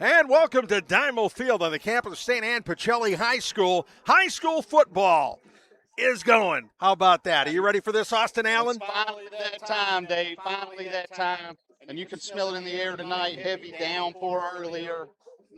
And welcome to Dymo Field on the campus of St. Anne Pacelli High School. High school football is going. How about that? Are you ready for this, Austin Allen? It's finally that time, Dave. Finally that time. And you can smell it in the air tonight. Heavy downpour earlier.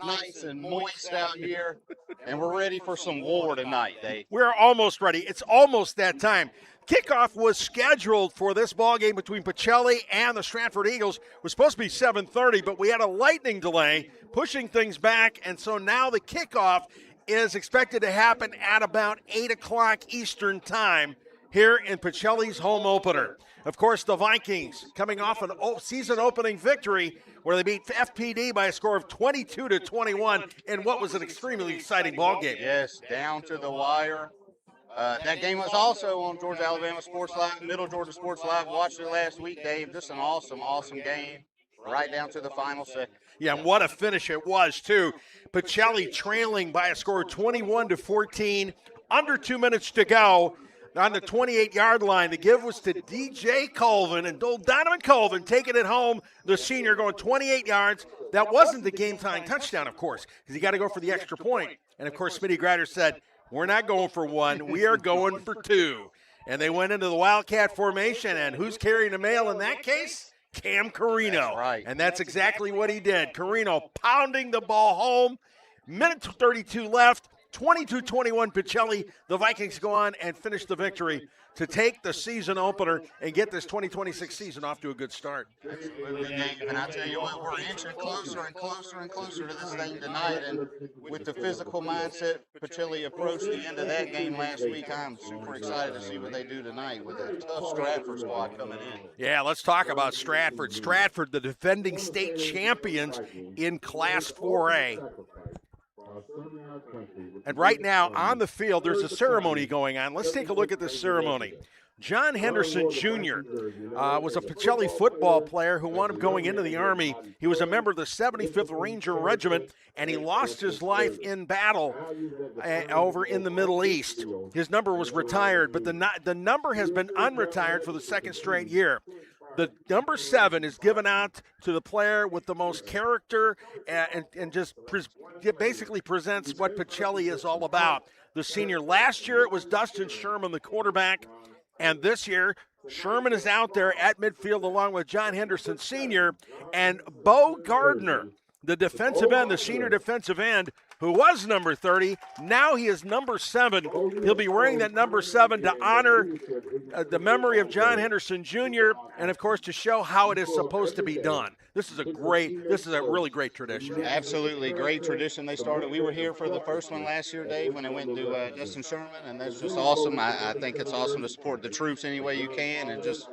Nice and moist out here. And we're ready for some war tonight, Dave. We're almost ready. It's almost that time. Kickoff was scheduled for this ball game between Pacelli and the Stratford Eagles. It was supposed to be 7:30, but we had a lightning delay, pushing things back, and so now the kickoff is expected to happen at about 8 o'clock Eastern time here in Pacelli's home opener. Of course, the Vikings coming off an season opening victory where they beat FPD by a score of 22-21 in what was an extremely exciting ball game. Yes, down to the wire. That game was also on Georgia Alabama Sports Live, Middle Georgia Sports Live. Watched it last week, Dave. Just an awesome, awesome game. Right down to the final second. Yeah, and what a finish it was, too. Pacelli trailing by a score of 21-14. Under 2 minutes to go on the 28-yard line. The give was to DJ Colvin, and Donovan Colvin taking it home, the senior, going 28 yards. That wasn't the game-tying touchdown, of course, because he got to go for the extra point. And, of course, Smitty Grider said, we're not going for one. We are going for two. And they went into the Wildcat formation, and who's carrying the mail in that case? Cam Carino. That's right. And that's exactly what he did. Carino pounding the ball home. Minute 32 left. 22-21 Pacelli. The Vikings go on and finish the victory to take the season opener and get this 2026 season off to a good start. Absolutely, Dave. And I tell you what, we're inching closer and closer and closer to this thing tonight. And with the physical mindset Pacelli approached the end of that game last week, I'm super excited to see what they do tonight with a tough Stratford squad coming in. Yeah, let's talk about Stratford. Stratford, the defending state champions in Class 4A. And right now on the field, there's a ceremony going on. Let's take a look at this ceremony. John Henderson Jr. Was a Pacelli football player who wound up going into the Army. He was a member of the 75th Ranger Regiment, and he lost his life in battle over in the Middle East. His number was retired, but the number has been unretired for the second straight year. The number 7 is given out to the player with the most character and just basically presents what Pacelli is all about. The senior, last year it was Dustin Sherman, the quarterback, and this year Sherman is out there at midfield along with John Henderson Sr. and Bo Gardner, the defensive end, the senior defensive end, who was number 30. Now he is number 7. He'll be wearing that number 7 to honor the memory of John Henderson Jr. and, of course, to show how it is supposed to be done. This is a really great tradition. Absolutely great tradition they started. We were here for the first one last year, Dave, when it went to Justin Sherman, and that's just awesome. I think it's awesome to support the troops any way you can, and just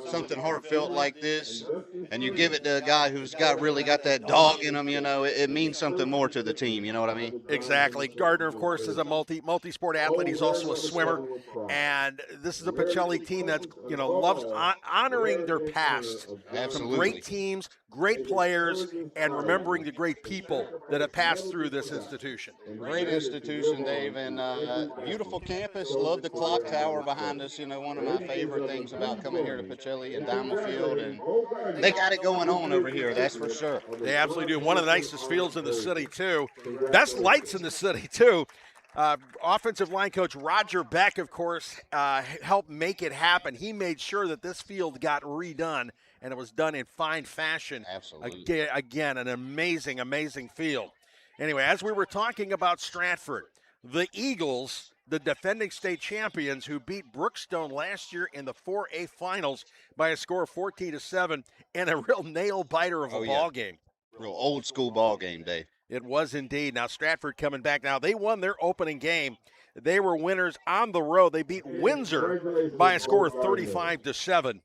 something heartfelt like this, and you give it to a guy who's really got that dog in him, you know, it means something more to the team, you know what I mean? Exactly. Gardner, of course, is a multi-sport athlete. He's also a swimmer, and this is a Pacelli team that loves honoring their past. Absolutely. Some great teams, great players, and remembering the great people that have passed through this institution. Great institution, Dave, and beautiful campus. Love the clock tower behind us. You know, one of my favorite things about coming here to Pacelli and Dymo Field, and they got it going on over here, that's for sure. They absolutely do. One of the nicest fields in the city, too. Best lights in the city, too. Offensive line coach Roger Beck, of course, helped make it happen. He made sure that this field got redone, and it was done in fine fashion. Absolutely. Again, an amazing, amazing field. Anyway, as we were talking about Stratford, the Eagles, the defending state champions who beat Brookstone last year in the 4A finals by a score of 14-7 in a real nail-biter of a ball game. Real old-school ball game, Dave. It was indeed. Now Stratford coming back. Now they won their opening game. They were winners on the road. They beat Windsor by a score of 35-7.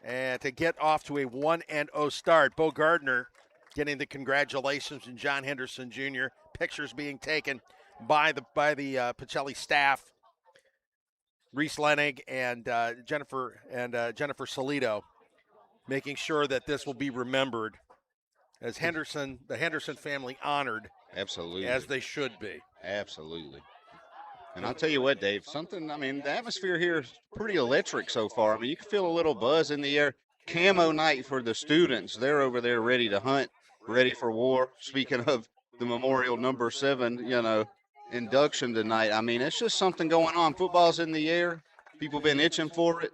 And to get off to a 1-0 start, Bo Gardner getting the congratulations from John Henderson Jr. Pictures being taken by the Pacelli staff. Reese Lenig and Jennifer Salido, making sure that this will be remembered as the Henderson family honored. Absolutely. As they should be. Absolutely. And I'll tell you what, Dave, the atmosphere here is pretty electric so far. I mean, you can feel a little buzz in the air. Camo night for the students. They're over there ready to hunt. ready for war. Speaking of the Memorial number 7, induction tonight. I mean, it's just something going on. Football's in the air. People been itching for it,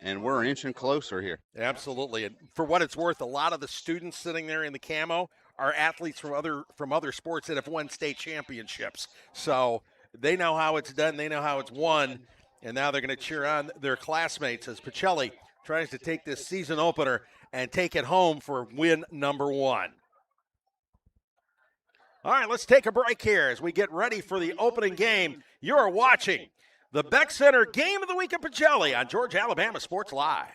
and we're inching closer here. Absolutely. And for what it's worth, a lot of the students sitting there in the camo are athletes from other sports that have won state championships. So they know how it's done, they know how it's won, and now they're going to cheer on their classmates as Pacelli tries to take this season opener and take it home for win number 1. All right, let's take a break here as we get ready for the opening game. You're watching the Beck Center Game of the Week at Pacelli on Georgia Alabama Sports Live.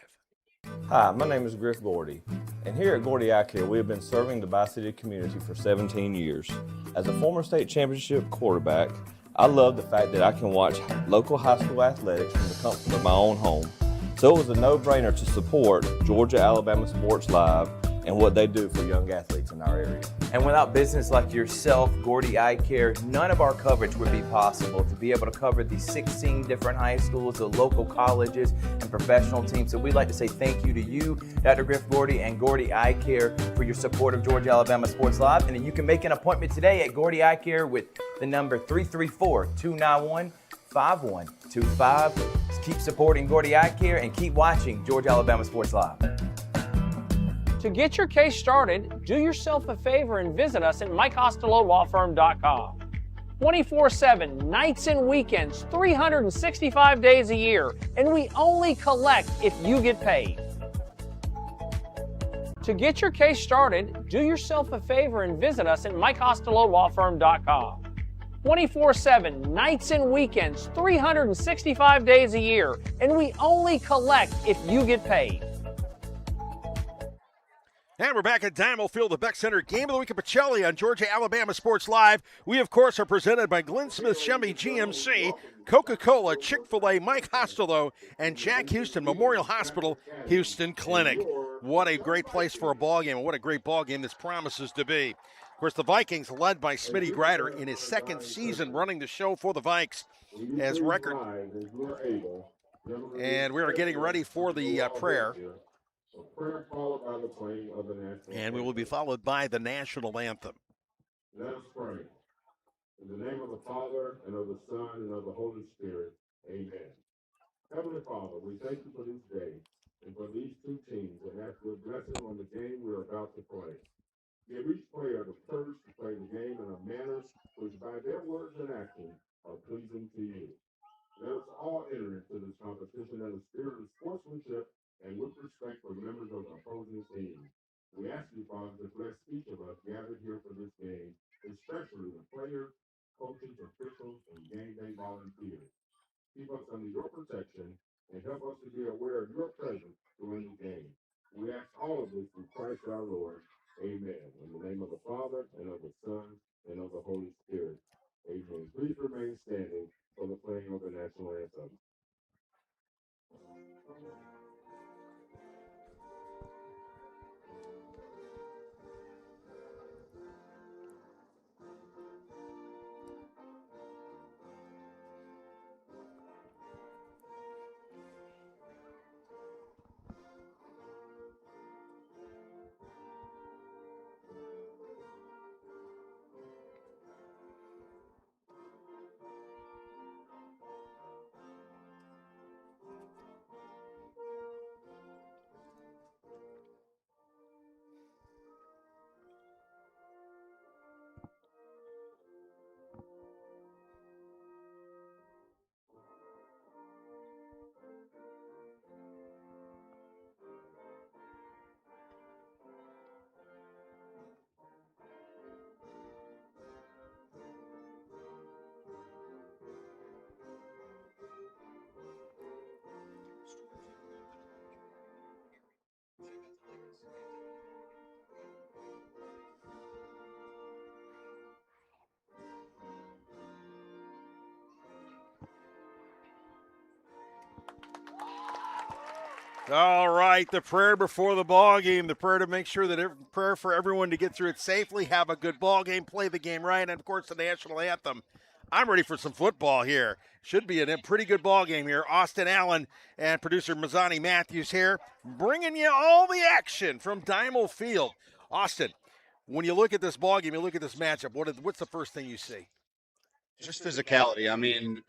Hi, my name is Griff Gordy, and here at Gordy Eye Care, we have been serving the Bi-City community for 17 years. As a former state championship quarterback, I love the fact that I can watch local high school athletics from the comfort of my own home. So it was a no-brainer to support Georgia Alabama Sports Live and what they do for young athletes in our area. And without business like yourself, Gordy Eye Care, none of our coverage would be possible to be able to cover the 16 different high schools, the local colleges, and professional teams. So we'd like to say thank you to you, Dr. Griff Gordy, and Gordy Eye Care for your support of Georgia Alabama Sports Live. And then you can make an appointment today at Gordy Eye Care with the number 334-291-5125. Keep supporting Gordy Eye Care and keep watching Georgia Alabama Sports Live. To get your case started, do yourself a favor and visit us at MikeCostelloLawFirm.com. 24/7, nights and weekends, 365 days a year, and we only collect if you get paid. To get your case started, do yourself a favor and visit us at MikeCostelloLawFirm.com. 24/7, nights and weekends, 365 days a year, and we only collect if you get paid. And we're back at Diamond Field, the Beck Center Game of the Week at Pacelli on Georgia Alabama Sports Live. We, of course, are presented by Glenn Smith Chevy GMC, Coca-Cola, Chick-fil-A, Mike Costello, and Jack Houston Memorial Hospital, Houston Clinic. What a great place for a ball game, and what a great ball game this promises to be. Of course, the Vikings, led by Smitty Grider in his second season running the show for the Vikes, as record. And we are getting ready for the prayer. And we will be followed by the national anthem. Let us pray. In the name of the Father, and of the Son, and of the Holy Spirit. Amen. Heavenly Father, we thank you for this day and for these two teams, and ask your blessing on the game we're about to play. Give each player the courage to play the game in a manner which by their words and actions are pleasing to you. Let us all enter into this competition in a spirit of sportsmanship and with respect for members of the opposing team. We ask you, Father, to bless each of us gathered here for this game, especially the players, coaches, officials, and game day volunteers. Keep us under your protection and help us to be aware of your presence during the game. We ask all of this through Christ our Lord. Amen. In the name of the Father, and of the Son, and of the Holy Spirit. Amen. Please remain standing for the playing of the national anthem. All right, the prayer before the ball game, the prayer to make sure that prayer for everyone to get through it safely, have a good ball game, play the game right, and of course the national anthem. I'm ready for some football here. Should be a pretty good ball game here. Austin Allen and producer Mazzani Matthews here, bringing you all the action from Diamond Field. Austin, when you look at this ball game, you look at this matchup, what's the first thing you see? Just physicality. I mean,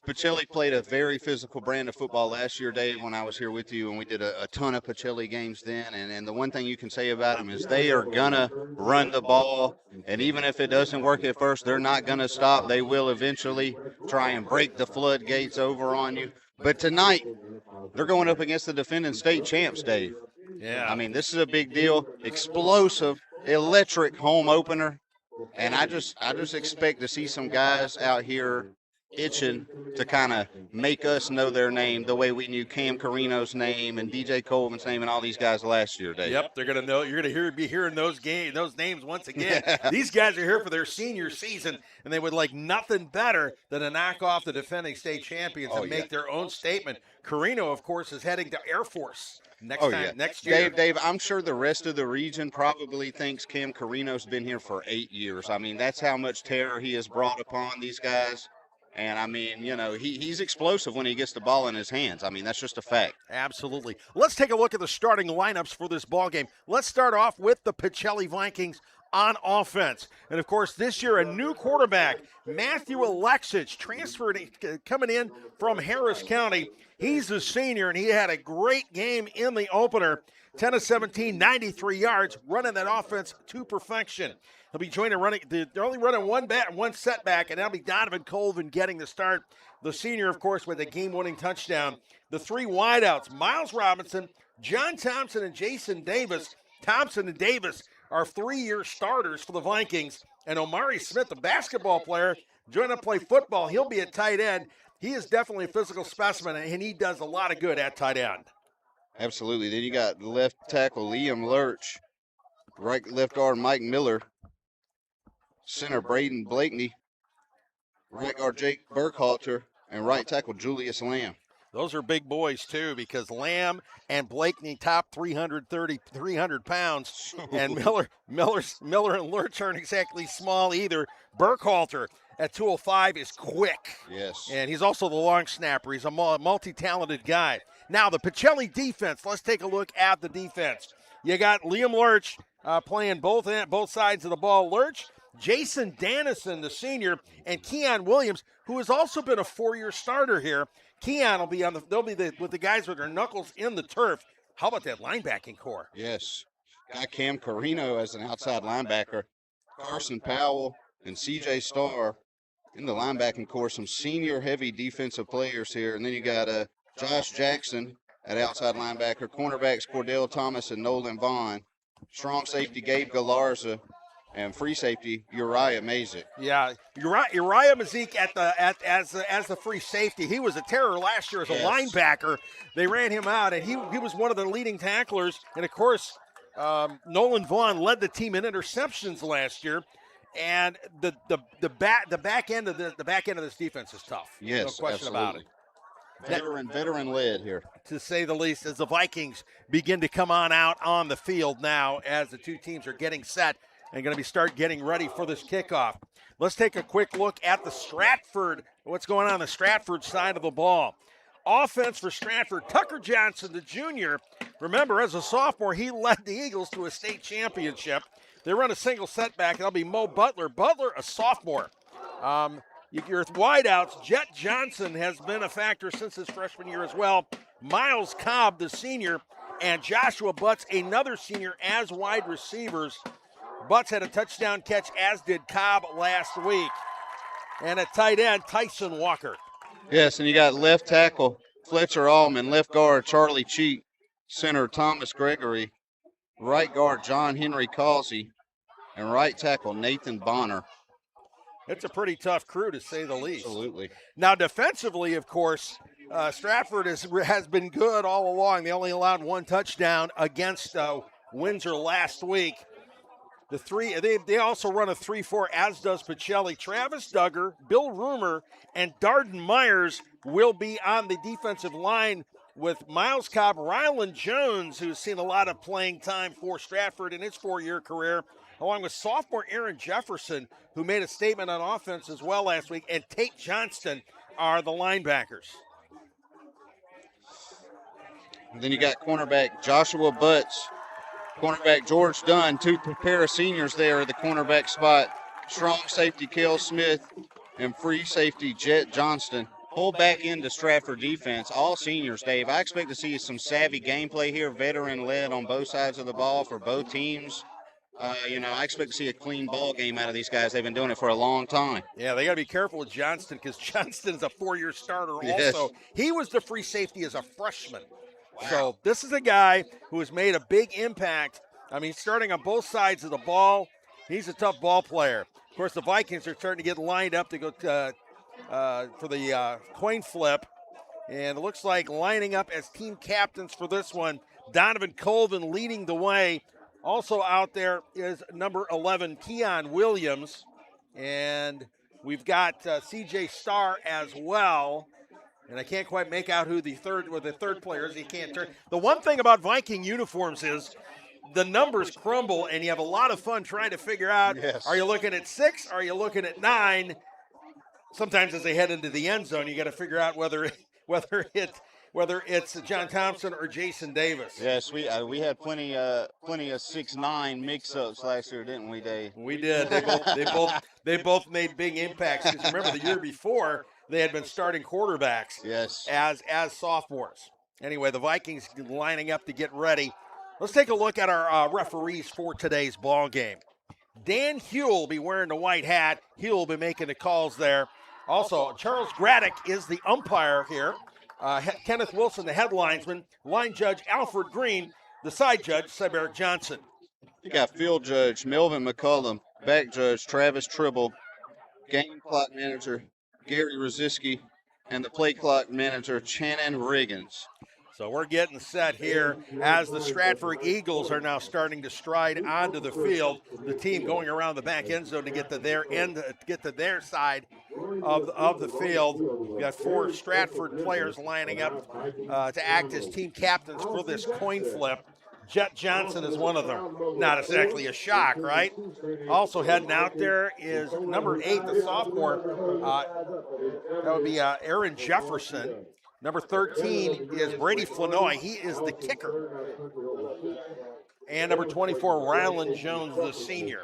Pacelli played a very physical brand of football last year, Dave, when I was here with you, and we did a ton of Pacelli games then. And the one thing you can say about them is they are going to run the ball, and even if it doesn't work at first, they're not going to stop. They will eventually try and break the floodgates over on you. But tonight, they're going up against the defending state champs, Dave. Yeah. I mean, this is a big deal. Explosive, electric home opener. And I just expect to see some guys out here itching to kind of make us know their name the way we knew Cam Carino's name and DJ Coleman's name and all these guys last year, Dave. Yep, they're going to know. You're going to be hearing those names once again. These guys are here for their senior season, and they would like nothing better than to knock off the defending state champions and make their own statement. Carino, of course, is heading to Air Force next year. Dave, I'm sure the rest of the region probably thinks Cam Carino's been here for 8 years. I mean, that's how much terror he has brought upon these guys. And, I mean, you know, he's explosive when he gets the ball in his hands. I mean, that's just a fact. Absolutely. Let's take a look at the starting lineups for this ball game. Let's start off with the Pacelli Vikings on offense. And, of course, this year a new quarterback, Matthew Alexich, transferred, coming in from Harris County. He's a senior, and he had a great game in the opener. 10 of 17, 93 yards, running that offense to perfection. He'll be joined they're only running one setback, and that'll be Donovan Colvin getting the start. The senior, of course, with a game-winning touchdown. The three wideouts, Miles Robinson, John Thompson, and Jason Davis. Thompson and Davis are 3-year starters for the Vikings. And Omari Smith, the basketball player, joined up to play football. He'll be a tight end. He is definitely a physical specimen, and he does a lot of good at tight end. Absolutely. Then you got left tackle Liam Lurch, left guard Mike Miller, center Braden Blakeney, right guard Jake Burkhalter, and right tackle Julius Lamb. Those are big boys, too, because Lamb and Blakeney top 300 pounds, and Miller and Lurch aren't exactly small either. Burkhalter at 205 is quick. Yes. And he's also the long snapper. He's a multi-talented guy. Now, the Pacelli defense, let's take a look at the defense. You got Liam Lurch playing both sides of the ball. Lurch, Jason Dannison, the senior, and Keon Williams, who has also been a 4-year starter here. Keon will be with the guys with their knuckles in the turf. How about that linebacking core? Yes. Got Cam Carino as an outside linebacker. Carson Powell and C.J. Starr in the linebacking core. Some senior-heavy defensive players here. And then you got Josh Jackson at outside linebacker. Cornerbacks Cordell Thomas and Nolan Vaughn. Strong safety Gabe Galarza. And free safety Uriah Mazik. Yeah, Uriah Mazik as the free safety. He was a terror last year as a linebacker. They ran him out, and he was one of the leading tacklers. And of course, Nolan Vaughn led the team in interceptions last year. And the back end of this defense is tough. Yes, no question absolutely. About it. Veteran led here, to say the least, as the Vikings begin to come out on the field now, as the two teams are getting set and going to start getting ready for this kickoff. Let's take a quick look at the Stratford, what's going on the Stratford side of the ball. Offense for Stratford, Tucker Johnson, the junior. Remember, as a sophomore, he led the Eagles to a state championship. They run a single setback. That'll be Mo Butler. Butler, a sophomore. Your wideouts, Jet Johnson has been a factor since his freshman year as well. Miles Cobb, the senior, and Joshua Butts, another senior, as wide receivers. Butts had a touchdown catch, as did Cobb last week. And at tight end, Tyson Walker. Yes, and you got left tackle Fletcher Allman, left guard Charlie Cheek, center Thomas Gregory, right guard John Henry Causey, and right tackle Nathan Bonner. It's a pretty tough crew, to say the least. Absolutely. Now, defensively, of course, Stratford has been good all along. They only allowed one touchdown against Windsor last week. They also run a 3-4, as does Pacelli. Travis Duggar, Bill Rumer, and Darden Myers will be on the defensive line with Miles Cobb, Rylan Jones, who's seen a lot of playing time for Stratford in his 4-year career, along with sophomore Aaron Jefferson, who made a statement on offense as well last week, and Tate Johnston are the linebackers. And then you got cornerback Joshua Butts, Cornerback George Dunn, two pair of seniors there at the cornerback spot. Strong safety Kel Smith and free safety Jet Johnston. Pull back into Stratford defense, all seniors, Dave. I expect to see some savvy gameplay here, veteran-led on both sides of the ball for both teams. I expect to see a clean ball game out of these guys. They've been doing it for a long time. Yeah, they got to be careful with Johnston because Johnston is a 4-year starter Yes. also. He was the free safety as a freshman. Wow. So this is a guy who has made a big impact. I mean, starting on both sides of the ball. He's a tough ball player. Of course, the Vikings are starting to get lined up to go for the coin flip. And it looks like lining up as team captains for this one, Donovan Colvin leading the way. Also out there is number 11, Keon Williams. And we've got CJ Starr as well. And I can't quite make out who the third player is. He can't turn. The one thing about Viking uniforms is the numbers crumble, and you have a lot of fun trying to figure out, yes. Are you looking at 6? Are you looking at 9? Sometimes as they head into the end zone, you got to figure out whether it's John Thompson or Jason Davis. Yes, we had plenty of 6-9 mix-ups last year, didn't we, Dave? We did. They both made big impacts. Because remember, the year before they had been starting quarterbacks. Yes. As sophomores. Anyway, the Vikings lining up to get ready. Let's take a look at our referees for today's ball game. Dan Hewell will be wearing the white hat. He will be making the calls there. Also, Charles Graddick is the umpire here. Kenneth Wilson, the head linesman. Line judge Alfred Green, the side judge, Cyberic Johnson. You got field judge Melvin McCullum, back judge Travis Tribble, game clock manager Gary Roziski, and the play clock manager Channon Riggins. So we're getting set here as the Stratford Eagles are now starting to stride onto the field. The team going around the back end zone to get to their side of the field. We got 4 Stratford players lining up to act as team captains for this coin flip. Jet Johnson is one of them. Not exactly a shock, right? Also heading out there is number 8, the sophomore. That would be Aaron Jefferson. Number 13 is Brady Flanoy. He is the kicker. And number 24, Rylan Jones, the senior.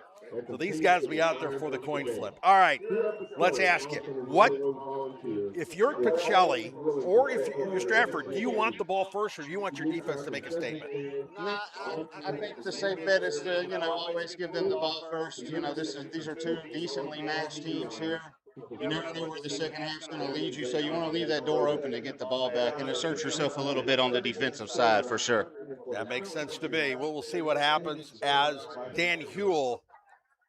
So these guys will be out there for the coin flip. All right, let's ask you, if you're Pacelli or if you're Stratford, do you want the ball first or do you want your defense to make a statement? No, I think the safe bet is to, always give them the ball first. These are two decently matched teams here. You never know where the second half's going to lead you, so you want to leave that door open to get the ball back and assert yourself a little bit on the defensive side for sure. That makes sense to me. We'll see what happens as Dan Hewell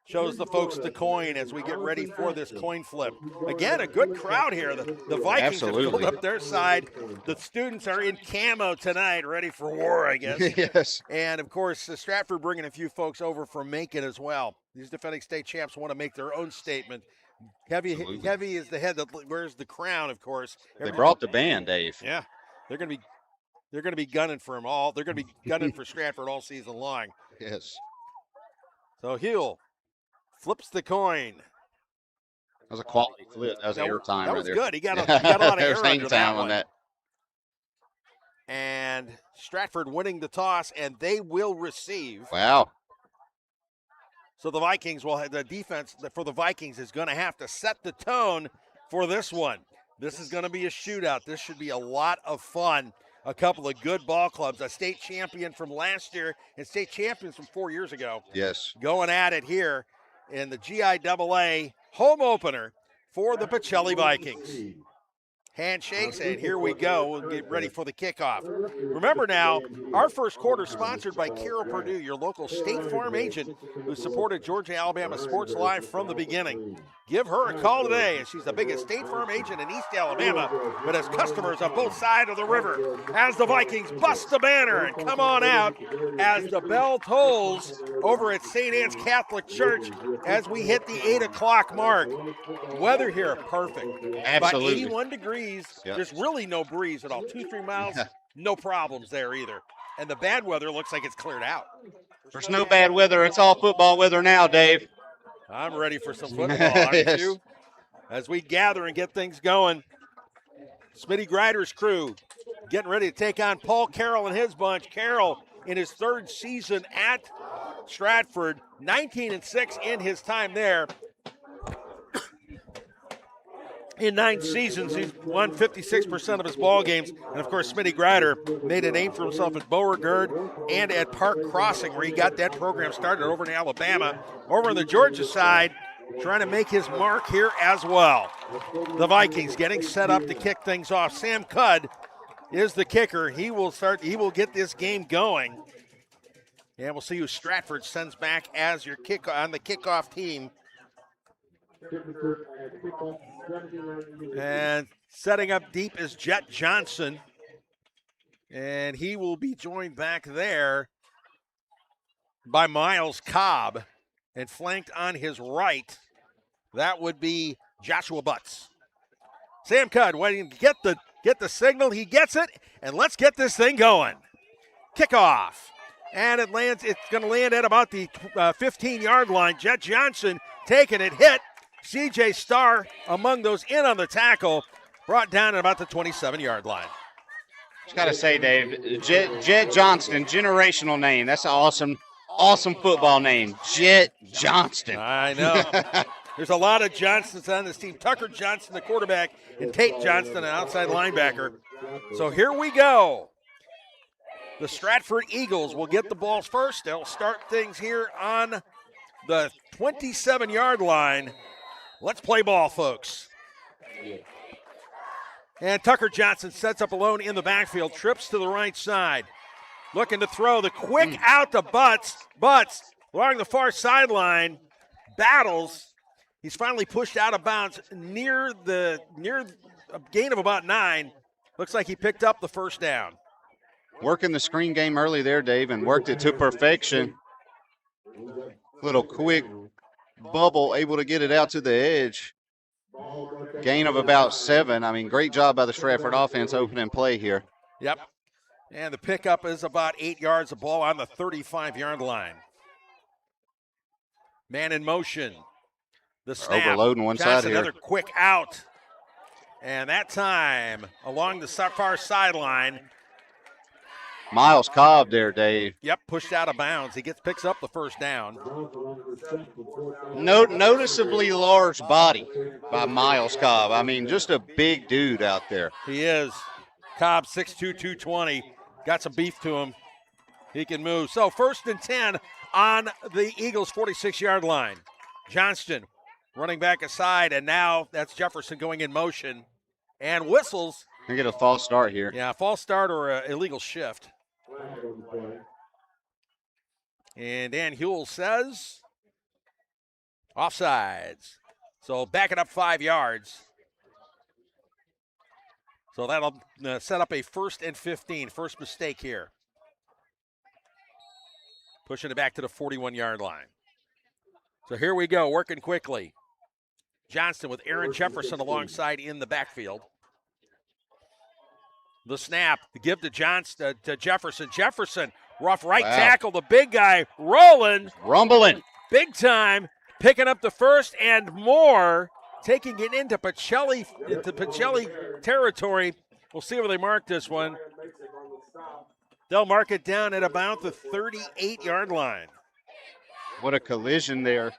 shows the folks the coin as we get ready for this coin flip. Again, a good crowd here. The Vikings have filled up their side. The students are in camo tonight, ready for war, I guess. Yes. And, of course, Stratford bringing a few folks over from Macon as well. These defending state champs want to make their own statement. Heavy is the head that wears the crown, of course. They brought the band, Dave. Yeah. They're going to be gunning for them all. They're going to be gunning for Stratford all season long. Yes. So Hewell flips the coin. That was a quality flip. That was air time right there. That was good. He got a lot of air under time that on that. And Stratford winning the toss, and they will receive. Wow. So the Vikings the defense for the Vikings is going to have to set the tone for this one. This is going to be a shootout. This should be a lot of fun. A couple of good ball clubs, a state champion from last year and state champions from 4 years ago. Yes. Going at it here in the GIAA home opener for the Pacelli Vikings. Handshakes, and here we go. We'll get ready for the kickoff. Remember now, our first quarter is sponsored by Carol Purdue, your local State Farm agent who supported Georgia-Alabama Sports Live from the beginning. Give her a call today, as she's the biggest State Farm agent in East Alabama, but has customers on both sides of the river. As the Vikings bust the banner and come on out as the bell tolls over at St. Anne's Catholic Church as we hit the 8 o'clock mark. Weather here, perfect. Absolutely. About 81 degrees. Yep. There's really no breeze at all. 2-3 miles, no problems there either. And the bad weather looks like it's cleared out. There's no bad weather. It's all football weather now, Dave. I'm ready for some football, aren't you? As we gather and get things going. Smitty Grider's crew getting ready to take on Paul Carroll and his bunch. Carroll in his third season at Stratford, 19-6 in his time there. In 9 seasons, he's won 56% of his ball games. And, of course, Smitty Grider made a name for himself at Beauregard and at Park Crossing, where he got that program started over in Alabama. Over on the Georgia side, trying to make his mark here as well. The Vikings getting set up to kick things off. Sam Cudd is the kicker. He will get this game going. And we'll see who Stratford sends back as your kick on the kickoff team. And setting up deep is Jet Johnson. And he will be joined back there by Miles Cobb. And flanked on his right, that would be Joshua Butts. Sam Cudd waiting to get the signal. He gets it, and let's get this thing going. Kickoff. And it's going to land at about the 15-yard line. Jet Johnson taking it, hit. C.J. Starr among those in on the tackle, brought down at about the 27-yard line. Just got to say, Dave, Jet Johnston, generational name. That's an awesome football name, Jet Johnston. I know. There's a lot of Johnsons on this team. Tucker Johnson, the quarterback, and Tate Johnston, an outside linebacker. So here we go. The Stratford Eagles will get the balls first. They'll start things here on the 27-yard line. Let's play ball, folks. And Tucker Johnson sets up alone in the backfield, trips to the right side. Looking to throw the quick out to Butts. Butts along the far sideline, battles. He's finally pushed out of bounds near a gain of about 9. Looks like he picked up the first down. Working the screen game early there, Dave, and worked it to perfection. Little quick bubble, able to get it out to the edge. Gain of about 7. I mean, great job by the Stratford offense opening play here. Yep. And the pickup is about 8 yards of ball on the 35-yard line. Man in motion. The snap. Overloading one Johnson, side here. Another quick out. And that time along the far sideline. Miles Cobb there, Dave. Yep, pushed out of bounds. He picks up the first down. Noticeably large body by Miles Cobb. I mean, just a big dude out there. He is. Cobb, 6'2", 220. Got some beef to him. He can move. So 1st and 10 on the Eagles' 46-yard line. Johnston running back aside, and now that's Jefferson going in motion. And whistles. They get a false start here. Yeah, false start or an illegal shift. And Dan Hewell says offsides. So back it up 5 yards. So that'll set up a 1st and 15. First mistake here. Pushing it back to the 41-yard line. So here we go, working quickly. Johnston with Aaron Jefferson alongside in the backfield. The snap, the give to Jefferson. Jefferson, rough right tackle, the big guy rolling. Rumbling. Big time, picking up the first and more, taking it into Pacelli territory. We'll see where they mark this one. They'll mark it down at about the 38-yard line. What a collision there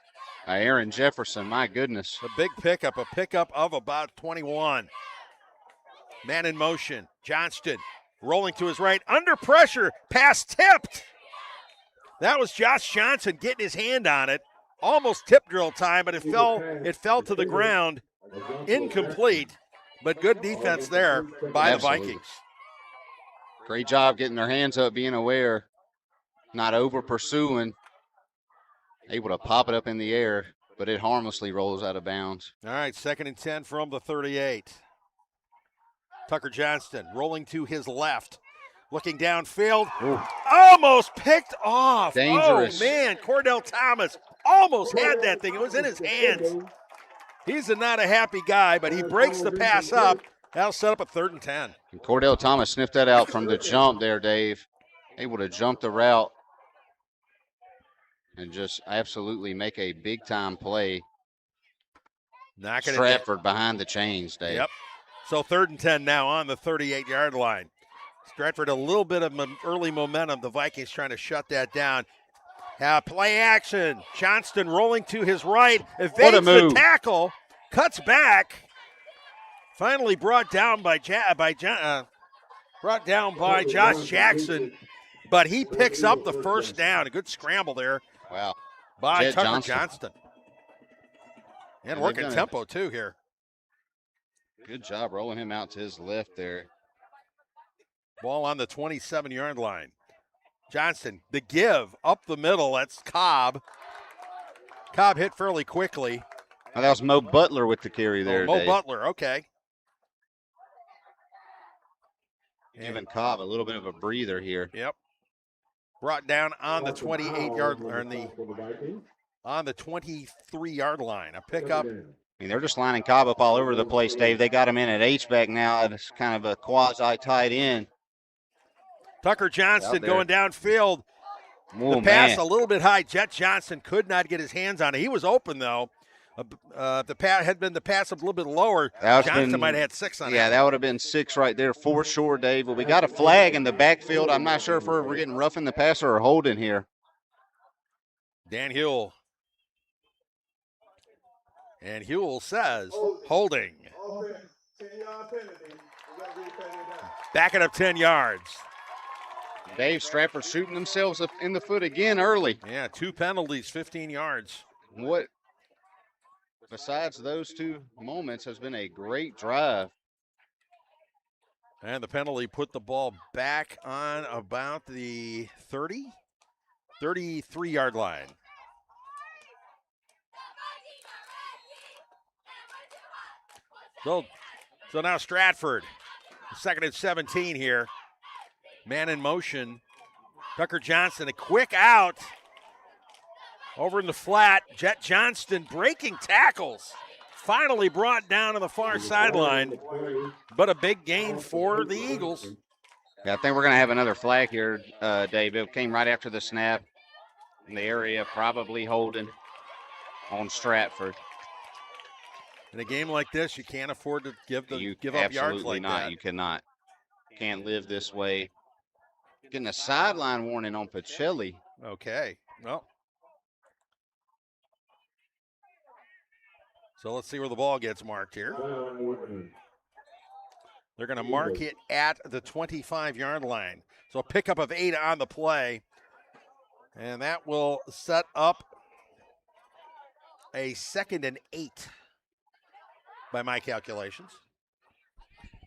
by Aaron Jefferson, my goodness. A big pickup, a pickup of about 21. Man in motion, Johnston rolling to his right, under pressure, pass tipped. That was Josh Johnson getting his hand on it. Almost tip drill time, but it fell to the ground. Incomplete, but good defense there by the Vikings. Great job getting their hands up, being aware, not over pursuing, able to pop it up in the air, but it harmlessly rolls out of bounds. All right, 2nd and 10 from the 38. Tucker Johnston rolling to his left, looking downfield. Ooh. Almost picked off. Dangerous. Oh, man, Cordell Thomas almost had that thing. It was in his hands. He's not a happy guy, but he breaks the pass up. That'll set up a 3rd and 10. And Cordell Thomas sniffed that out from the jump there, Dave. Able to jump the route and just absolutely make a big-time play. Stratford behind the chains, Dave. Yep. So 3rd and 10 now on the 38-yard line. Stratford a little bit of early momentum. The Vikings trying to shut that down. Play action. Johnston rolling to his right, evades the tackle, cuts back. Finally brought down by Josh Jackson, but he picks up the first down. A good scramble there. Wow. By Jed Tucker Johnston. And working tempo too here. Good job rolling him out to his left there. Ball on the 27-yard line. Johnston, the give up the middle. That's Cobb. Cobb hit fairly quickly. Oh, that was Mo Butler with the carry there. Mo Dave. Butler, okay. Giving Cobb a little bit of a breather here. Yep. Brought down on the 28-yard or on the 23-yard line. A pickup. I mean, they're just lining Cobb up all over the place, Dave. They got him in at H-back now. It's kind of a quasi-tight end. Tucker Johnston going downfield. The pass a little bit high. Jet Johnson could not get his hands on it. He was open, though. The pass a little bit lower. Johnson might have had 6 on it. Yeah, that would have been 6 right there for sure, Dave. But we got a flag in the backfield. I'm not sure if we're getting roughing the passer or holding here. Dan Huell. And Huell says holding. Back it up 10 yards. Dave, Stratford shooting themselves up in the foot again early. Yeah, 2 penalties, 15 yards. What, besides those 2 moments, has been a great drive. And the penalty put the ball back on about the 33-yard line. So now Stratford, 2nd and 17 here. Man in motion. Tucker Johnston, a quick out. Over in the flat, Jet Johnston breaking tackles. Finally brought down on the far sideline, but a big gain for the Eagles. Yeah, I think we're going to have another flag here, Dave. It came right after the snap in the area, probably holding on Stratford. In a game like this, you can't afford to give up yards like absolutely not. that. You cannot. Can't live this way. Getting a sideline warning on Pacelli. Okay. Well. So let's see where the ball gets marked here. They're going to mark it at the 25-yard line. So a pickup of 8 on the play. And that will set up a 2nd and 8 by my calculations.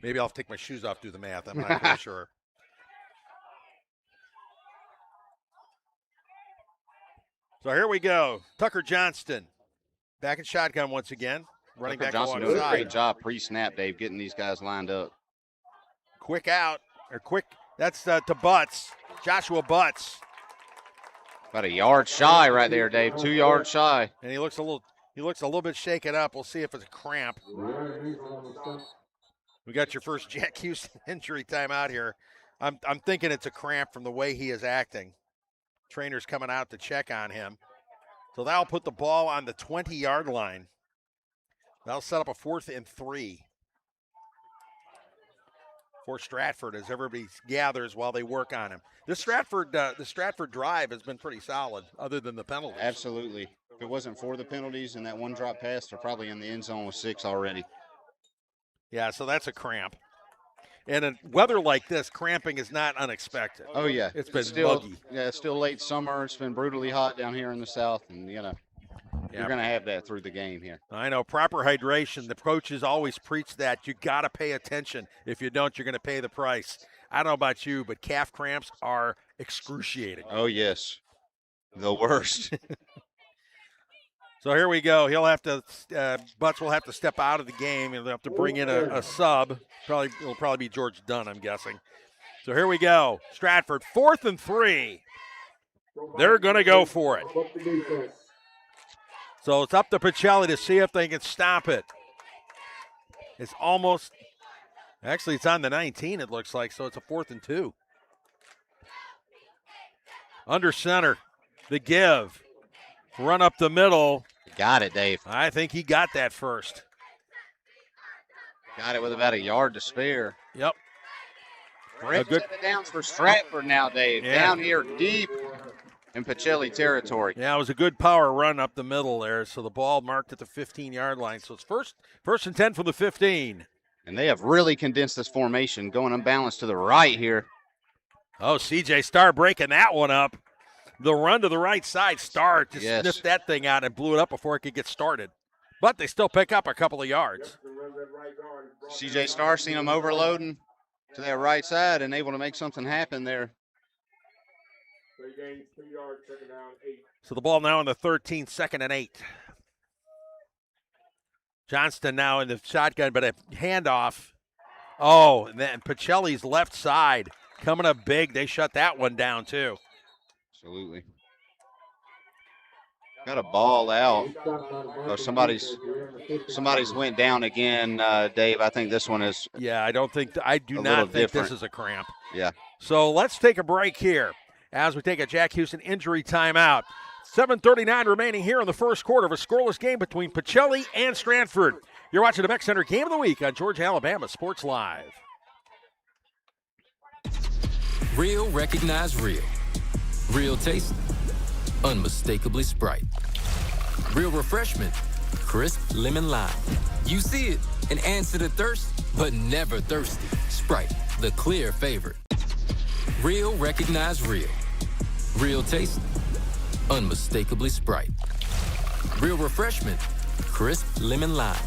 Maybe I'll have to take my shoes off, do the math. I'm not really sure. So here we go. Tucker Johnston back in shotgun once again. Running Tucker back Johnson alongside. doing a great job pre-snap, Dave, getting these guys lined up. Quick out, or quick, that's to Butts, Joshua Butts. About a yard shy right there, Dave, 2 yards shy. And he looks a little bit shaken up. We'll see if it's a cramp. We got your first Jack Houston injury timeout here. I'm thinking it's a cramp from the way he is acting. Trainer's coming out to check on him. So that'll put the ball on the 20-yard line. That'll set up a 4th and 3 for Stratford as everybody gathers while they work on him. The Stratford drive has been pretty solid, other than the penalties. Absolutely. If it wasn't for the penalties and that one drop pass, they're probably in the end zone with 6 already. Yeah, so that's a cramp. And in weather like this, cramping is not unexpected. Oh, yeah. It's been still muggy. Yeah, it's still late summer. It's been brutally hot down here in the south, and, you're going to have that through the game here. I know. Proper hydration. The coaches always preach that. You got to pay attention. If you don't, you're going to pay the price. I don't know about you, but calf cramps are excruciating. Oh, yes. The worst. So here we go. He'll have to, Butts will have to step out of the game, and they'll have to bring in a sub. It'll probably be George Dunn, I'm guessing. So here we go. Stratford, 4th and 3. They're going to go for it. So it's up to Pacelli to see if they can stop it. It's almost, actually it's on the 19, it looks like, so it's a 4th and 2. Under center, the give. Run up the middle. Got it, Dave. I think he got that first. Got it with about a yard to spare. Yep. Great good. set of downs for Stratford now, Dave. Yeah. Down here deep in Pacelli territory. Yeah, it was a good power run up the middle there. So the ball marked at the 15-yard line. So it's first and 10 from the 15. And they have really condensed this formation, going unbalanced to the right here. Oh, C.J. Starr breaking that one up. The run to the right side. Starr just sniffed that thing out and blew it up before it could get started. But they still pick up a couple of yards. C.J. Starr seen them overloading to that right side and able to make something happen there. So the ball now on the 13, 2nd and 8. Johnston now in the shotgun, but a handoff. Oh, and then Pacelli's left side coming up big. They shut that one down too. Absolutely. Got a ball out. Oh, somebody's went down again, Dave. I think this one is. Yeah, I do not think this is a cramp. Yeah. So let's take a break here as we take a Jack Houston injury timeout. 7:39 remaining here in the first quarter of a scoreless game between Pacelli and Stratford. You're watching the Beck Center Game of the Week on Georgia Alabama Sports Live. Real recognize real. Real taste, unmistakably Sprite. Real refreshment, crisp lemon lime. You see it and answer the thirst, but never thirsty. Sprite, the clear favorite. Real recognize real. Real taste, unmistakably Sprite. Real refreshment, crisp lemon lime.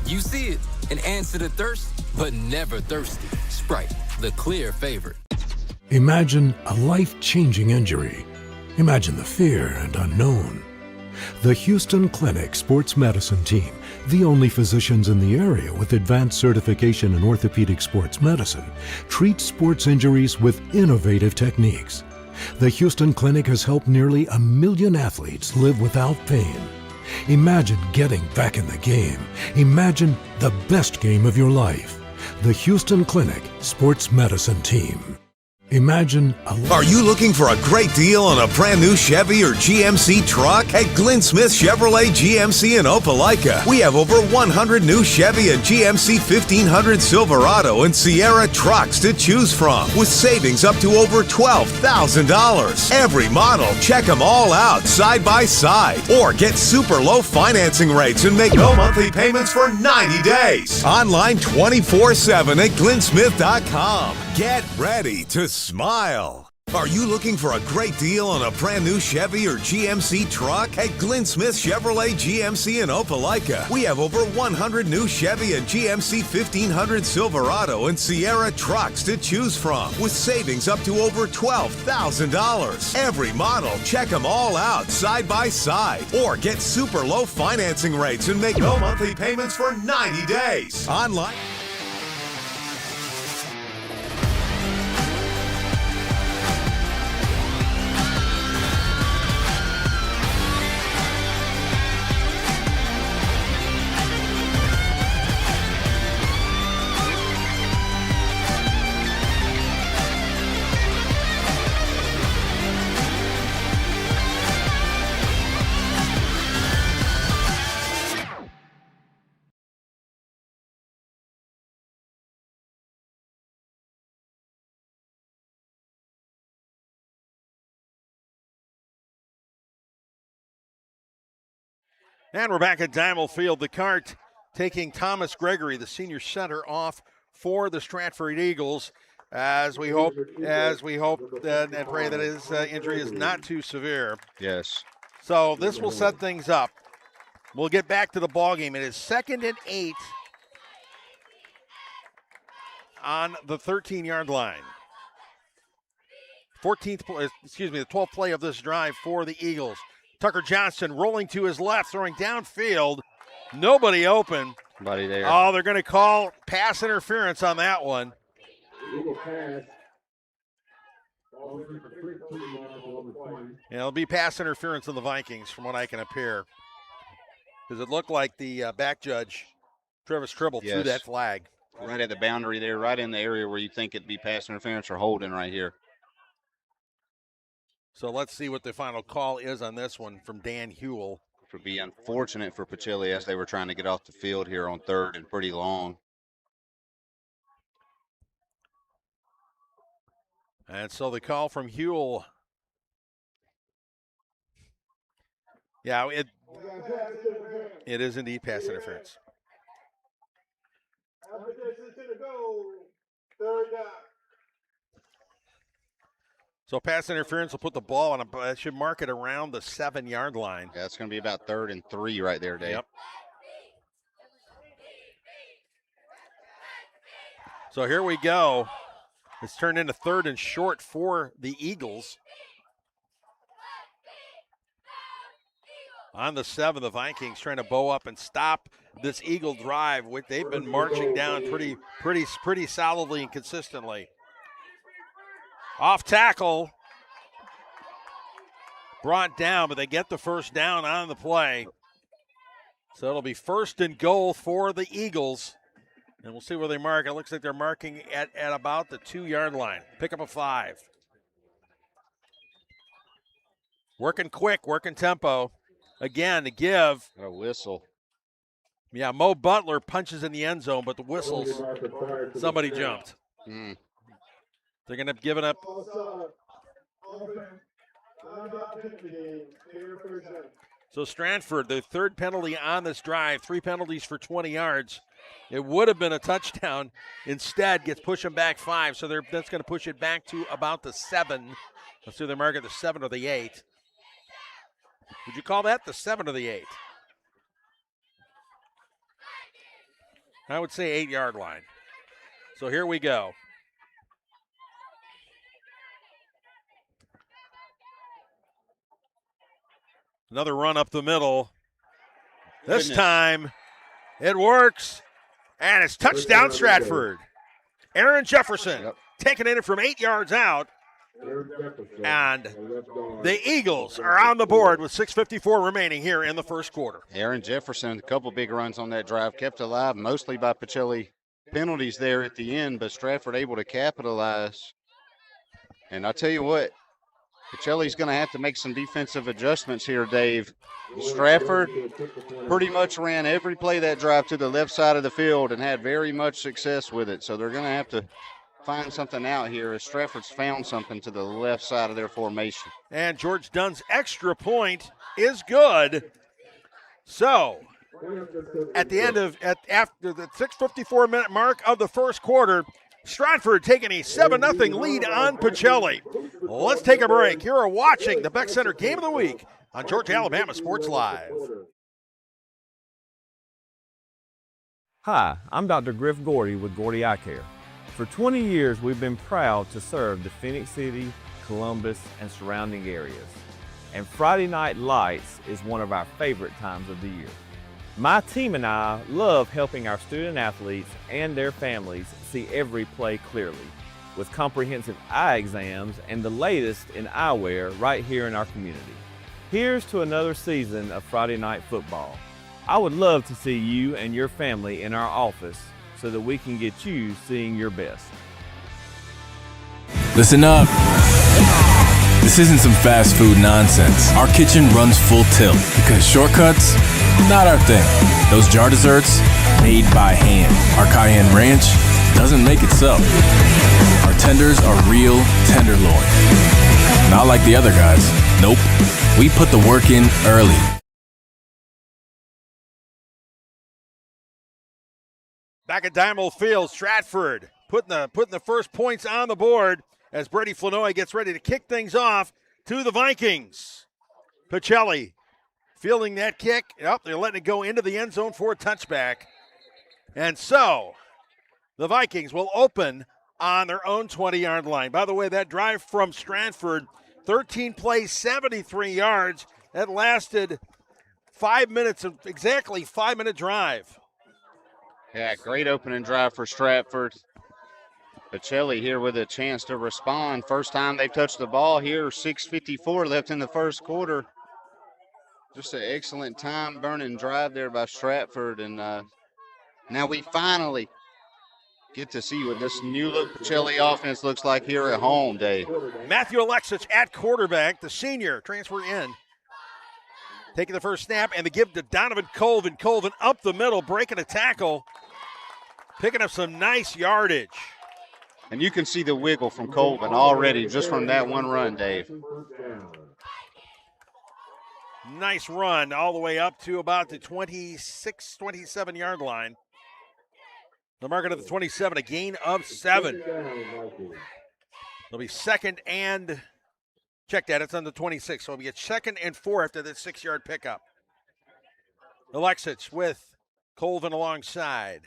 You see it and answer the thirst, but never thirsty. Sprite, the clear favorite. Imagine a life-changing injury. Imagine the fear and unknown. The Houston Clinic Sports Medicine Team, the only physicians in the area with advanced certification in orthopedic sports medicine, treats sports injuries with innovative techniques. The Houston Clinic has helped nearly 1 million athletes live without pain. Imagine getting back in the game. Imagine the best game of your life. The Houston Clinic Sports Medicine Team. Imagine Are you looking for a great deal on a brand new Chevy or GMC truck? At Glenn Smith Chevrolet GMC in Opelika, we have over 100 new Chevy and GMC 1500 Silverado and Sierra trucks to choose from, with savings up to over $12,000. Every model, check them all out side by side, or get super low financing rates and make no monthly payments for 90 days. Online 24/7 at glennsmith.com. Get ready to smile. Are you looking for a great deal on a brand new Chevy or GMC truck? At Glenn Smith Chevrolet GMC in Opelika, we have over 100 new Chevy and GMC 1500 Silverado and Sierra trucks to choose from, with savings up to over $12,000. Every model, check them all out side by side, or get super low financing rates and make no monthly payments for 90 days. Online. And we're back at Diamond Field. The Cart taking Thomas Gregory, the senior center, off for the Stratford Eagles, as we hope and pray that his injury is not too severe. Yes. So this will set things up. We'll get back to the ballgame. It is 2nd and 8 on the 13-yard line. The 12th play of this drive for the Eagles. Tucker Johnson rolling to his left, throwing downfield. Nobody open. Nobody there. Oh, they're going to call pass interference on that one. Yeah, it'll be pass interference on the Vikings, from what I can appear. Because it looked like the back judge, Travis Tribble, threw that flag. Right at the boundary there, right in the area where you think it'd be pass interference or holding right here. So let's see what the final call is on this one from Dan Hewell. It would be unfortunate for Pacelli as they were trying to get off the field here on 3rd and pretty long. And so the call from Huell. Yeah, it is indeed pass interference. So pass interference will put the ball on it should mark it around the 7-yard line. Yeah, it's going to be about 3rd and 3 right there, Dave. Yep. So here we go. It's turned into 3rd and short for the Eagles. On the 7, the Vikings trying to bow up and stop this Eagle drive. They've been marching down pretty solidly and consistently. Off tackle. Brought down, but they get the first down on the play. So it'll be 1st and goal for the Eagles. And we'll see where they mark. It looks like they're marking at about the 2-yard line. Pick up a 5. Working quick, working tempo. Again, to give. A whistle. Yeah, Mo Butler punches in the end zone, but the whistles, somebody jumped. Mm. They're going to give it up. So Stratford, the 3rd penalty on this drive, 3 penalties for 20 yards. It would have been a touchdown. Instead, gets pushing back 5, so that's going to push it back to about the 7. Let's see, they mark it the 7 or the 8. Would you call that the 7 or the 8? I would say 8-yard line. So here we go. Another run up the middle. This time, it works, and it's touchdown Stratford. Aaron Jefferson taking it from 8 yards out. And the Eagles are on the board with 6:54 remaining here in the first quarter. Aaron Jefferson, a couple big runs on that drive, kept alive mostly by Pacelli penalties there at the end, but Stratford able to capitalize. And I tell you what, Pacelli's going to have to make some defensive adjustments here, Dave. Stratford pretty much ran every play that drive to the left side of the field and had very much success with it. So they're going to have to find something out here as Stratford's found something to the left side of their formation. And George Dunn's extra point is good. So at the end of after the 6:54 minute mark of the first quarter, Stratford taking a 7-0 lead on Pacelli. Let's take a break. You are watching the Beck Center Game of the Week on Georgia Alabama Sports Live. Hi, I'm Dr. Griff Gordy with Gordy Eye Care. For 20 years, we've been proud to serve the Phoenix City, Columbus, and surrounding areas. And Friday Night Lights is one of our favorite times of the year. My team and I love helping our student athletes and their families see every play clearly, with comprehensive eye exams and the latest in eyewear right here in our community. Here's to another season of Friday Night Football. I would love to see you and your family in our office so that we can get you seeing your best. Listen up. This isn't some fast food nonsense. Our kitchen runs full tilt because shortcuts, not our thing. Those jar desserts, made by hand. Our cayenne ranch doesn't make itself. Our tenders are real tenderloin. Not like the other guys. Nope. We put the work in early. Back at Diamond Field, Stratford putting the first points on the board as Brady Flanoy gets ready to kick things off to the Vikings. Pacelli fielding that kick. Yep, they're letting it go into the end zone for a touchback. And so the Vikings will open on their own 20-yard line. By the way, that drive from Stratford, 13 plays, 73 yards. That lasted 5 minutes, exactly 5-minute drive. Yeah, great opening drive for Stratford. Pacelli here with a chance to respond. First time they've touched the ball here, 6:54 left in the first quarter. Just an excellent time-burning drive there by Stratford. And now we finally get to see what this new-look Pacelli offense looks like here at home, Dave. Matthew Alexis at quarterback, the senior, transfer in. Taking the first snap and the give to Donovan Colvin. Colvin up the middle, breaking a tackle. Picking up some nice yardage. And you can see the wiggle from Colvin already just from that one run, Dave. Nice run all the way up to about the 26, 27-yard line. The market of the 27, a gain of 7. It'll be second and, check that, it's on the 26. So it'll be a second and 4 after this 6-yard pickup. Alexich with Colvin alongside.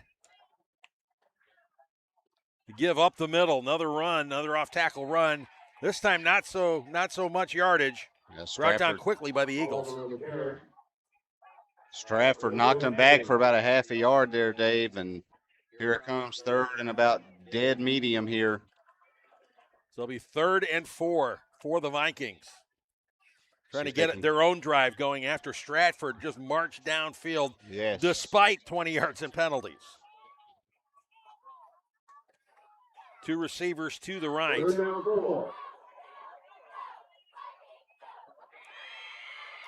Give up the middle, another run, another off-tackle run. This time not so much yardage. Yeah, Brought down quickly by the Eagles. Stratford knocked him back for about a half a yard there, Dave, and here it comes, third and about dead medium here. So it'll be 3rd and 4 for the Vikings. Trying to get their own drive going after Stratford just marched downfield despite 20 yards and penalties. 2 receivers to the right.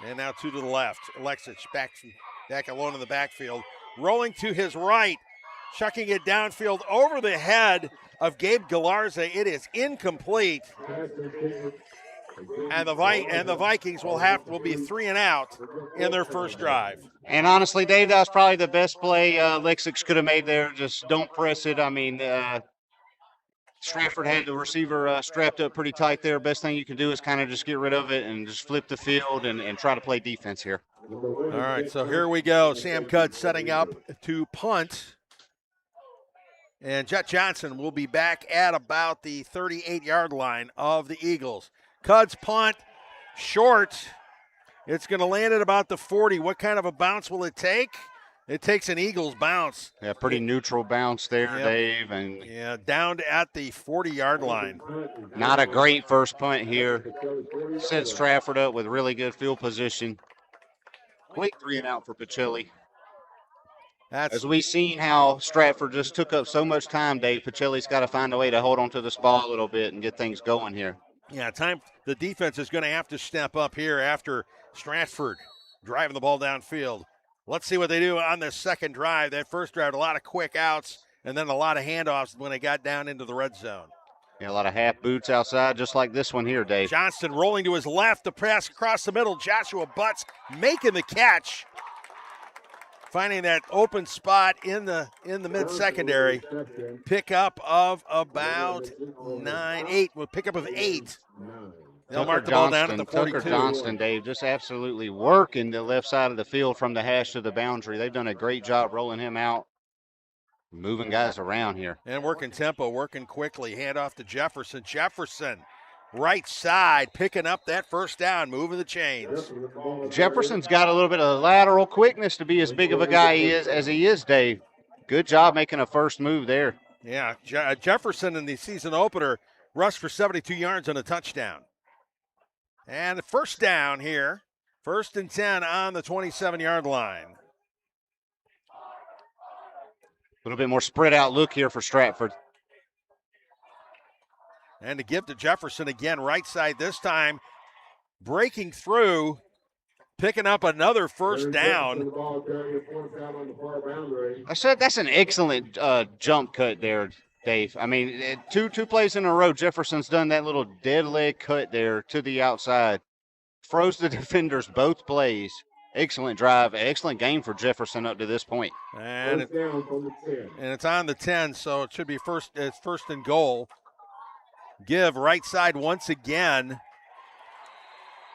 And now 2 to the left. Alexich back alone in the backfield. Rolling to his right. Chucking it downfield over the head of Gabe Galarza. It is incomplete. And the Vikings will be 3 and out in their first drive. And honestly, Dave, that was probably the best play Alexich could have made there. Just don't press it. I mean, Stratford had the receiver strapped up pretty tight there. Best thing you can do is kind of just get rid of it and just flip the field and try to play defense here. All right, so here we go. Sam Cudd setting up to punt. And Jet Johnson will be back at about the 38-yard line of the Eagles. Cudd's punt, short. It's going to land at about the 40. What kind of a bounce will it take? It takes an Eagles bounce. Yeah, pretty neutral bounce there, Dave. And yeah, down at the 40-yard line. Not a great first punt here. Set Stratford up with really good field position. Quick 3 and out for Pacelli. As we've seen how Stratford just took up so much time, Dave, Pacelli's got to find a way to hold on to this ball a little bit and get things going here. Yeah, the defense is going to have to step up here after Stratford driving the ball downfield. Let's see what they do on this second drive. That first drive, a lot of quick outs and then a lot of handoffs when they got down into the red zone. Yeah, a lot of half boots outside, just like this one here, Dave. Johnston rolling to his left, the pass across the middle. Joshua Butts making the catch, finding that open spot in the mid-secondary. Pickup of about 8. Well, pickup of 8. They'll mark the ball down at the 42. Tucker Johnston, Dave, just absolutely working the left side of the field from the hash to the boundary. They've done a great job rolling him out, moving guys around here. And working tempo, working quickly. Hand off to Jefferson. Jefferson, right side, picking up that first down, moving the chains. Jefferson's got a little bit of lateral quickness to be as big of a guy as he is, Dave. Good job making a first move there. Yeah, Jefferson in the season opener rushed for 72 yards and a touchdown. And the first down here, 1st and 10 on the 27-yard line. A little bit more spread out look here for Stratford. And to give to Jefferson again, right side this time, breaking through, picking up another first down. I said that's an excellent jump cut there, Dave. I mean, two plays in a row, Jefferson's done that little dead leg cut there to the outside. Froze the defenders both plays. Excellent drive, excellent game for Jefferson up to this point. And it's on the 10, so it should be first and goal. Give right side once again.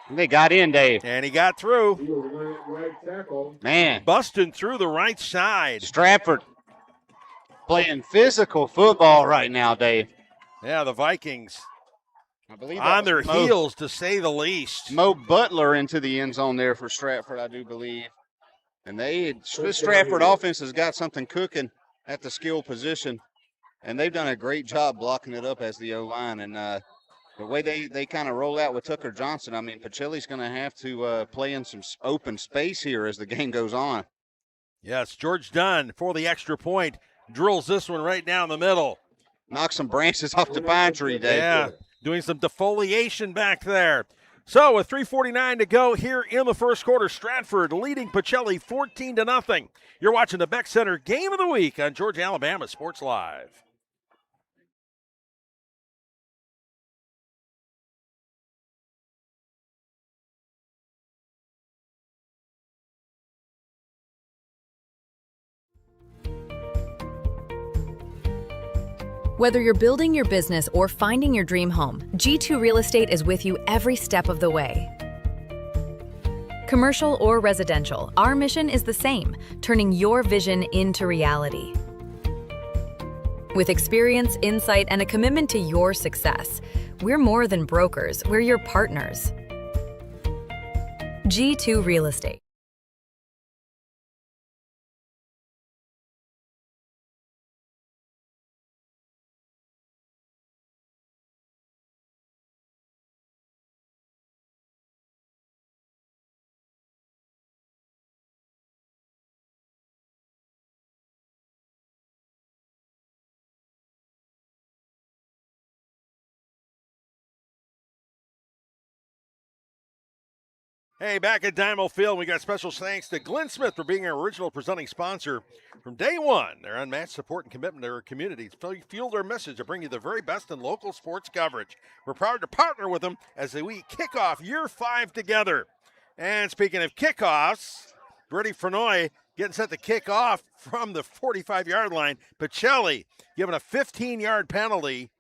They got in, Dave. And he got through. Man. Busting through the right side. Stratford playing physical football right now, Dave. Yeah, the Vikings I believe on their heels, to say the least. Mo Butler into the end zone there for Stratford, I do believe. And this Stratford offense has got something cooking at the skill position. And they've done a great job blocking it up as the O-line. And the way they kind of roll out with Tucker Johnson, I mean, Pacelli's going to have to play in some open space here as the game goes on. Yes, George Dunn for the extra point. Drills this one right down the middle. Knocks some branches off the pine tree, Dave. Yeah, doing some defoliation back there. So with 3:49 to go here in the first quarter, Stratford leading Pacelli 14-0. You're watching the Beck Center Game of the Week on Georgia Alabama Sports Live. Whether you're building your business or finding your dream home, G2 Real Estate is with you every step of the way. Commercial or residential, our mission is the same, turning your vision into reality. With experience, insight, and a commitment to your success, we're more than brokers, we're your partners. G2 Real Estate. Hey, back at Dynamo Field, we got special thanks to Glenn Smith for being our original presenting sponsor from day one. Their unmatched support and commitment to our communities fueled their message to bring you the very best in local sports coverage. We're proud to partner with them as we kick off year 5 together. And speaking of kickoffs, Brady Frenoy getting set to kick off from the 45-yard line. Pacelli given a 15-yard penalty.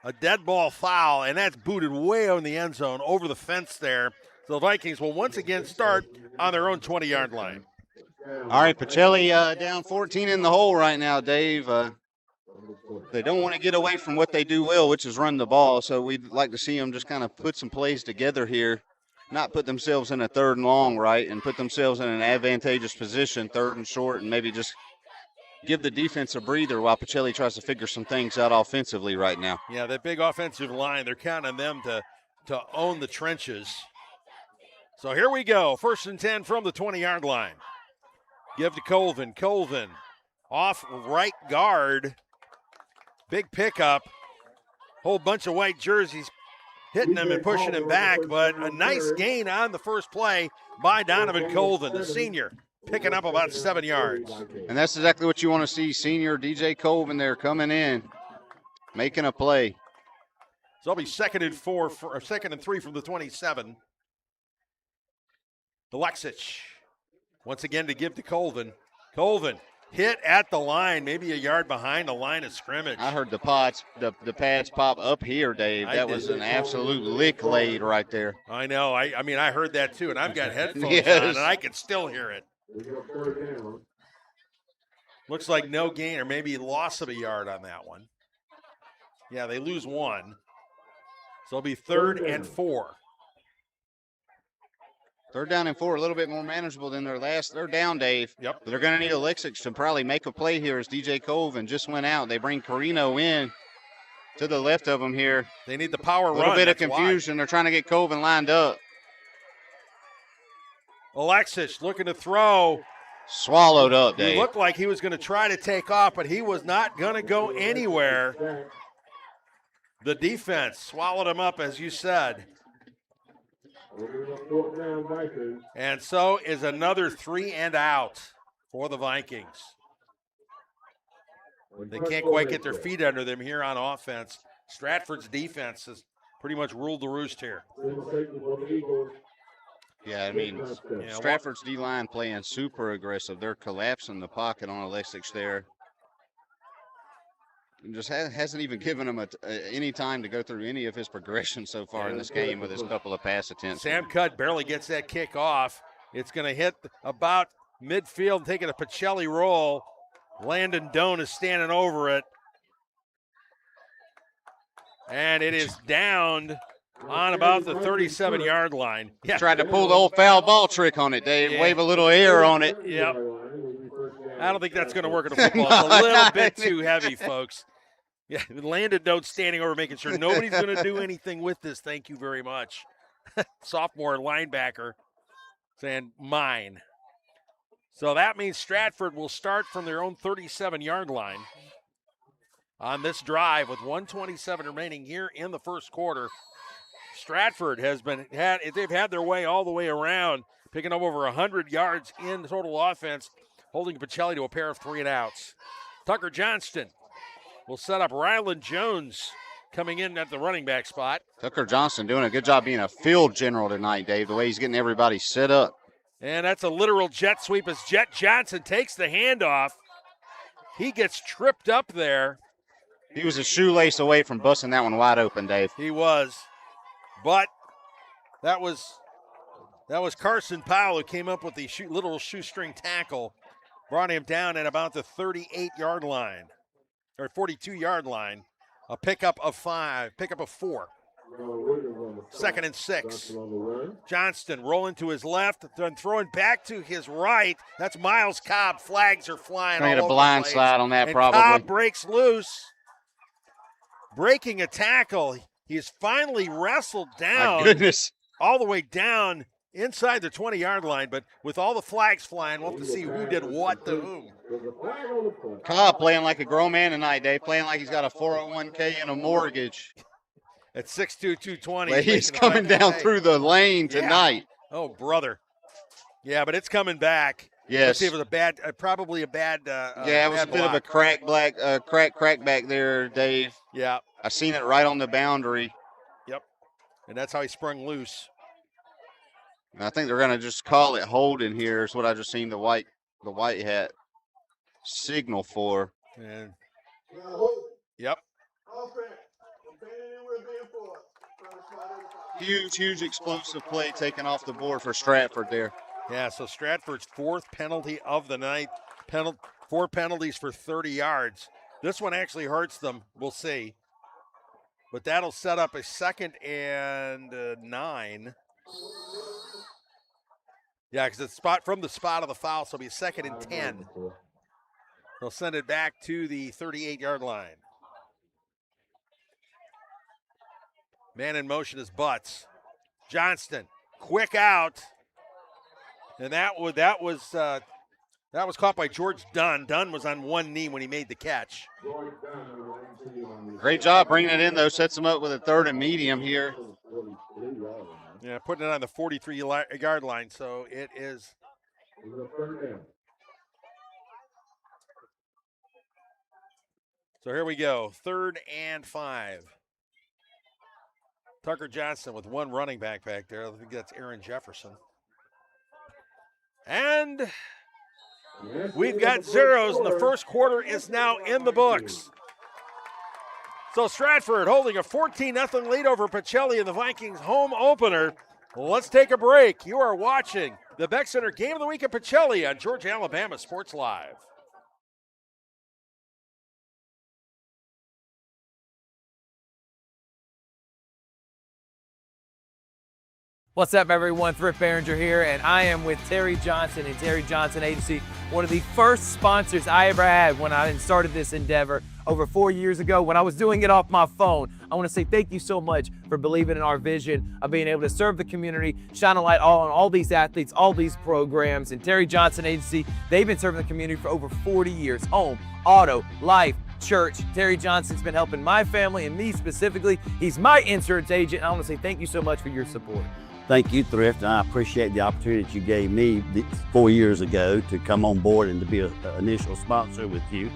A dead ball foul, and that's booted way in the end zone over the fence there. So the Vikings will once again start on their own 20-yard line. All right, Pacelli down 14 in the hole right now, Dave. They don't want to get away from what they do well, which is run the ball. So we'd like to see them just kind of put some plays together here, not put themselves in a 3rd and long, right, and put themselves in an advantageous position, 3rd and short, and maybe just give the defense a breather while Pacelli tries to figure some things out offensively right now. Yeah, that big offensive line, they're counting on them to own the trenches. So here we go, 1st and 10 from the 20-yard line. Give to Colvin. Colvin off right guard. Big pickup. Whole bunch of white jerseys hitting him and pushing him back, but a nice gain on the first play by Donovan Colvin, the senior, picking up about 7 yards. And that's exactly what you want to see, senior DJ Colvin there coming in, making a play. So it'll be 2nd and 4, or 2nd and 3 from the 27. Alexic once again to give to Colvin. Colvin hit at the line, maybe a yard behind the line of scrimmage. I heard the pads pop up here, Dave. That was an absolute lick laid right there. I know. I mean, I heard that too, and I've got headphones Yes. on, and I can still hear it. Looks like no gain or maybe loss of a yard on that one. Yeah, they lose 1. So it'll be 3rd and 4. 3rd down and 4, a little bit more manageable than their last 3rd down, Dave. Yep. They're going to need Alexic to probably make a play here as DJ Colvin just went out. They bring Carino in to the left of them here. They need the power run. A little bit of confusion. They're trying to get Colvin lined up. Alexic looking to throw. Swallowed up, Dave. He looked like he was going to try to take off, but he was not going to go anywhere. The defense swallowed him up, as you said. And so is another 3 and out for the Vikings. They can't quite get their feet under them here on offense. Stratford's defense has pretty much ruled the roost here. Yeah, I mean, Stratford's D-line playing super aggressive. They're collapsing the pocket on Alexic there. And just hasn't even given him any time to go through any of his progression so far in this game with his couple of pass attempts. Sam Cudd barely gets that kick off. It's going to hit about midfield, taking a Pacelli roll. Landon Doan is standing over it. And it is downed on about the 37-yard line. Yeah. Tried to pull the old foul ball trick on it, Dave. Yeah. Wave a little air on it. Yep. I don't think that's going to work in a football. It's a little bit too heavy, folks. Yeah, Landon Doan standing over, making sure nobody's going to do anything with this. Thank you very much. Sophomore linebacker saying, mine. So that means Stratford will start from their own 37-yard line on this drive with 1:27 remaining here in the first quarter. Stratford they've had their way all the way around, picking up over 100 yards in total offense, holding Pacelli to a pair of 3 and outs. Tucker Johnston will set up Ryland Jones coming in at the running back spot. Tucker Johnston doing a good job being a field general tonight, Dave, the way he's getting everybody set up. And that's a literal jet sweep as Jet Johnson takes the handoff. He gets tripped up there. He was a shoelace away from busting that one wide open, Dave. He was. But that was Carson Powell who came up with the little shoestring tackle. Brought him down at about the 38-yard line, or 42-yard line. A pickup of 4. 2nd and 6. Johnston rolling to his left, then throwing back to his right. That's Miles Cobb. Flags are flying all over the place. A blind slide on that, and probably. Cobb breaks loose, breaking a tackle. He's finally wrestled down. My goodness. All the way down inside the 20-yard line, but with all the flags flying, we'll have to see who did what to whom. Cobb playing like a grown man tonight, Dave. Playing like he's got a 401k and a mortgage. At 6'2", 220. But he's coming down through the lane tonight. Yeah. Oh, brother. Yeah, but it's coming back. Yes. Let's see, it was probably a bad yeah, it was a bit block. of a crack back there, Dave. Yeah. I seen it right on the boundary. Yep. And that's how he sprung loose. And I think they're going to just call it holding here. Is what I just seen the white hat signal for. And yep. Huge explosive play taken off the board for Stratford there. Yeah, so Stratford's 4th penalty of the night. 4 penalties for 30 yards. This one actually hurts them. We'll see. But that'll set up a 2nd and 9. Yeah, because it's from the spot of the foul, so it'll be 2nd and 10. They'll send it back to the 38-yard line. Man in motion is Butts. Johnston, quick out. And that was caught by George Dunn. Dunn was on one knee when he made the catch. Great job bringing it in, though. Sets him up with a 3rd and medium here. Yeah, putting it on the 43-yard line, so it is. So here we go, 3rd and 5. Tucker Johnson with one running back there. I think that's Aaron Jefferson. And we've got zeros, and the first quarter is now in the books. So Stratford holding a 14-0 lead over Pacelli in the Vikings home opener. Let's take a break. You are watching the Beck Center Game of the Week at Pacelli on Georgia, Alabama Sports Live. What's up, everyone? Thrift Behringer here, and I am with Terry Johnson and Terry Johnson Agency, one of the first sponsors I ever had when I started this endeavor over 4 years ago when I was doing it off my phone. I want to say thank you so much for believing in our vision of being able to serve the community, shine a light on all these athletes, all these programs. And Terry Johnson Agency, they've been serving the community for over 40 years. Home, auto, life, church. Terry Johnson's been helping my family and me specifically. He's my insurance agent. I want to say thank you so much for your support. Thank you, Thrift, and I appreciate the opportunity that you gave me 4 years ago to come on board and to be an initial sponsor with you.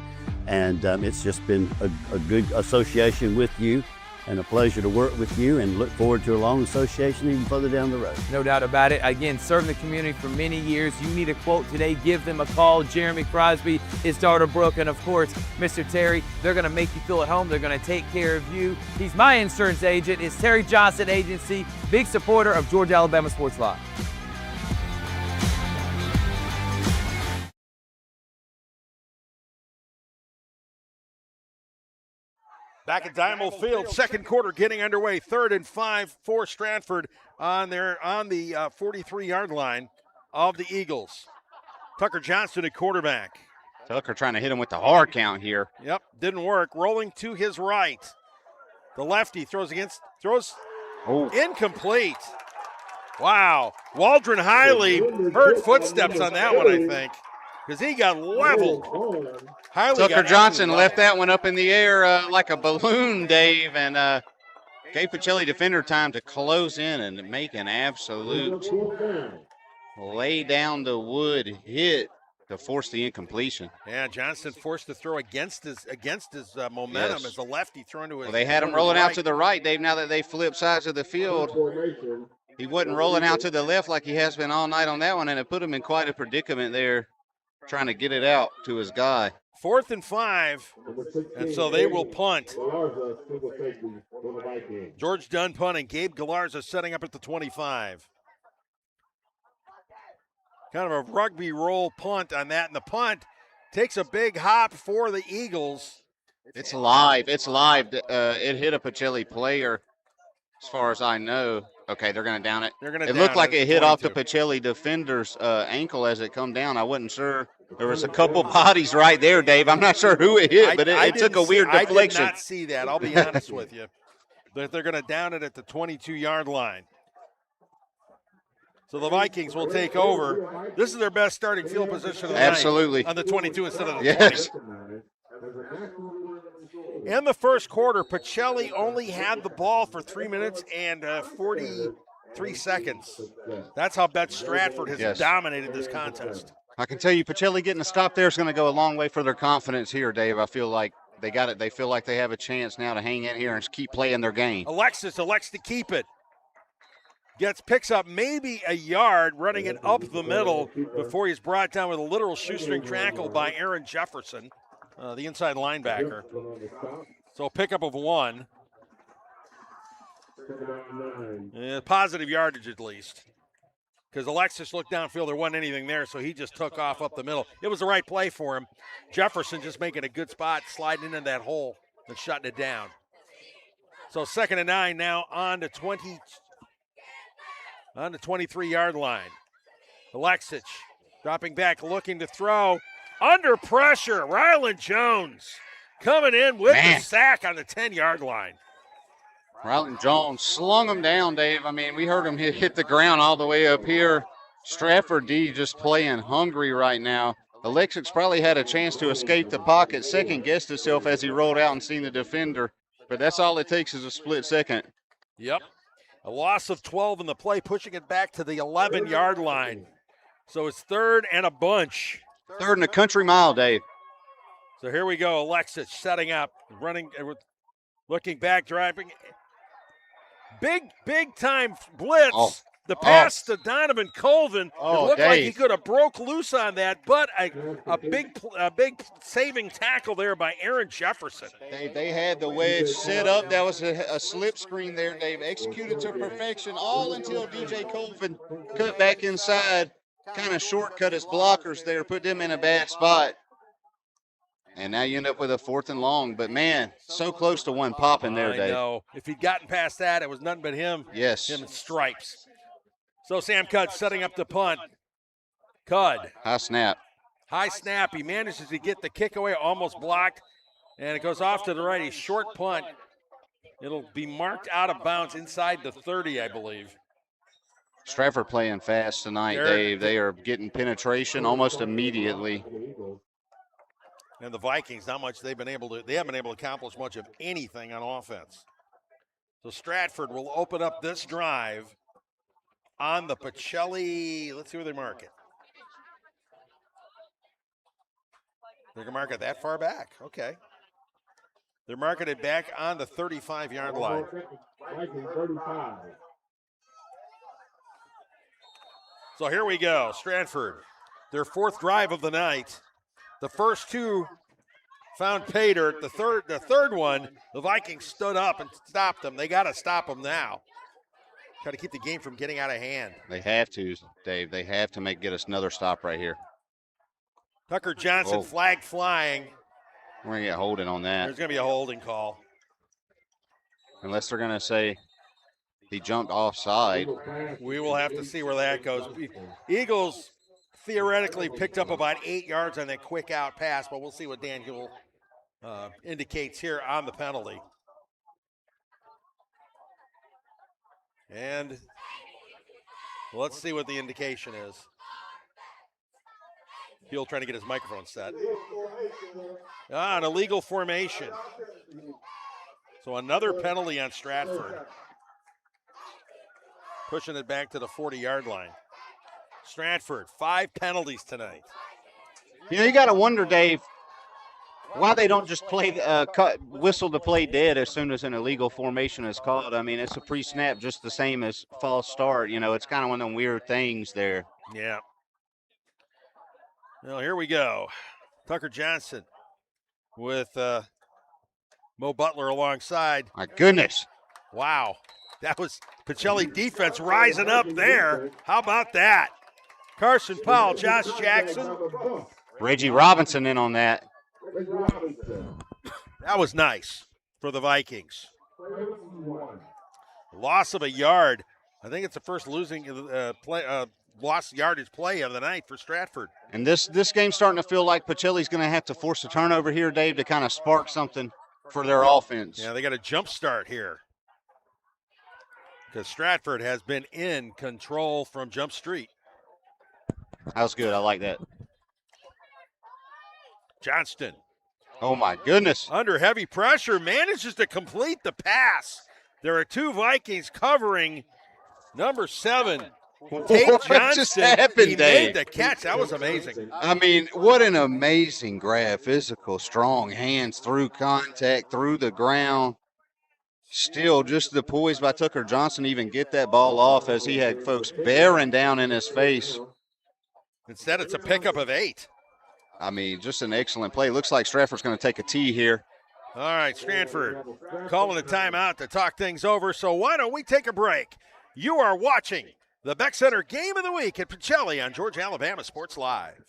And it's just been a good association with you and a pleasure to work with you, and look forward to a long association even further down the road. No doubt about it. Again, serving the community for many years. You need a quote today, give them a call. Jeremy Crosby, his daughter Brooke, and of course, Mr. Terry. They're going to make you feel at home. They're going to take care of you. He's my insurance agent. It's Terry Johnson Agency, big supporter of Georgia, Alabama Sports Live. Back at Dynamo Field, second quarter getting underway. 3rd and 5 for Stratford on the 43-yard line of the Eagles. Tucker Johnson at quarterback. Tucker trying to hit him with the hard count here. Yep, didn't work. Rolling to his right. The lefty throws incomplete. Wow. Waldron Hiley heard footsteps on that one, I think, because he got leveled. Tucker Johnson left that one up in the air like a balloon, Dave, and gave Pacelli defender time to close in and make an absolute lay down the wood hit to force the incompletion. Yeah, Johnson forced to throw against his momentum, yes, as a lefty thrown to his. Well, they had him rolling out to the right, Dave. Now that they flipped sides of the field, he wasn't rolling out to the left like he has been all night on that one, and it put him in quite a predicament there, trying to get it out to his guy. 4th and 5, and so they will punt. George Dunn punting. Gabe Galarza setting up at the 25. Kind of a rugby roll punt on that, and the punt takes a big hop for the Eagles. It's live. It's live. It hit a Pacelli player, as far as I know. Okay, they're going to down it. It looked like it hit off the Pacelli defender's ankle as it come down. I wasn't sure. There was a couple bodies right there, Dave. I'm not sure who it hit, but it took a weird deflection. I did not see that. I'll be honest with you. But they're going to down it at the 22-yard line. So the Vikings will take over. This is their best starting field position of the night on the 22 instead of the 20. In the first quarter, Pacelli only had the ball for 3 minutes and 43 seconds. That's how Stratford has dominated this contest. I can tell you, Pacelli getting a stop there is going to go a long way for their confidence here, Dave. I feel like they got it. They feel like they have a chance now to hang in here and keep playing their game. Alexis elects to keep it. Picks up maybe a yard, running it up the middle before he's brought down with a literal shoestring tackle by Aaron Jefferson, the inside linebacker. So a pickup of 1. Positive yardage at least. Because Alexis looked downfield, there wasn't anything there, so he just took off up the middle. It was the right play for him. Jefferson just making a good spot, sliding into that hole and shutting it down. So 2nd and 9 now on the 23-yard line. Alexis dropping back, looking to throw. Under pressure, Ryland Jones coming in with the sack on the 10-yard line. Ryland Jones slung him down, Dave. I mean, we heard him hit the ground all the way up here. Stratford D just playing hungry right now. Alexis probably had a chance to escape the pocket, second-guessed himself as he rolled out and seen the defender. But that's all it takes is a split second. Yep. A loss of 12 in the play, pushing it back to the 11-yard line. So it's 3rd and a bunch. 3rd and a country mile, Dave. So here we go. Alexis setting up, running, looking back, driving. Big time blitz. The pass to Donovan Colvin. It looked like he could have broke loose on that, but a big saving tackle there by Aaron Jefferson. They had the wedge set up. That was a slip screen there. They've executed to perfection all until DJ Colvin cut back inside, kind of shortcut his blockers there, put them in a bad spot. And now you end up with a 4th and long. But, man, so close to one popping there, Dave. I know. If he'd gotten past that, it was nothing but him. Yes. Him and Stripes. So Sam Cudd setting up the punt. Cudd. High snap. High snap. He manages to get the kick away, almost blocked. And it goes off to the right. A short punt. It'll be marked out of bounds inside the 30, I believe. Stratford playing fast tonight, Dave. They are getting penetration almost immediately. And the Vikings, not much they haven't been able to accomplish much of anything on offense. So Stratford will open up this drive on the Pacelli. Let's see where they mark it. They're going to mark it that far back. Okay. They're marking it back on the 35-yard line. So here we go. Stratford, their 4th drive of the night. The first 2 found pay dirt. The third one, the Vikings stood up and stopped them. They got to stop them now. Try to keep the game from getting out of hand. They have to, Dave. They have to get us another stop right here. Tucker Johnson, flag flying. We're going to get holding on that. There's going to be a holding call. Unless they're going to say he jumped offside. We will have to see where that goes. Eagles theoretically picked up about 8 yards on that quick out pass, but we'll see what Dan Hill indicates here on the penalty. And let's see what the indication is. Hill trying to get his microphone set. An illegal formation. So another penalty on Stratford. Pushing it back to the 40-yard line. Stratford, 5 penalties tonight. You know, you got to wonder, Dave, why they don't just play whistle to play dead as soon as an illegal formation is called. I mean, it's a pre-snap just the same as false start. You know, it's kind of one of them weird things there. Yeah. Well, here we go. Tucker Johnson with Mo Butler alongside. My goodness. Wow. That was Pacelli defense rising up there. How about that? Carson Powell, Josh Jackson. Reggie Robinson in on that. That was nice for the Vikings. Loss of a yard. I think it's the first losing lost yardage play of the night for Stratford. And this game's starting to feel like Pacelli's going to have to force a turnover here, Dave, to kind of spark something for their offense. Yeah, they got a jump start here because Stratford has been in control from Jump Street. That was good. I like that. Johnston. Oh, my goodness. Under heavy pressure, manages to complete the pass. There are two Vikings covering number 7. Tate What Johnston, just happened, he Dave? made the catch. That was amazing. I mean, what an amazing grab. Physical, strong hands through contact, through the ground. Still just the poise by Tucker Johnson to even get that ball off as he had folks bearing down in his face. Instead, it's a pickup of 8. I mean, just an excellent play. Looks like Stratford's going to take a tee here. All right, Stratford calling a timeout to talk things over, so why don't we take a break? You are watching the Beck Center Game of the Week at Pacelli on Georgia, Alabama Sports Live.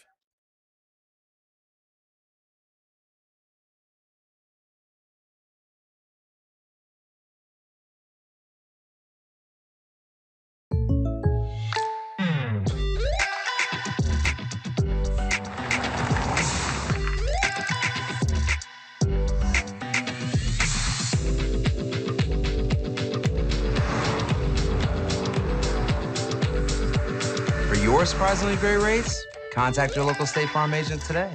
For your surprisingly great rates, contact your local State Farm agent today.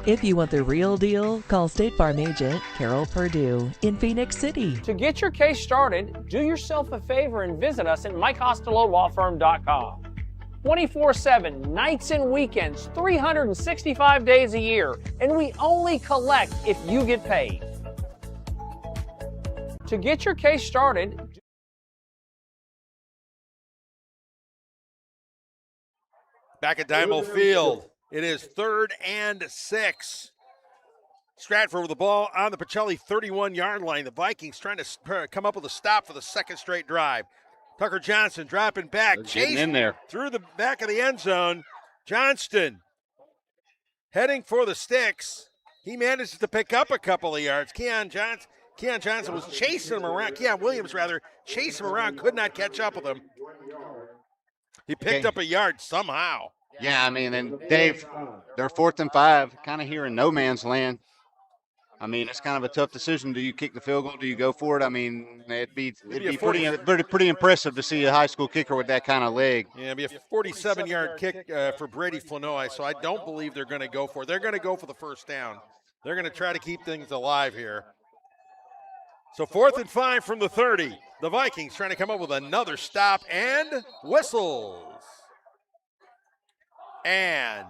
If you want the real deal, call State Farm agent Carol Perdue in Phoenix City. To get your case started, do yourself a favor and visit us at MikeCostelloLawFirm.com. 24/7, nights and weekends, 365 days a year, and we only collect if you get paid. To get your case started, Back at Dynamo Field, it is 3rd and 6. Stratford with the ball on the Pacelli 31-yard line. The Vikings trying to come up with a stop for the second straight drive. Tucker Johnson dropping back, chasing in there through the back of the end zone. Johnston heading for the sticks. He manages to pick up a couple of yards. Keon Johnson was chasing him around. Keon Williams, rather, chasing him around, could not catch up with him. He picked up a yard somehow. Yeah, I mean, and Dave, they're 4th and 5, kind of here in no man's land. I mean, it's kind of a tough decision. Do you kick the field goal? Do you go for it? I mean, it'd be pretty impressive to see a high school kicker with that kind of leg. Yeah, it'd be a 47-yard kick for Brady Flanoy, so I don't believe they're going to go for it. They're going to go for the first down. They're going to try to keep things alive here. So 4th and 5 from the 30. The Vikings trying to come up with another stop and whistles. And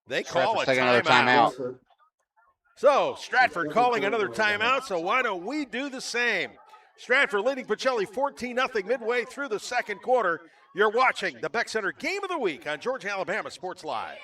they call a timeout. So Stratford calling another timeout, so why don't we do the same? Stratford leading Pacelli 14-0 midway through the second quarter. You're watching the Beck Center Game of the Week on Georgia, Alabama Sports Live.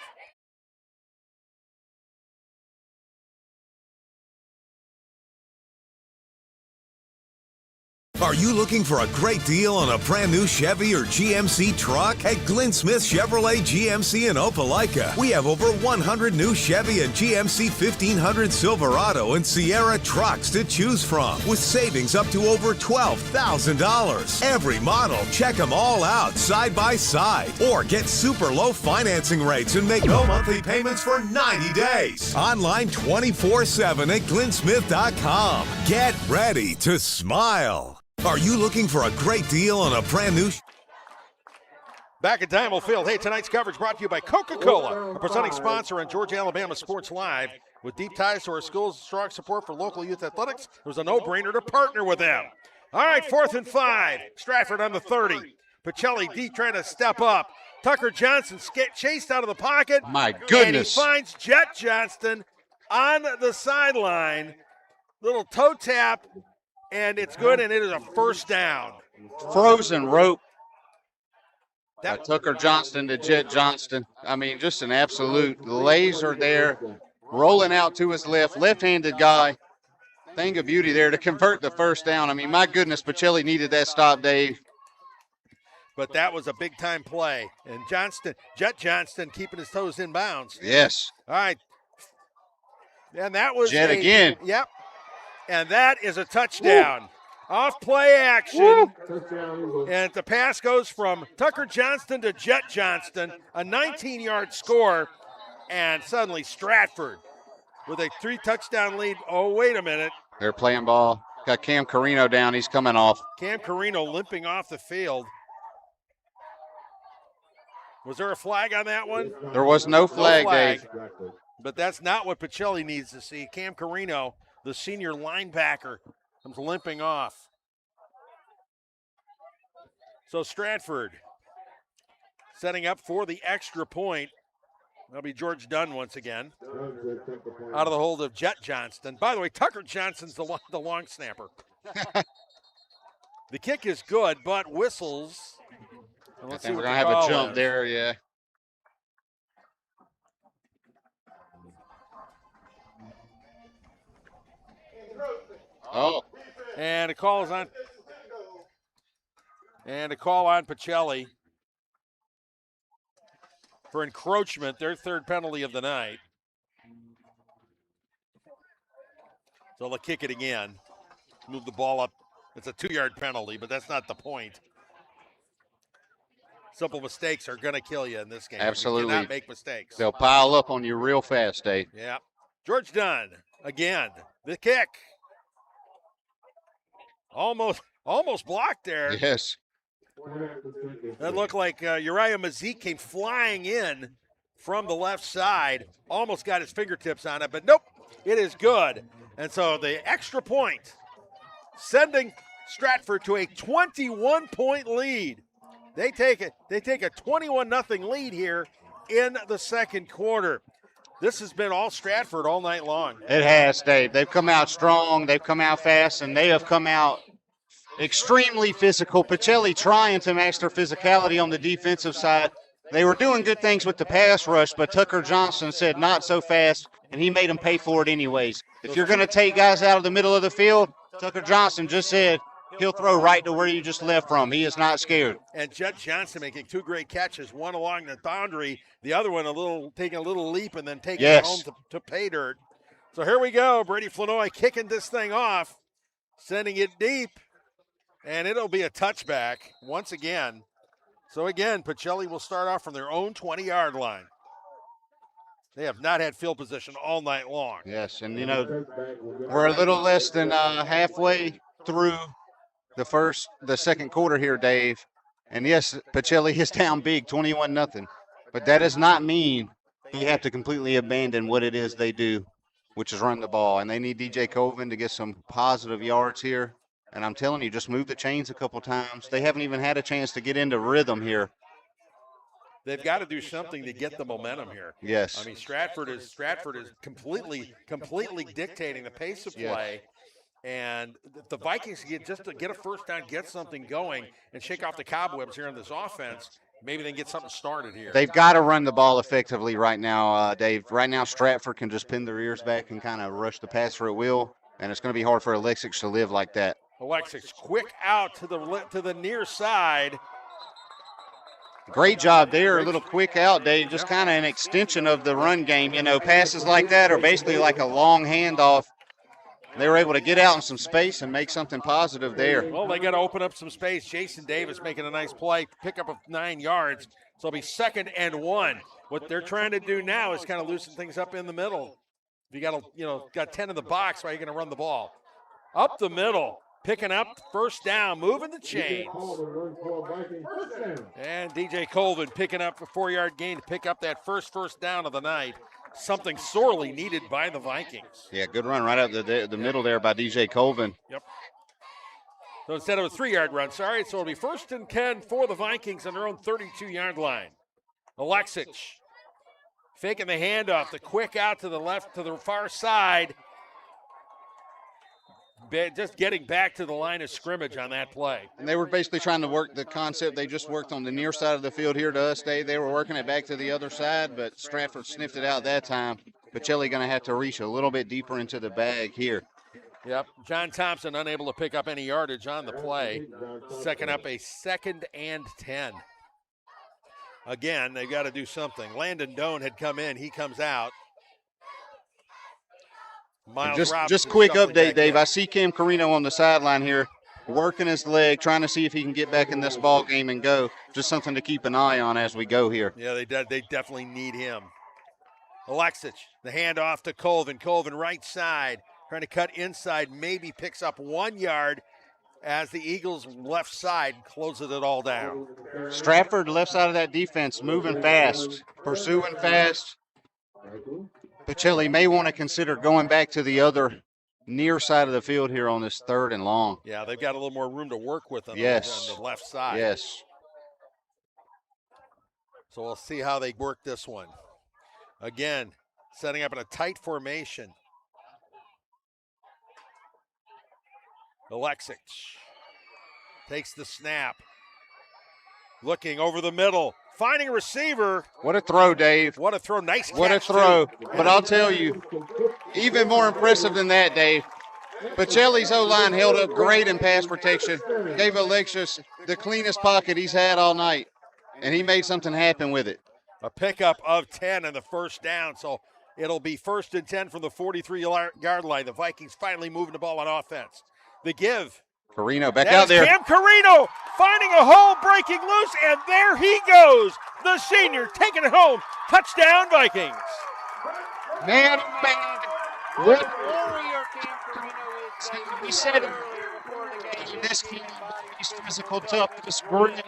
Are you looking for a great deal on a brand new Chevy or GMC truck? At Glenn Smith Chevrolet GMC in Opelika, we have over 100 new Chevy and GMC 1500 Silverado and Sierra trucks to choose from, with savings up to over $12,000. Every model, check them all out side by side, or get super low financing rates and make no monthly payments for 90 days. Online 24/7 at glennsmith.com. Get ready to smile. Are you looking for a great deal on a brand new Back at Dynamo Field, hey, tonight's coverage brought to you by Coca-Cola, a presenting sponsor on Georgia, Alabama Sports Live. With deep ties to our schools and strong support for local youth athletics, it was a no-brainer to partner with them. All right, 4th and 5. Stratford on the 30. Pacelli deep trying to step up. Tucker Johnson chased out of the pocket. My goodness. And he finds Jet Johnston on the sideline. Little toe tap, and it's good, and it is a first down. Frozen rope. Tucker Johnston to Jet Johnston. I mean, just an absolute laser there. rolling out to his left, left-handed guy. Thing of beauty there to convert the first down. I mean, my goodness, Pacelli needed that stop, Dave. But that was a big-time play. And Jet Johnston keeping his toes in bounds. Yes. All right. And that was Jet again. Yep. And that is a touchdown. Woo. Off play action. Woo. And the pass goes from Tucker Johnston to Jet Johnston, a 19-yard score. And suddenly Stratford with a 3-touchdown lead. Oh, wait a minute. They're playing ball. Got Cam Carino down. He's coming off. Cam Carino limping off the field. Was there a flag on that one? There was no flag, Dave. But that's not what Pacelli needs to see. Cam Carino, the senior linebacker, comes limping off. So Stratford setting up for the extra point. That'll be George Dunn once again. Out of the hold of Jet Johnston. By the way, Tucker Johnston's the long snapper. The kick is good, but whistles. I think we're going to have a jump there, yeah. Oh. And a call on Pacelli for encroachment, their third penalty of the night. So they'll kick it again. Move the ball up. It's a 2-yard penalty, but that's not the point. Simple mistakes are going to kill you in this game. Absolutely. You cannot make mistakes. They'll pile up on you real fast, Dave. Yeah. George Dunn, again, the kick. Almost blocked there. Yes. That looked like Uriah Mazik came flying in from the left side. Almost got his fingertips on it, but nope, it is good. And so the extra point, sending Stratford to a 21-point lead. They take a 21-0 lead here in the second quarter. This has been all Stratford all night long. It has, Dave. They've come out strong, they've come out fast, and they have come out extremely physical. Pacelli trying to match their physicality on the defensive side. They were doing good things with the pass rush, but Tucker Johnson said not so fast, and he made them pay for it anyways. If you're going to take guys out of the middle of the field, Tucker Johnson just said he'll throw right to where you just left from. He is not scared. And Jet Johnson making 2 great catches, one along the boundary, the other one taking a little leap and then taking it home to pay dirt. So here we go. Brady Flanoy kicking this thing off, sending it deep, and it'll be a touchback once again. So again, Pacelli will start off from their own 20-yard line. They have not had field position all night long. Yes, and we're a little less than halfway through the second quarter here, Dave. And yes, Pacelli is down big, 21-0. But that does not mean they have to completely abandon what it is they do, which is run the ball. And they need DJ Colvin to get some positive yards here. And I'm telling you, just move the chains a couple times. They haven't even had a chance to get into rhythm here. They've got to do something to get the momentum here. Yes. I mean, Stratford is completely dictating the pace of play. And if the Vikings get a first down, get something going, and shake off the cobwebs here on this offense, maybe they can get something started here. They've got to run the ball effectively right now, Dave. Right now, Stratford can just pin their ears back and kind of rush the passer at will, and it's going to be hard for Alexis to live like that. Alexis quick out to the near side. Great job there, a little quick out, Dave, just kind of an extension of the run game. Passes like that are basically like a long handoff. They were able to get out in some space and make something positive there. Well, they got to open up some space. Jason Davis making a nice play, pick up of 9 yards. So it'll be 2nd and 1. What they're trying to do now is kind of loosen things up in the middle. If you got 10 in the box, how are you going to run the ball? Up the middle. Picking up first down, moving the chains. And DJ Colvin picking up a 4-yard gain to pick up that first down of the night. Something sorely needed by the Vikings. Yeah, good run right up the middle there by DJ Colvin. Yep. So instead of a 3-yard run, so it'll be 1st and 10 for the Vikings on their own 32-yard line. Alexic faking the handoff, the quick out to the left, to the far side. Just getting back to the line of scrimmage on that play. And they were basically trying to work the concept they just worked on the near side of the field here to us. They were working it back to the other side, but Stratford sniffed it out that time. Pacelli going to have to reach a little bit deeper into the bag here. Yep, John Thompson unable to pick up any yardage on the play. Second up, a 2nd and 10. Again, they've got to do something. Landon Doan had come in. He comes out. Just quick update, Dave. I see Cam Carino on the sideline here working his leg, trying to see if he can get back in this ball game and go. Just something to keep an eye on as we go here. Yeah, they definitely need him. Alexic, the handoff to Colvin. Colvin right side, trying to cut inside, maybe picks up 1 yard as the Eagles' left side closes it all down. Stratford, left side of that defense, moving fast, pursuing fast. Pacelli may want to consider going back to the other near side of the field here on this 3rd and long. Yeah, they've got a little more room to work with on Yes. the left side. Yes. So we'll see how they work this one. Again, setting up in a tight formation. Alexic takes the snap. Looking over the middle. Finding a receiver. What a throw, Dave. What a throw. Nice catch. What a throw. Too. But I'll tell you, even more impressive than that, Dave, Pacelli's O-line held up great in pass protection. Gave Alexius the cleanest pocket he's had all night, and he made something happen with it. A pickup of 10 and the first down, so it'll be 1st and 10 from the 43-yard line. The Vikings finally moving the ball on offense. The give. Carino back out there. Cam Carino finding a hole, breaking loose, and there he goes. The senior taking it home. Touchdown, Vikings. Man, what a warrior Cam Carino is. We said it earlier before the game. This kid is physical toughness, grit,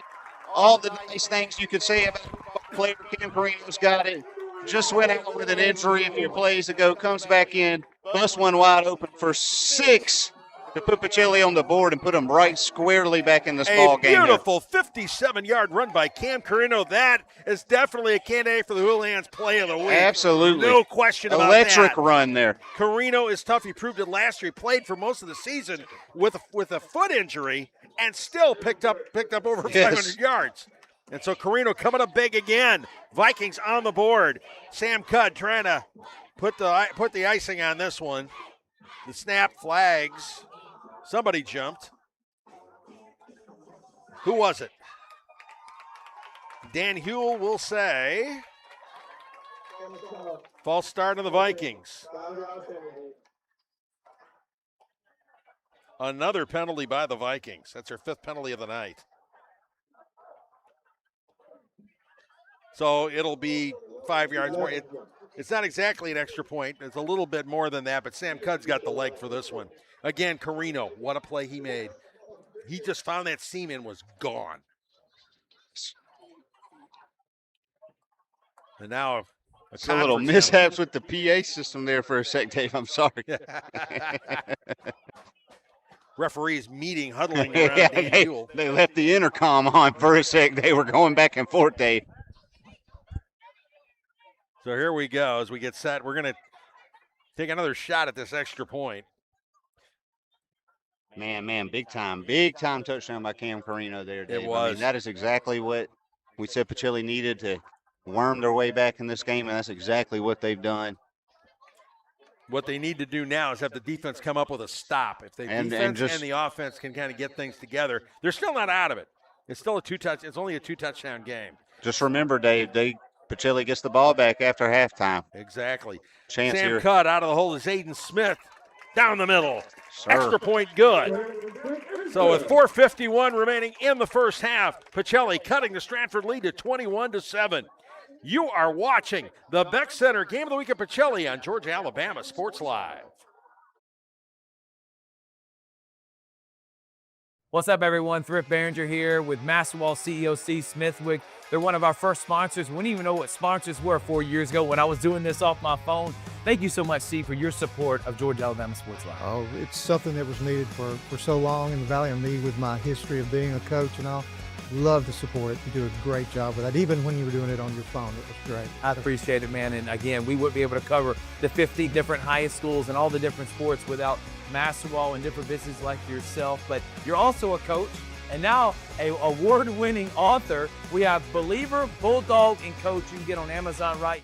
all the nice things you could say about a player. Cam Carino's got it. Just went out with an injury a few plays ago, comes back in, busts one wide open for 6 to put Pacelli on the board and put him right squarely back in this ball game. A beautiful 57-yard run by Cam Carino. That is definitely a candidate for the Houlihan's play of the week. Absolutely. No question about Electric that. run there. Carino is tough. He proved it last year. He played for most of the season with a foot injury and still picked up over 500 yards. And so Carino coming up big again. Vikings on the board. Sam Cudd trying to put the icing on this one. The snap flags. Somebody jumped. Who was it? Dan Huell will say false start on the Vikings. Another penalty by the Vikings. That's their 5th penalty of the night. So it'll be 5 yards more. It's not exactly an extra point. It's a little bit more than that, but Sam Cudd's got the leg for this one. Again, Carino, what a play he made. He just found that seam and was gone. And now a little mishaps with the PA system there for a sec, Dave. I'm sorry. Referees meeting, huddling around Dan Huell. They left the intercom on for a sec. They were going back and forth, Dave. So here we go as we get set. We're going to take another shot at this extra point. Man, big time touchdown by Cam Carino there, Dave. It was. I mean, that is exactly what we said Pacelli needed to worm their way back in this game, and that's exactly what they've done. What they need to do now is have the defense come up with a stop. If the defense and the offense can kind of get things together, they're still not out of it. It's still it's only a 2-touchdown game. Just remember, Dave, Pacelli gets the ball back after halftime. Exactly. Chance Sam here. Cudd out of the hole is Aiden Smith. Down the middle. Extra point good. So with 4:51 remaining in the first half, Pacelli cutting the Stratford lead to 21-7. You are watching the Beck Center Game of the Week at Pacelli on Georgia, Alabama Sports Live. What's up, everyone? Thrift Behringer here with Masterwall CEO Steve Smithwick. They're one of our first sponsors. We didn't even know what sponsors were 4 years ago when I was doing this off my phone. Thank you so much, Steve, for your support of Georgia, Alabama Sports Live. Oh, it's something that was needed for so long in the Valley, and me with my history of being a coach and all. Love to support it. You do a great job with that. Even when you were doing it on your phone, it was great. I appreciate it, man. And again, we wouldn't be able to cover the 50 different high schools and all the different sports without Masterwall and different businesses like yourself. But you're also a coach and now a award-winning author. We have Believer, Bulldog, and Coach. You can get on Amazon right.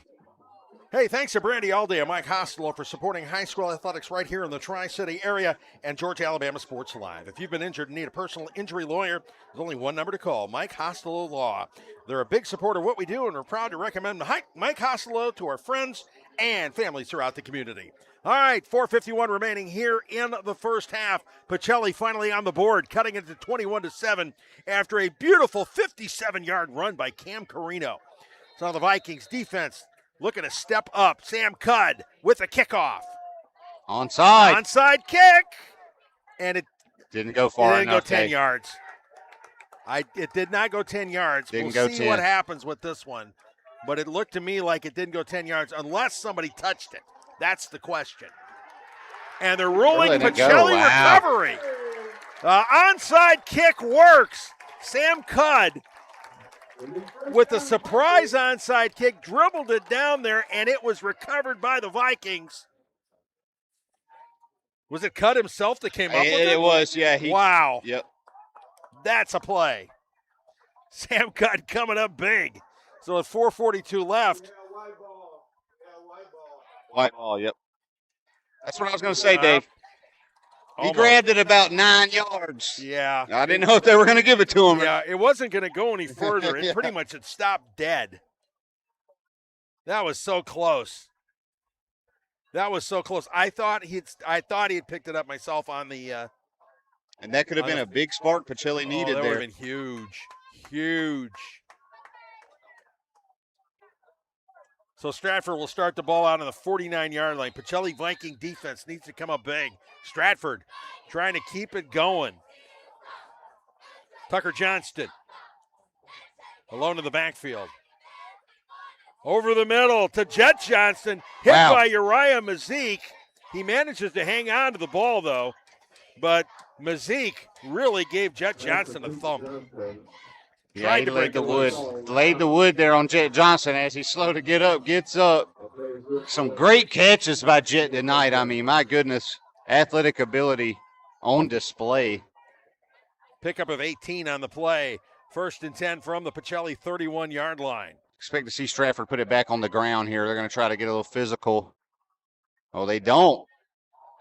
Hey, thanks to Brandy Alday and Mike Costello for supporting high school athletics right here in the Tri-City area and Georgia, Alabama Sports Live. If you've been injured and need a personal injury lawyer, there's only one number to call, Mike Costello Law. They're a big supporter of what we do, and we're proud to recommend Mike Costello to our friends and families throughout the community. All right, 4:51 remaining here in the first half. Pacelli finally on the board, cutting it to 21-7 after a beautiful 57-yard run by Cam Carino. So the Vikings defense looking to step up. Sam Cudd with a kickoff. Onside. Onside kick. And it didn't go far enough. It didn't go 10 Dave. yards. It did not go 10 yards. Didn't we'll go see 10. what happens with this one. But it looked to me like it didn't go 10 yards unless somebody touched it. That's the question. And they're ruling Pacelli recovery. Onside kick works. Sam Cudd with a surprise onside kick, dribbled it down there, and it was recovered by the Vikings. Was it Cudd himself that came up with it? It was, yeah. Wow. Yep. That's a play. Sam Cudd coming up big. So with 4:42 left. White ball, yep. That's what I was going to say, Dave. He grabbed it about 9 yards. Yeah. I didn't know if they were going to give it to him. Yeah, it wasn't going to go any further. It pretty much had stopped dead. That was so close. That was so close. I thought he had picked it up myself on the and that could have been a big spark Pacelli needed that there. would have been huge. Huge. So Stratford will start the ball out on the 49-yard line. Pacelli Viking defense needs to come up big. Stratford trying to keep it going. Tucker Johnston alone in the backfield. Over the middle to Jet Johnston, hit by Uriah Mazik. He manages to hang on to the ball, though, but Mazik really gave Jet Johnson a thump. Yeah, he laid the wood. Laid the wood there on Jet Johnson as he's slow to get up, gets up. Some great catches by Jet tonight. I mean, my goodness, athletic ability on display. Pickup of 18 on the play. 1st and 10 from the Pacelli 31-yard line. Expect to see Stratford put it back on the ground here. They're going to try to get a little physical. Oh, they don't.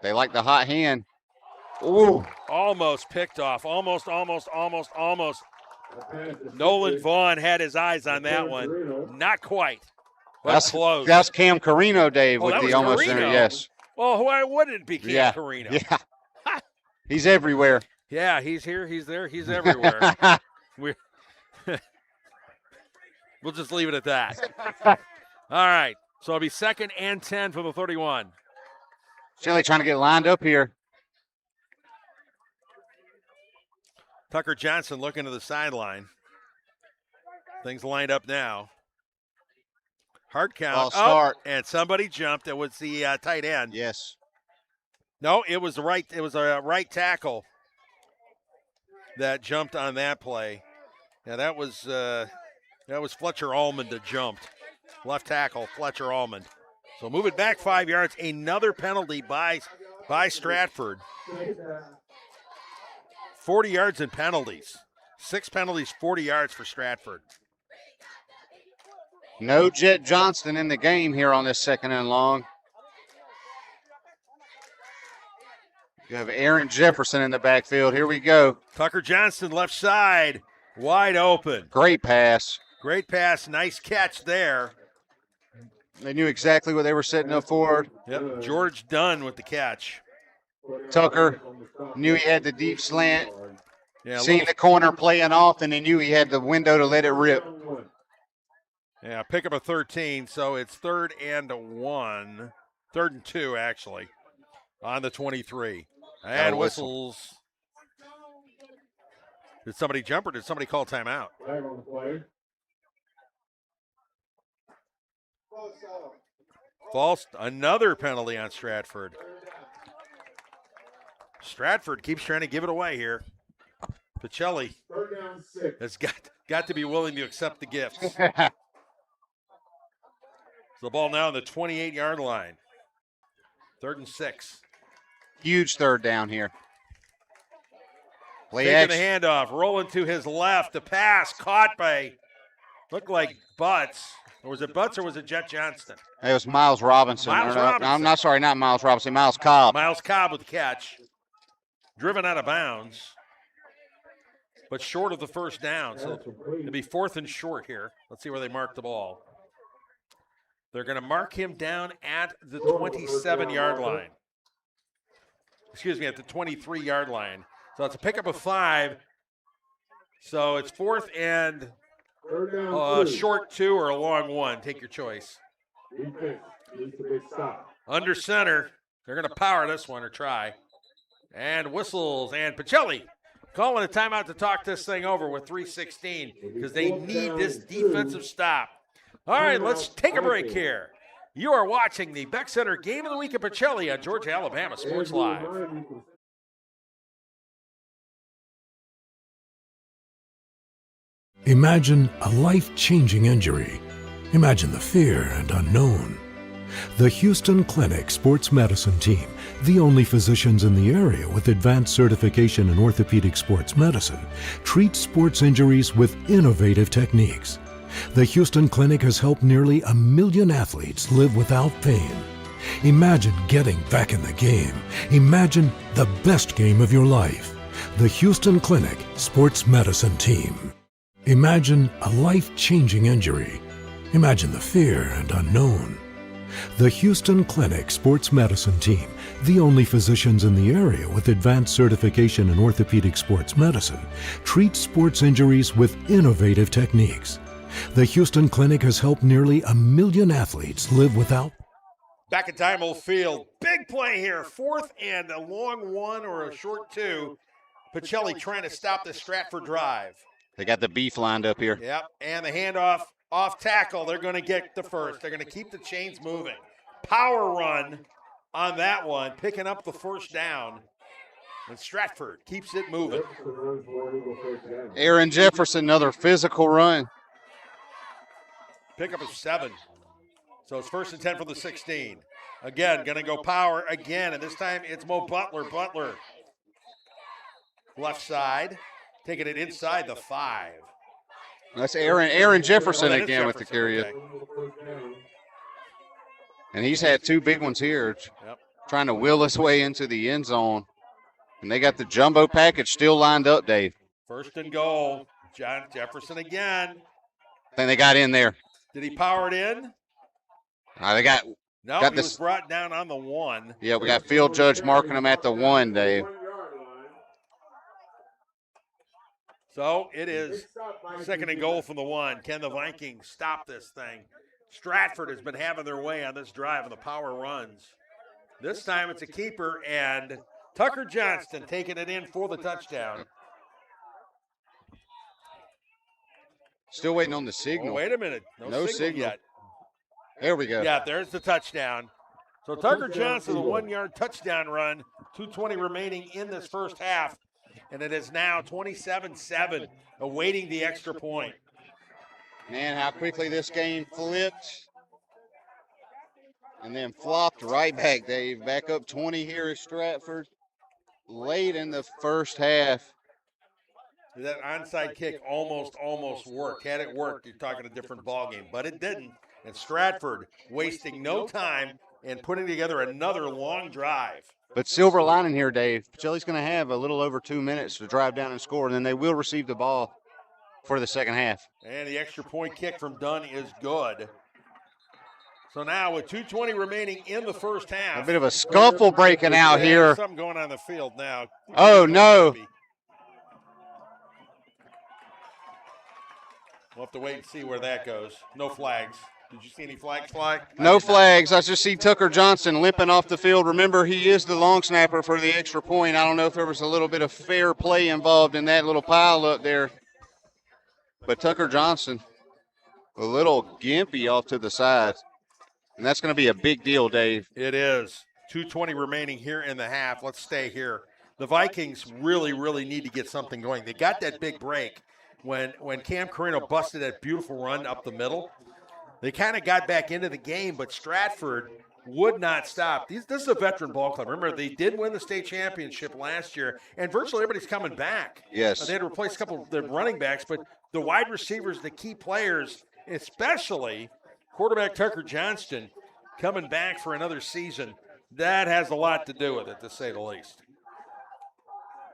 They like the hot hand. Ooh. Almost picked off. Almost. Nolan Vaughn had his eyes on that one. Not quite. But That's close. That's Cam Carino, Dave, with the almost Carino. there. Yes. Well, why wouldn't it be Cam Carino? Yeah. He's everywhere. Yeah, he's here, he's there, he's everywhere. We'll just leave it at that. All right. So it'll be 2nd and 10 for the 31. Shelly trying to get lined up here. Tucker Johnson looking to the sideline. Things lined up now. Hard count. Start. And somebody jumped. It was the tight end. Yes. No, it was a right tackle that jumped on that play. Yeah, that was Fletcher Allman that jumped. Left tackle, Fletcher Allman. So move it back 5 yards. Another penalty by Stratford. 40 yards in penalties. 6 penalties, 40 yards for Stratford. No Jet Johnston in the game here on this 2nd and long. You have Aaron Jefferson in the backfield. Here we go. Tucker Johnston left side, wide open. Great pass. Great pass, nice catch there. They knew exactly what they were setting up for. Yep, George Dunn with the catch. Tucker knew he had the deep slant. Yeah, seen the corner playing off, and he knew he had the window to let it rip. Yeah, pick up a 13, so it's 3rd and 1. 3rd and 2, actually, on the 23. And whistles. Did somebody jump or did somebody call timeout? False. Another penalty on Stratford. Stratford keeps trying to give it away here. Pacelli has got to be willing to accept the gifts. So the ball now on the 28-yard line. 3rd and 6. Huge 3rd down here. Taking the handoff, rolling to his left. The pass caught by Looked like Butts. Or was it Butts or was it Jet Johnston? It was Miles Robinson. Miles no, Robinson. I'm not sorry, not Miles Robinson. Miles Cobb. Miles Cobb with the catch. Driven out of bounds, but short of the first down. So it'll be 4th and short here. Let's see where they mark the ball. They're going to mark him down at the 27-yard line. Excuse me, at the 23-yard line. So it's a pickup of 5. So it's 4th and short 2 or a long 1. Take your choice. Under center. They're going to power this one or try. And whistles, and Pacelli calling a timeout to talk this thing over with 3:16 because they need this defensive stop. All right, let's take a break here. You are watching the Beck Center Game of the Week at Pacelli on Georgia, Alabama Sports Live. Imagine a life-changing injury. Imagine the fear and unknown. The Houston Clinic Sports Medicine Team, the only physicians in the area with advanced certification in orthopedic sports medicine, treats sports injuries with innovative techniques. The Houston Clinic has helped nearly 1 million athletes live without pain. Imagine getting back in the game. Imagine the best game of your life. The Houston Clinic Sports Medicine Team. Imagine a life-changing injury. Imagine the fear and unknown. The Houston Clinic Sports Medicine Team, the only physicians in the area with advanced certification in orthopedic sports medicine, treats sports injuries with innovative techniques. The Houston Clinic has helped nearly 1 million athletes live without. Back at Time Old Field. Big play here. 4th and a long 1 or a short 2. Pacelli trying to stop the Stratford drive. They got the beef lined up here. Yep, and the handoff off tackle. They're going to get the first. They're going to keep the chains moving. Power run on that one, picking up the first down. And Stratford keeps it moving. Aaron Jefferson, another physical run. Pickup of 7. So it's 1st and 10 for the 16. Again, going to go power again, and this time it's Mo Butler. Butler. Left side, taking it inside the 5. That's Aaron Jefferson again with the carry. Okay. And he's had 2 big ones here, trying to wheel his way into the end zone. And they got the jumbo package still lined up, Dave. 1st and goal. John Jefferson again. I think they got in there. Did he power it in? They got No, got he was brought down on the 1. Yeah, we got field judge marking him at the 1, Dave. So it is 2nd and goal from the 1. Can the Vikings stop this thing? Stratford has been having their way on this drive and the power runs. This time it's a keeper, and Tucker Johnston taking it in for the touchdown. Still waiting on the signal. Oh, wait a minute. No signal yet. There we go. Yeah, there's the touchdown. So Tucker Johnson, a 1-yard touchdown run, 2:20 remaining in this first half. And it is now 27-7, awaiting the extra point. Man, how quickly this game flipped. And then flopped right back, Dave. Back up 20 here at Stratford. Late in the first half. That onside kick almost worked. Had it worked, you're talking a different ballgame. But it didn't. And Stratford wasting no time and putting together another long drive. But silver lining here, Dave. Pacelli's going to have a little over 2 minutes to drive down and score, and then they will receive the ball for the second half. And the extra point kick from Dunn is good. So now with 2:20 remaining in the first half. A bit of a scuffle breaking out here. Something going on the field now. Oh, no. We'll have to wait and see where that goes. No flags. Did you see any flags fly? No flags. I just see Tucker Johnson limping off the field. Remember, he is the long snapper for the extra point. I don't know if there was a little bit of fair play involved in that little pile up there. But Tucker Johnson, a little gimpy off to the side. And that's going to be a big deal, Dave. It is. 2:20 remaining here in the half. Let's stay here. The Vikings really need to get something going. They got that big break when Cam Carino busted that beautiful run up the middle. They kind of got back into the game, but Stratford would not stop. This is a veteran ball club. Remember, they did win the state championship last year, and virtually everybody's coming back. Yes. They had to replace a couple of their running backs, but the wide receivers, the key players, especially quarterback Tucker Johnston coming back for another season, that has a lot to do with it, to say the least.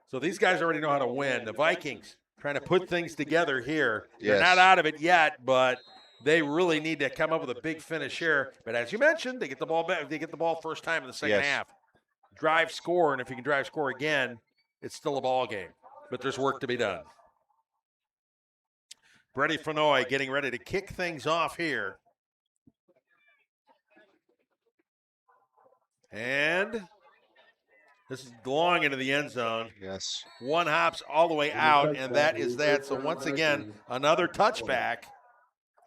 So these guys already know how to win. The Vikings trying to put things together here. They're not out of it yet, but they really need to come up with a big finish here. But as you mentioned, they get the ball back. They get the ball first time in the second half. Drive, score, and if you can drive, score again, it's still a ball game. But there's work to be done. Brady Fenoy getting ready to kick things off here. And this is long into the end zone. Yes. One hops all the way out, and that is that. So once again, another touchback.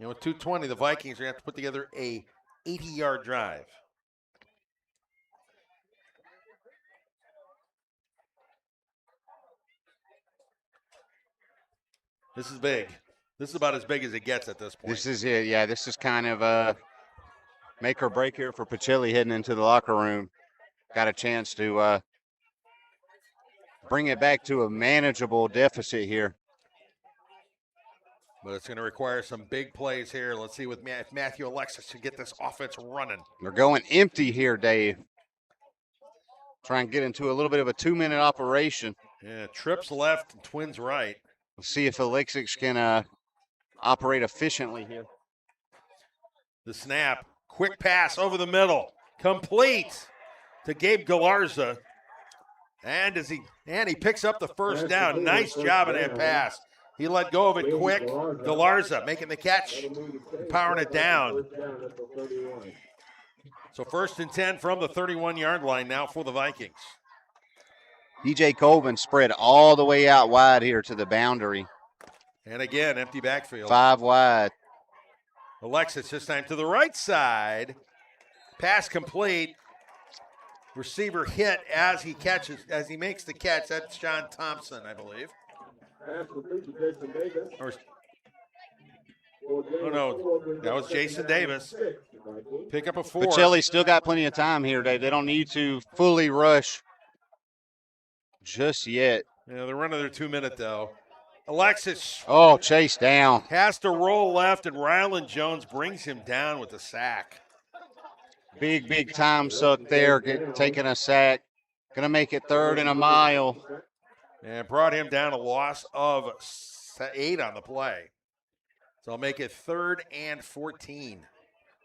You know, with 2:20, the Vikings are going to have to put together a 80-yard drive. This is big. This is about as big as it gets at this point. This is it. Yeah, this is kind of a make or break here for Pacelli heading into the locker room. Got a chance to bring it back to a manageable deficit here. But it's going to require some big plays here. Let's see if Matthew Alexis can get this offense running. They're going empty here, Dave. Try and get into a little bit of a 2-minute operation. Yeah, trips left and twins right. We'll see if Alexis can operate efficiently here. The snap, quick pass over the middle, complete to Gabe Galarza. And he picks up the first down. Nice job on that pass. He let go of it quick. Galarza making the catch, powering it down. So 1st and 10 from the 31-yard line now for the Vikings. DJ Colvin spread all the way out wide here to the boundary. And again, empty backfield. 5 wide. Alexis this time to the right side. Pass complete. Receiver hit as he makes the catch. That's John Thompson, I believe. Oh, no, that was Jason Davis. Pick up a 4. Pacelli still got plenty of time here, Dave. They don't need to fully rush just yet. Yeah, they're running their 2-minute, though. Alexis. Oh, chase down. Has to roll left, and Ryland Jones brings him down with the sack. Big time suck there, taking a sack. Going to make it 3rd and a mile. And brought him down a loss of 8 on the play. So I'll make it 3rd and 14.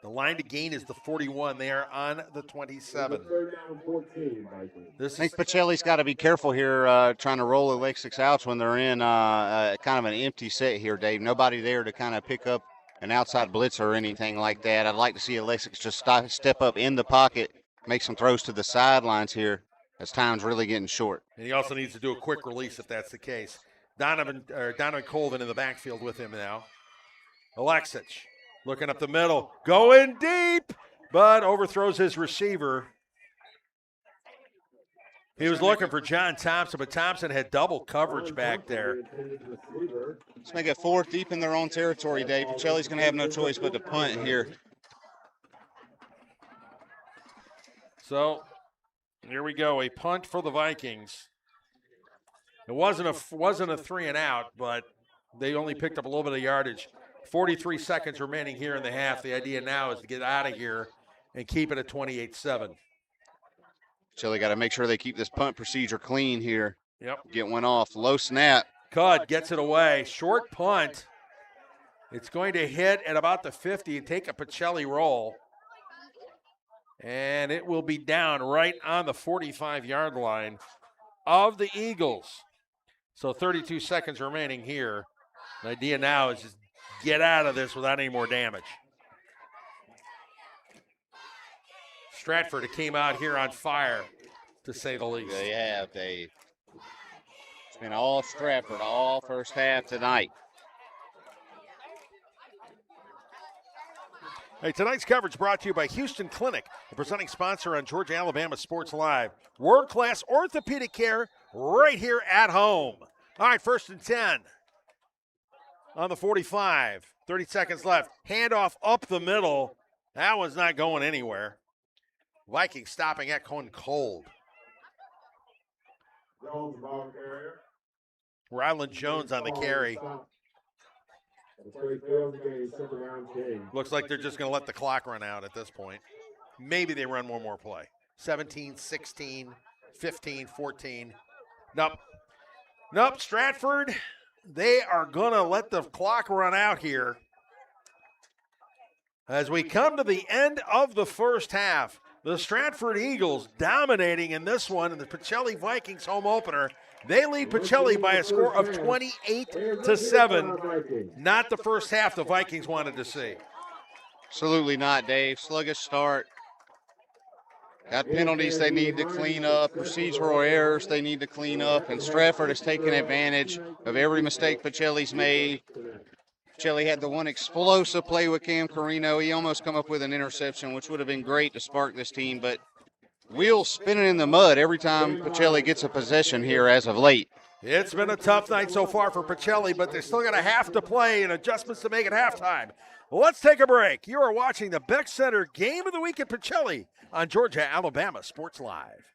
The line to gain is the 41. They are on the 27. I think Pacelli's got to be careful here trying to roll Alexis out when they're in kind of an empty set here, Dave. Nobody there to kind of pick up an outside blitz or anything like that. I'd like to see Alexis just step up in the pocket, make some throws to the sidelines here as time's really getting short. And he also needs to do a quick release if that's the case. Donovan Colvin in the backfield with him now. Alexis looking up the middle, going deep, but overthrows his receiver. He was looking for John Thompson, but Thompson had double coverage back there. Let's make it 4th deep in their own territory, Dave. Pacelli's going to have no choice but to punt here. So here we go, a punt for the Vikings. It wasn't a 3 and out, but they only picked up a little bit of yardage. 43 seconds remaining here in the half. The idea now is to get out of here and keep it at 28-7. Pacelli got to make sure they keep this punt procedure clean here. Yep. Get one off. Low snap. Cudd gets it away. Short punt. It's going to hit at about the 50 and take a Pacelli roll. And it will be down right on the 45-yard line of the Eagles. So 32 seconds remaining here. The idea now is just get out of this without any more damage. Stratford came out here on fire, to say the least. They have, Dave. It's been all Stratford all first half tonight. Hey, tonight's coverage brought to you by Houston Clinic, the presenting sponsor on Georgia Alabama Sports Live. World-class orthopedic care right here at home. All right, 1st and 10 on the 45. 30 seconds left. Handoff up the middle. That one's not going anywhere. Vikings stopping at cold. Ryland Jones on the carry. Until he fails again, second round game. Looks like they're just going to let the clock run out at this point. Maybe they run one more play. 17, 16, 15, 14. Nope, Stratford, they are going to let the clock run out here. As we come to the end of the first half, the Stratford Eagles dominating in this one in the Pacelli Vikings home opener. They lead Pacelli by a score of 28-7. Not the first half the Vikings wanted to see. Absolutely not, Dave. Sluggish start. Got penalties they need to clean up, procedural errors they need to clean up, and Stratford has taken advantage of every mistake Pacelli's made. Pacelli had the one explosive play with Cam Carino. He almost come up with an interception, which would have been great to spark this team, but wheels spinning in the mud every time Pacelli gets a possession here as of late. It's been a tough night so far for Pacelli, but they're still going to have to play and adjustments to make it halftime. Let's take a break. You are watching the Beck Center Game of the Week at Pacelli on Georgia, Alabama Sports Live.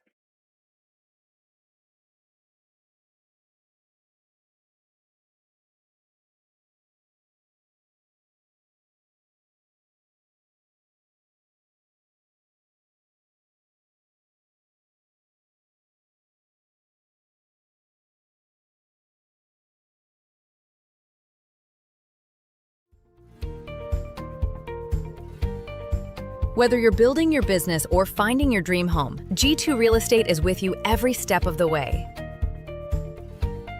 Whether you're building your business or finding your dream home, G2 Real Estate is with you every step of the way.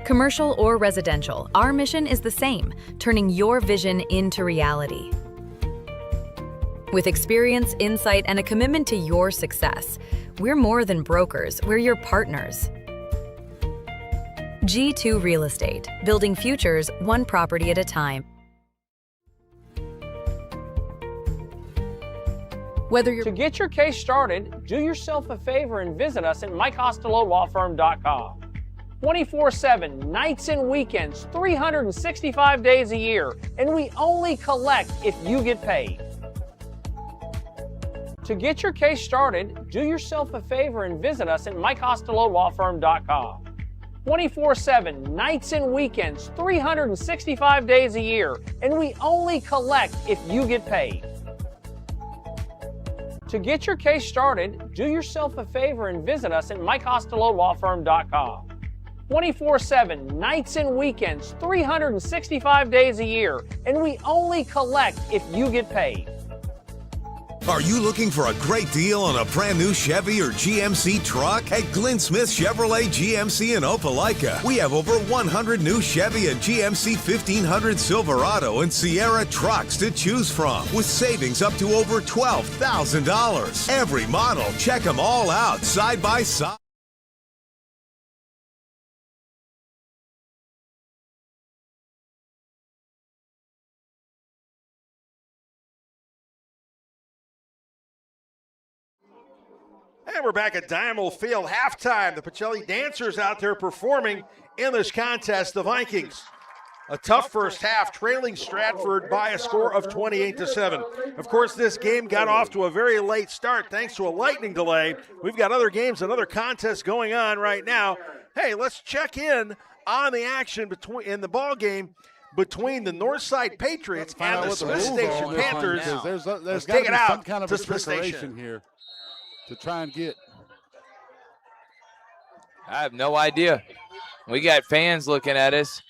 Commercial or residential, our mission is the same, turning your vision into reality. With experience, insight, and a commitment to your success, we're more than brokers, we're your partners. G2 Real Estate, building futures one property at a time. To get your case started, do yourself a favor and visit us at MikeCostelloLawFirm.com. 24/7, nights and weekends, 365 days a year, and we only collect if you get paid. To get your case started, do yourself a favor and visit us at MikeCostelloLawFirm.com. 24/7, nights and weekends, 365 days a year, and we only collect if you get paid. To get your case started, do yourself a favor and visit us at MikeCostelloLawFirm.com. 24/7, nights and weekends, 365 days a year, and we only collect if you get paid. Are you looking for a great deal on a brand new Chevy or GMC truck? At Glenn Smith Chevrolet GMC in Opelika, we have over 100 new Chevy and GMC 1500 Silverado and Sierra trucks to choose from, with savings up to over $12,000. Every model, check them all out side by side. And we're back at Diamond Field, halftime. The Pacelli Dancers out there performing in this contest. The Vikings, a tough first half, trailing Stratford by a score of 28-7. Of course, this game got off to a very late start thanks to a lightning delay. We've got other games and other contests going on right now. Hey, let's check in on the action in the ball game between the Northside Patriots and the Smith Station Panthers. There's let's got to take it be out some kind of to a Smith Station preparation here to try and get. I have no idea. We got fans looking at us,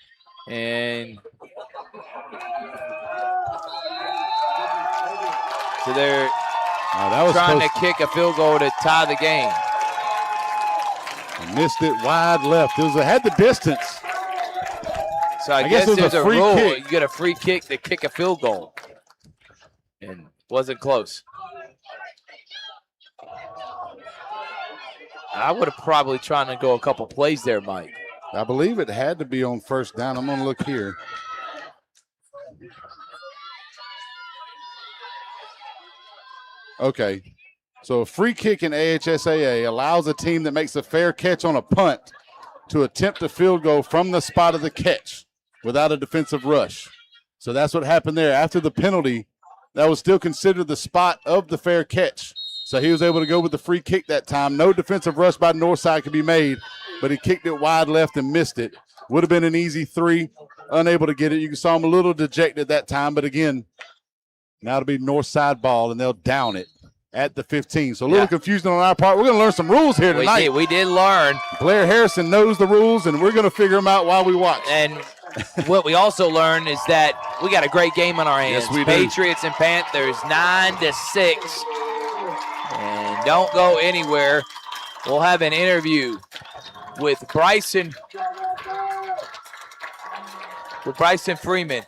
and so they're trying to kick a field goal to tie the game. I missed it wide left. It had the distance. So I guess there's a rule. Kick. You get a free kick to kick a field goal, and wasn't close. I would have probably tried to go a couple plays there, Mike. I believe it had to be on first down. I'm going to look here. Okay. So a free kick in AHSAA allows a team that makes a fair catch on a punt to attempt a field goal from the spot of the catch without a defensive rush. So that's what happened there. After the penalty, that was still considered the spot of the fair catch. So he was able to go with the free kick that time. No defensive rush by Northside could be made, but he kicked it wide left and missed it. Would have been an easy 3. Unable to get it. You saw him a little dejected that time, but again, now it'll be north side ball, and they'll down it at the 15. So a little confusion on our part. We're going to learn some rules here tonight. We did learn. Blair Harrison knows the rules, and we're going to figure them out while we watch. And what we also learned is that we got a great game on our hands. Yes, we do. Patriots and Panthers 9-6. And don't go anywhere. We'll have an interview with Bryson Freeman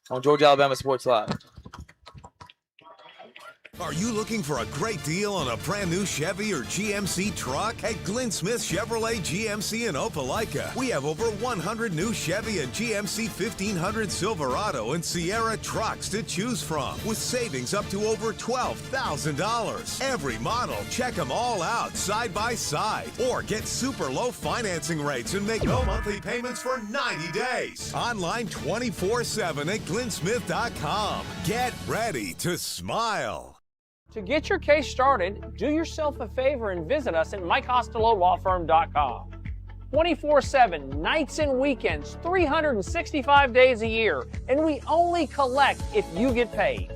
on Georgia Alabama Sports Live. Are you looking for a great deal on a brand new Chevy or GMC truck? At Glenn Smith Chevrolet GMC in Opelika, we have over 100 new Chevy and GMC 1500 Silverado and Sierra trucks to choose from, with savings up to over $12,000. Every model, check them all out side by side, or get super low financing rates and make no monthly payments for 90 days. Online 24/7 at glennsmith.com. Get ready to smile. To get your case started, do yourself a favor and visit us at MikeCostelloLawFirm.com. 24/7, nights and weekends, 365 days a year, and we only collect if you get paid.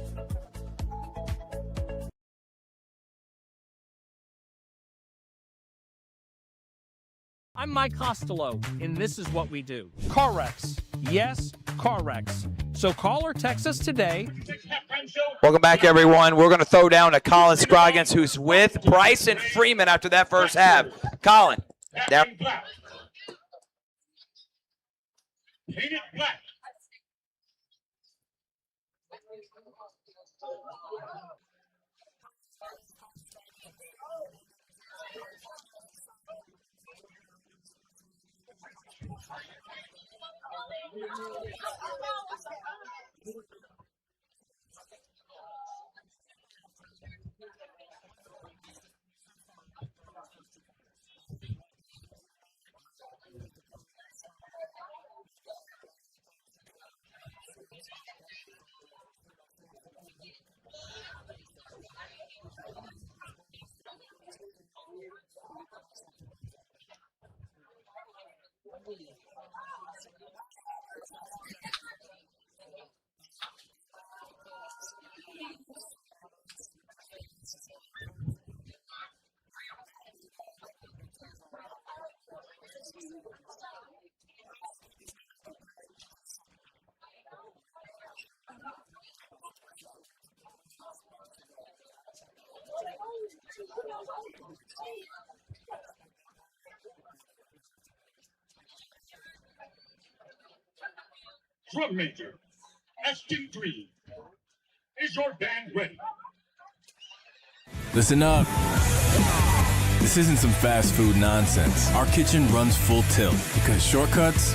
I'm Mike Costello, and this is what we do. Car wrecks. Yes, car wrecks. So call or text us today. Welcome back, everyone. We're going to throw down to Colin Scroggins, who's with Bryson Freeman after that first half. Colin, down. Painted black. Drum major, Ashton Green. Is your band ready? Listen up. This isn't some fast food nonsense. Our kitchen runs full tilt because shortcuts,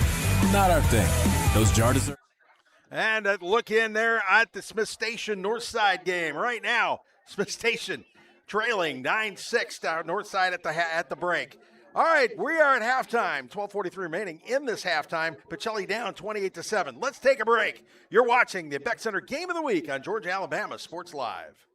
not our thing. Those jar desserts. And a look in there at the Smith Station Northside game right now. Smith Station trailing 9-6 down Northside at the break. All right, we are at halftime. 12:43 remaining in this halftime. Pacelli down 28-7. Let's take a break. You're watching the Beck Center Game of the Week on Georgia Alabama Sports Live.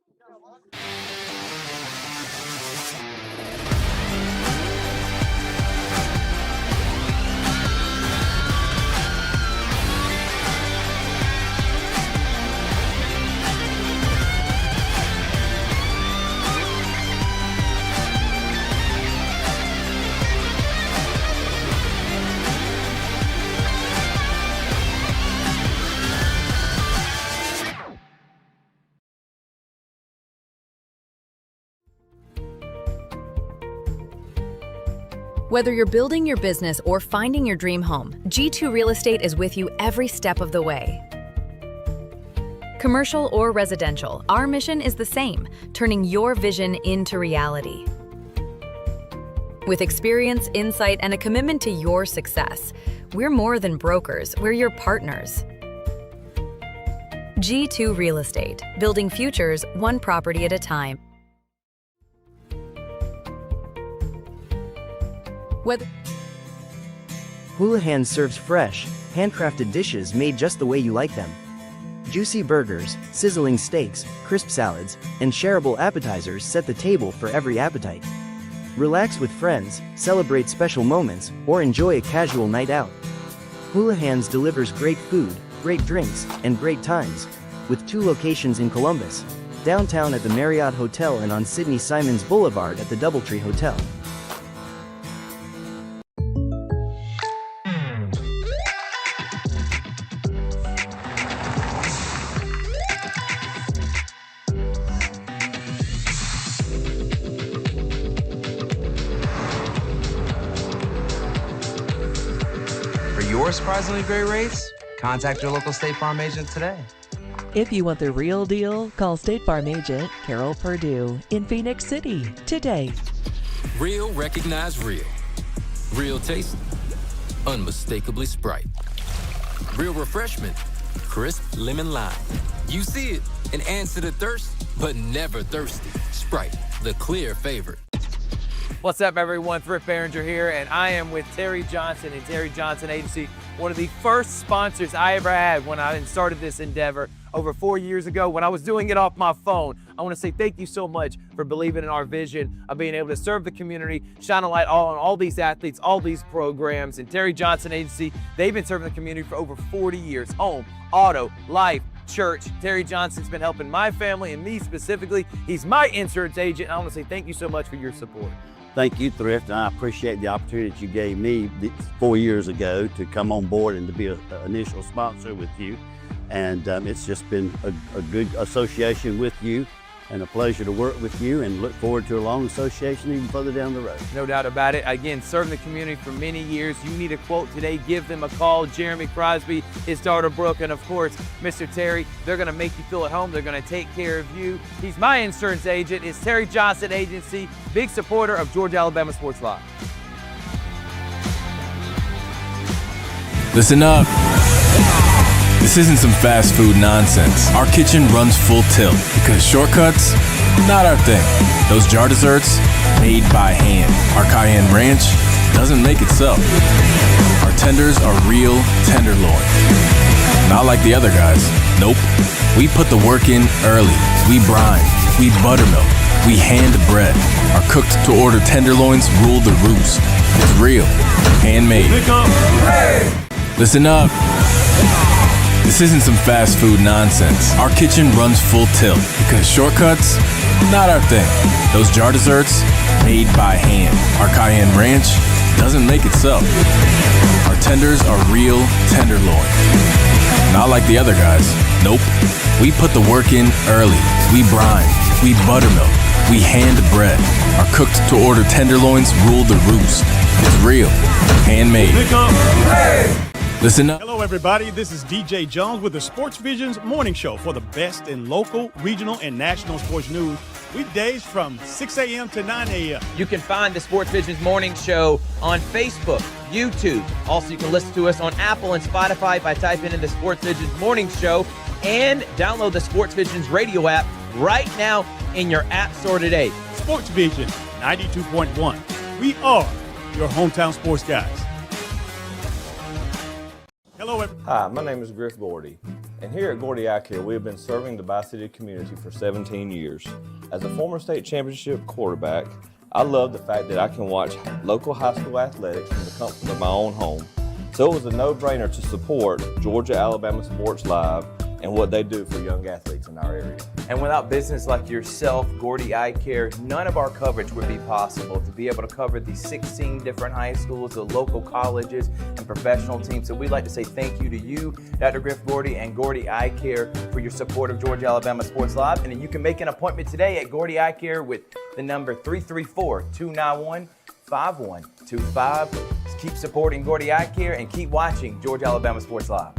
Whether you're building your business or finding your dream home, G2 Real Estate is with you every step of the way. Commercial or residential, our mission is the same, turning your vision into reality. With experience, insight, and a commitment to your success, we're more than brokers, we're your partners. G2 Real Estate, building futures one property at a time. Houlihan serves fresh, handcrafted dishes made just the way you like them. Juicy burgers, sizzling steaks, crisp salads, and shareable appetizers set the table for every appetite. Relax with friends, celebrate special moments, or enjoy a casual night out. Houlihan's delivers great food, great drinks, and great times, with 2 locations in Columbus, downtown at the Marriott Hotel and on Sidney Simons Boulevard at the Doubletree Hotel. For your surprisingly great rates, contact your local State Farm agent today. If you want the real deal, call State Farm agent Carol Purdue in Phoenix City today. Real recognize real. Real taste, unmistakably Sprite. Real refreshment, crisp lemon lime. You see it and answer the thirst, but never thirsty. Sprite, the clear favorite. What's up, everyone? Thrift Behringer here, and I am with Terry Johnson and Terry Johnson Agency, one of the first sponsors I ever had when I started this endeavor over 4 years ago when I was doing it off my phone. I want to say thank you so much for believing in our vision of being able to serve the community, shine a light on all these athletes, all these programs. And Terry Johnson Agency, they've been serving the community for over 40 years. Home, auto, life, church. Terry Johnson's been helping my family and me specifically. He's my insurance agent. I want to say thank you so much for your support. Thank you, Thrift, and I appreciate the opportunity that you gave me 4 years ago to come on board and to be an initial sponsor with you. And it's just been a good association with you and a pleasure to work with you, and look forward to a long association even further down the road. No doubt about it. Again, serving the community for many years. You need a quote today, give them a call. Jeremy Crosby, his daughter Brooke, and of course, Mr. Terry. They're going to make you feel at home. They're going to take care of you. He's my insurance agent. It's Terry Johnson Agency, big supporter of Georgia Alabama Sports Live. Listen up. This isn't some fast food nonsense. Our kitchen runs full tilt because shortcuts, not our thing. Those jar desserts, made by hand. Our cayenne ranch doesn't make itself. Our tenders are real tenderloin. Not like the other guys. Nope. We put the work in early. We brine. We buttermilk. We hand bread. Our cooked to order tenderloins rule the roost. It's real. Handmade. Listen up. This isn't some fast food nonsense. Our kitchen runs full tilt because shortcuts, not our thing. Those jar desserts, made by hand. Our cayenne ranch doesn't make itself. Our tenders are real tenderloin. Not like the other guys. Nope. We put the work in early. We brine. We buttermilk. We hand bread. Our cooked to order tenderloins rule the roost. It's real. Handmade. Listen up. Hello, everybody. This is DJ Jones with the Sports Visions Morning Show for the best in local, regional, and national sports news. Weekdays from 6 a.m. to 9 a.m. You can find the Sports Visions Morning Show on Facebook, YouTube. Also, you can listen to us on Apple and Spotify by typing in the Sports Visions Morning Show, and download the Sports Visions radio app right now in your app store today. Sports Vision 92.1. We are your hometown sports guys. Hello, everyone. Hi, my name is Griff Gordy, and here at Gordy Eye Care, we have been serving the Bi-City community for 17 years. As a former state championship quarterback, I love the fact that I can watch local high school athletics from the comfort of my own home. So it was a no-brainer to support Georgia Alabama Sports Live and what they do for young athletes in our area. And without business like yourself, Gordy Eye Care, none of our coverage would be possible. To be able to cover the 16 different high schools, the local colleges, and professional teams. So we'd like to say thank you to you, Dr. Griff Gordy and Gordy Eye Care, for your support of Georgia Alabama Sports Live. And you can make an appointment today at Gordy Eye Care with the number 334-291-5125. Keep supporting Gordy Eye Care and keep watching Georgia Alabama Sports Live.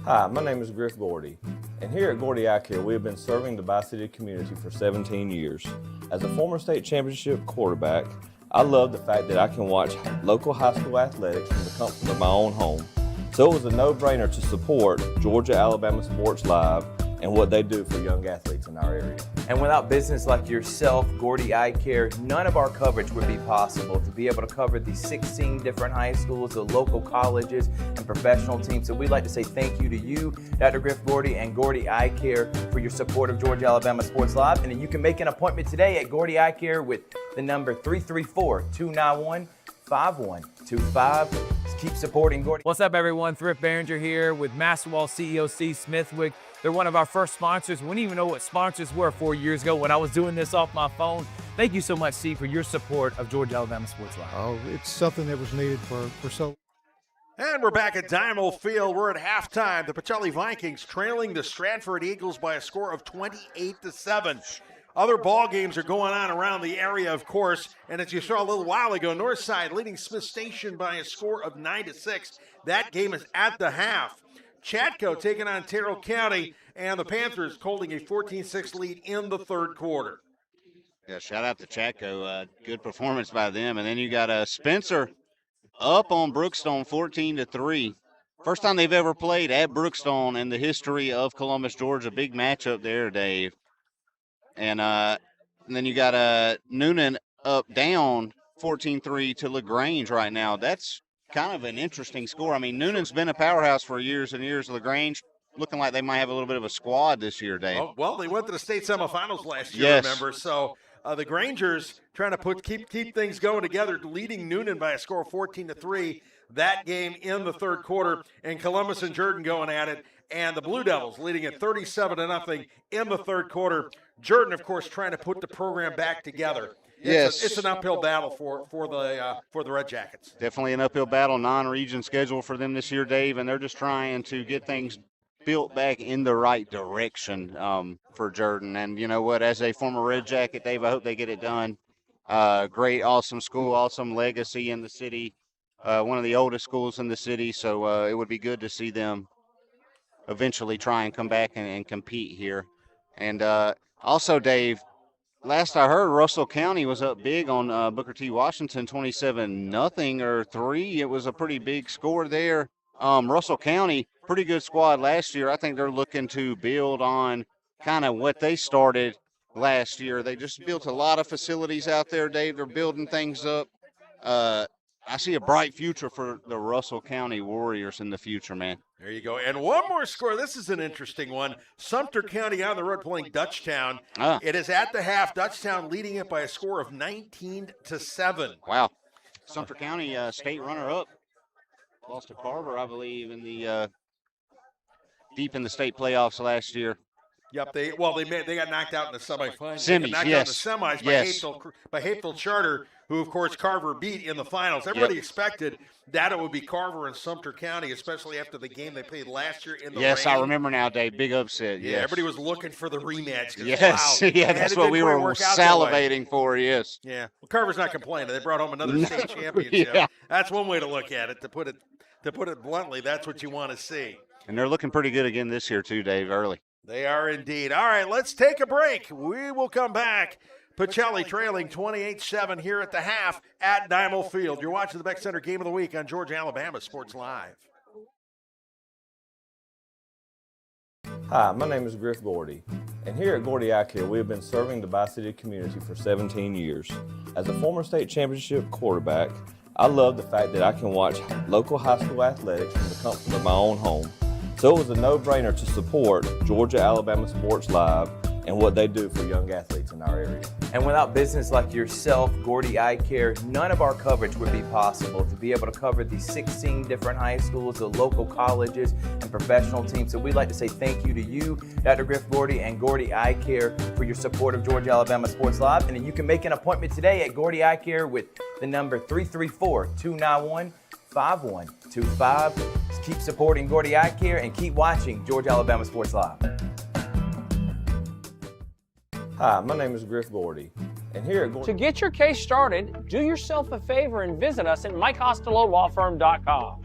Hi, my name is Griff Gordy, and here at Gordy Eye Care, we have been serving the Bi-City community for 17 years. As a former state championship quarterback, I love the fact that I can watch local high school athletics from the comfort of my own home. So it was a no-brainer to support Georgia Alabama Sports Live and what they do for young athletes in our area. And without business like yourself, Gordy Eye Care, none of our coverage would be possible to be able to cover the 16 different high schools, the local colleges, and professional teams. So we'd like to say thank you to you, Dr. Griff Gordy and Gordy Eye Care, for your support of Georgia Alabama Sports Live. And then you can make an appointment today at Gordy Eye Care with the number 334-291-5125. Keep supporting Gordy. What's up, everyone? Thrift Behringer here with Masterwall CEO C. Smithwick. They're one of our first sponsors. We didn't even know what sponsors were 4 years ago when I was doing this off my phone. Thank you so much, C, for your support of Georgia Alabama Sports Live. Oh, it's something that was needed for so. And we're back at Dynamo Field. We're at halftime. The Pacelli Vikings trailing the Stratford Eagles by a score of 28-7. Other ball games are going on around the area, of course, and as you saw a little while ago, Northside leading Smith Station by a score of 9-6. That game is at the half. Chatco taking on Terrell County, and the Panthers holding a 14-6 lead in the third quarter. Yeah, shout out to Chatco. Good performance by them. And then you got Spencer up on Brookstone 14-3. First time they've ever played at Brookstone in the history of Columbus, Georgia. Big matchup there, Dave. And then you got Noonan up down 14-3 to LaGrange right now. That's kind of an interesting score. I mean, Noonan's been a powerhouse for years and years. LaGrange looking like they might have a little bit of a squad this year, Dave. Oh, well, they went to the state semifinals last year, Yes. remember? So the Grangers trying to keep things going together, leading Noonan by a score of 14-3. That game in the third quarter, and Columbus and Jordan going at it, and the Blue Devils leading at 37-0 in the third quarter. Jordan, of course, trying to put the program back together. It's an uphill battle for the Red Jackets. Definitely an uphill battle, non-region schedule for them this year, Dave, and they're just trying to get things built back in the right direction for Jordan. And you know what, as a former Red Jacket, Dave, I hope they get it done. Great, awesome school, awesome legacy in the city, one of the oldest schools in the city, so it would be good to see them eventually try and come back and compete here. And also, Dave, last I heard, Russell County was up big on Booker T. Washington, 27-0 or 3. It was a pretty big score there. Russell County, pretty good squad last year. I think they're looking to build on kind of what they started last year. They just built a lot of facilities out there, Dave. They're building things up. I see a bright future for the Russell County Warriors in the future, man. There you go. And one more score. This is an interesting one. Sumter County on the road playing Dutchtown. It is at the half. Dutchtown leading it by a score of 19-7. Wow. Sumter County state runner-up. Lost to Carver, I believe, in the deep in the state playoffs last year. Yep, they got knocked out in the semifinals. Semis, They got knocked yes. out in the semis Yes. by Hapeville Charter, who of course Carver beat in the finals. Everybody Yep. expected that it would be Carver and Sumter County, especially after the game they played last year in the Yes, rain. I remember now, Dave. Big upset. Yeah, Yes. everybody was looking for the rematch. 'Cause, Yes, wow, yeah, man, that's it what didn't we quite were work out that way. salivating for. Yes. Yeah, well, Carver's not complaining. They brought home another state championship. Yeah. That's one way to look at it. To put it bluntly, that's what you want to see. And they're looking pretty good again this year too, Dave. Early. They are indeed. All right, let's take a break. We will come back. Pacelli trailing 28-7 here at the half at Dynamo Field. You're watching the Beck Center Game of the Week on Georgia Alabama Sports Live. Hi, my name is Griff Gordy, and here at Gordy Eye Care, we have been serving the Bi-City community for 17 years. As a former state championship quarterback, I love the fact that I can watch local high school athletics from the comfort of my own home. So it was a no-brainer to support Georgia Alabama Sports Live and what they do for young athletes in our area. And without business like yourself, Gordy Eye Care, none of our coverage would be possible to be able to cover the 16 different high schools, the local colleges, and professional teams. So we'd like to say thank you to you, Dr. Griff Gordy and Gordy Eye Care, for your support of Georgia Alabama Sports Live. And you can make an appointment today at Gordy Eye Care with the number 334-291-5125. Keep supporting Gordy Eye Care and keep watching Georgia Alabama Sports Live. Hi, my name is Griff Gordy, and here at Gordy... To get your case started, do yourself a favor and visit us at MikeCostelloLawFirm.com.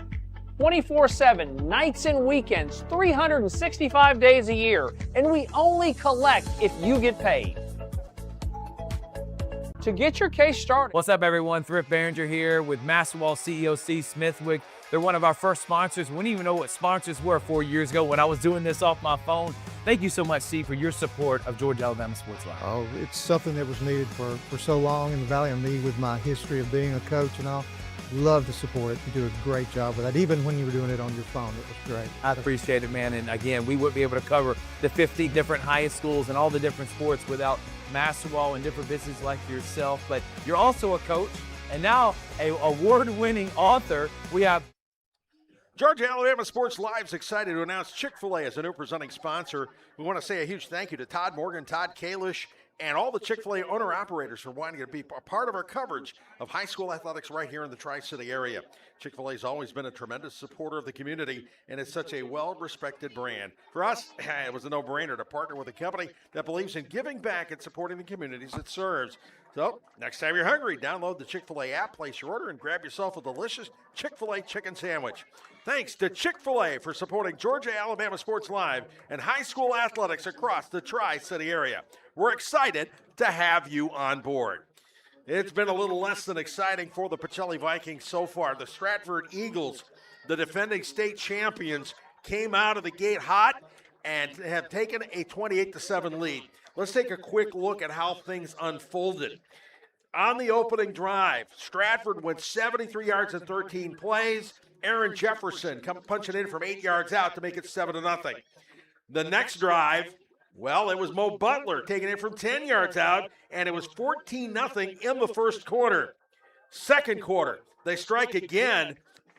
24/7, nights and weekends, 365 days a year, and we only collect if you get paid. To get your case started. What's up, everyone? Thrift Behringer here with Masterwall CEO C. Smithwick. They're one of our first sponsors. We didn't even know what sponsors were 4 years ago when I was doing this off my phone. Thank you so much, Steve, for your support of Georgia Alabama Sports Live. Oh, it's something that was needed for so long in the Valley, and me with my history of being a coach and all. Love the support. You do a great job with that. Even when you were doing it on your phone, it was great. I appreciate it, man. And again, we wouldn't be able to cover the 50 different high schools and all the different sports without Masterwall and different businesses like yourself. But you're also a coach and now an award-winning author. We have Georgia Alabama Sports Live is excited to announce Chick-fil-A as a new presenting sponsor. We want to say a huge thank you to Todd Morgan, Todd Kalish, and all the Chick-fil-A owner-operators for wanting to be a part of our coverage of high school athletics right here in the Tri-City area. Chick-fil-A has always been a tremendous supporter of the community, and it's such a well-respected brand. For us, it was a no-brainer to partner with a company that believes in giving back and supporting the communities it serves. So, next time you're hungry, download the Chick-fil-A app, place your order, and grab yourself a delicious Chick-fil-A chicken sandwich. Thanks to Chick-fil-A for supporting Georgia Alabama Sports Live and high school athletics across the Tri-City area. We're excited to have you on board. It's been a little less than exciting for the Pacelli Vikings so far. The Stratford Eagles, the defending state champions, came out of the gate hot and have taken a 28-7 lead. Let's take a quick look at how things unfolded. On the opening drive, Stratford went 73 yards in 13 plays. Aaron Jefferson punching in from 8 yards out to make it 7-0. The next drive, well, it was Mo Butler taking it from 10 yards out, and it was 14-0 in the first quarter. Second quarter, they strike again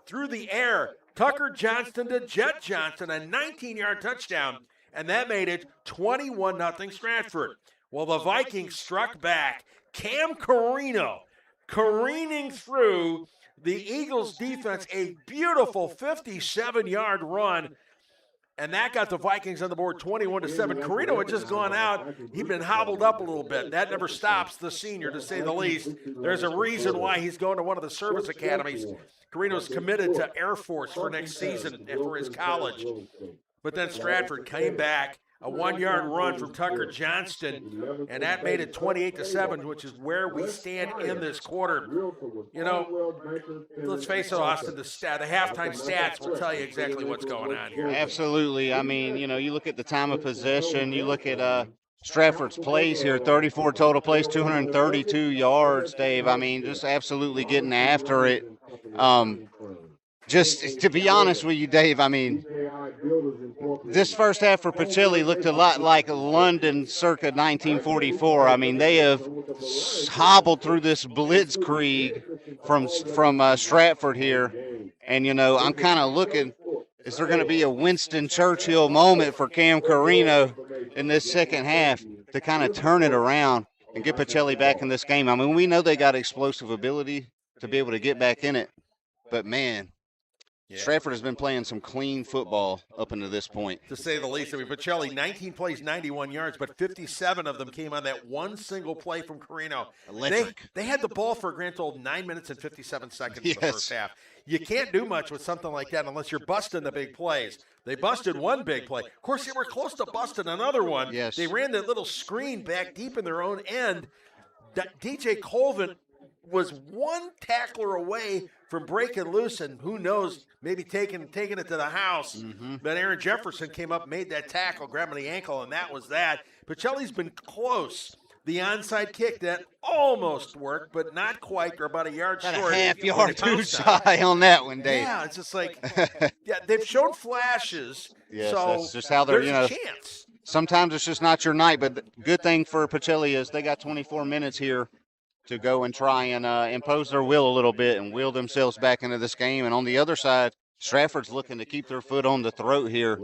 through the air. Tucker Johnston to Jet Johnson, a 19-yard touchdown, and that made it 21-0 Stratford. Well, the Vikings struck back. Cam Carino careening through the Eagles' defense, a beautiful 57-yard run, and that got the Vikings on the board 21-7. Carino had just gone out. He'd been hobbled up a little bit. That never stops the senior, to say the least. There's a reason why he's going to one of the service academies. Carino's committed to Air Force for next season and for his college. But then Stratford came back, a 1-yard run from Tucker Johnston, and that made it 28-7, which is where we stand in this quarter. You know, let's face it, Austin, the halftime stats will tell you exactly what's going on here. Absolutely. I mean, you know, you look at the time of possession, you look at Stratford's plays here, 34 total plays, 232 yards, Dave. I mean, just absolutely getting after it. Just to be honest with you, Dave, I mean, this first half for Pacelli looked a lot like London circa 1944. I mean, they have hobbled through this blitzkrieg from Stratford here. And, you know, I'm kind of looking, is there going to be a Winston Churchill moment for Cam Carino in this second half to kind of turn it around and get Pacelli back in this game? I mean, we know they got explosive ability to be able to get back in it. But, man, yeah, Stratford has been playing some clean football up until this point. To say the least. I mean, Pacelli, 19 plays, 91 yards, but 57 of them came on that one single play from Carino. They had the ball for a grand total of 9 minutes and 57 seconds in the first half. You can't do much with something like that unless you're busting the big plays. They busted one big play. Of course, they were close to busting another one. Yes. They ran that little screen back deep in their own end. DJ Colvin was one tackler away from breaking loose, and who knows, maybe taking it to the house. Mm-hmm. But Aaron Jefferson came up, made that tackle, grabbing the ankle, and that was that. Pacelli's been close. The onside kick that almost worked, but not quite, or about a yard short. About a half yard too shy on that one, Dave. Yeah, it's just like, yeah, they've shown flashes. Yes, so that's just how they're, there's you know, a chance. Sometimes it's just not your night, but the good thing for Pacelli is they got 24 minutes here to go and try and impose their will a little bit and wheel themselves back into this game. And on the other side, Stratford's looking to keep their foot on the throat here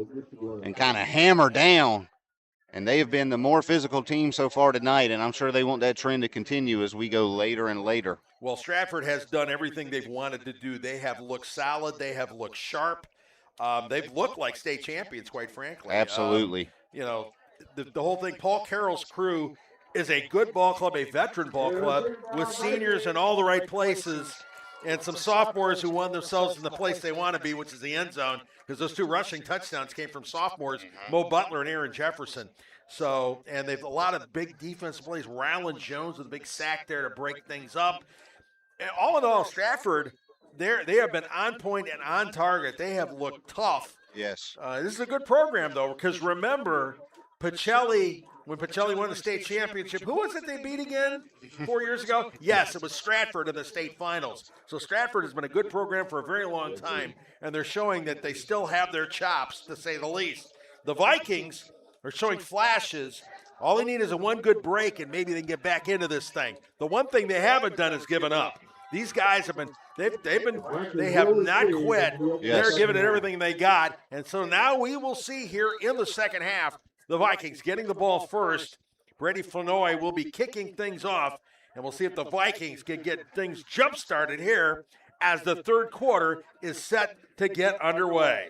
and kind of hammer down. And they have been the more physical team so far tonight, and I'm sure they want that trend to continue as we go later and later. Well, Stratford has done everything they've wanted to do. They have looked solid. They have looked sharp. They've looked like state champions, quite frankly. Absolutely. You know, the whole thing, Paul Carroll's crew is a good ball club, a veteran ball club with seniors in all the right places and some sophomores who won themselves in the place they want to be, which is the end zone, because those two rushing touchdowns came from sophomores, Mo Butler and Aaron Jefferson. So, and they've a lot of big defensive plays. Ryland Jones with a big sack there to break things up. And all in all, Stratford, they have been on point and on target. They have looked tough. Yes. This is a good program, though, because remember, Pacelli, when Pacelli won the state championship, who was it they beat again 4 years ago? Yes, it was Stratford in the state finals. So Stratford has been a good program for a very long time, and they're showing that they still have their chops, to say the least. The Vikings are showing flashes. All they need is a one good break, and maybe they can get back into this thing. The one thing they haven't done is given up. These guys have been, they have not quit. Yes. They're giving it everything they got. And so now we will see here in the second half, the Vikings getting the ball first. Brady Flanoy will be kicking things off, and we'll see if the Vikings can get things jump-started here as the third quarter is set to get underway.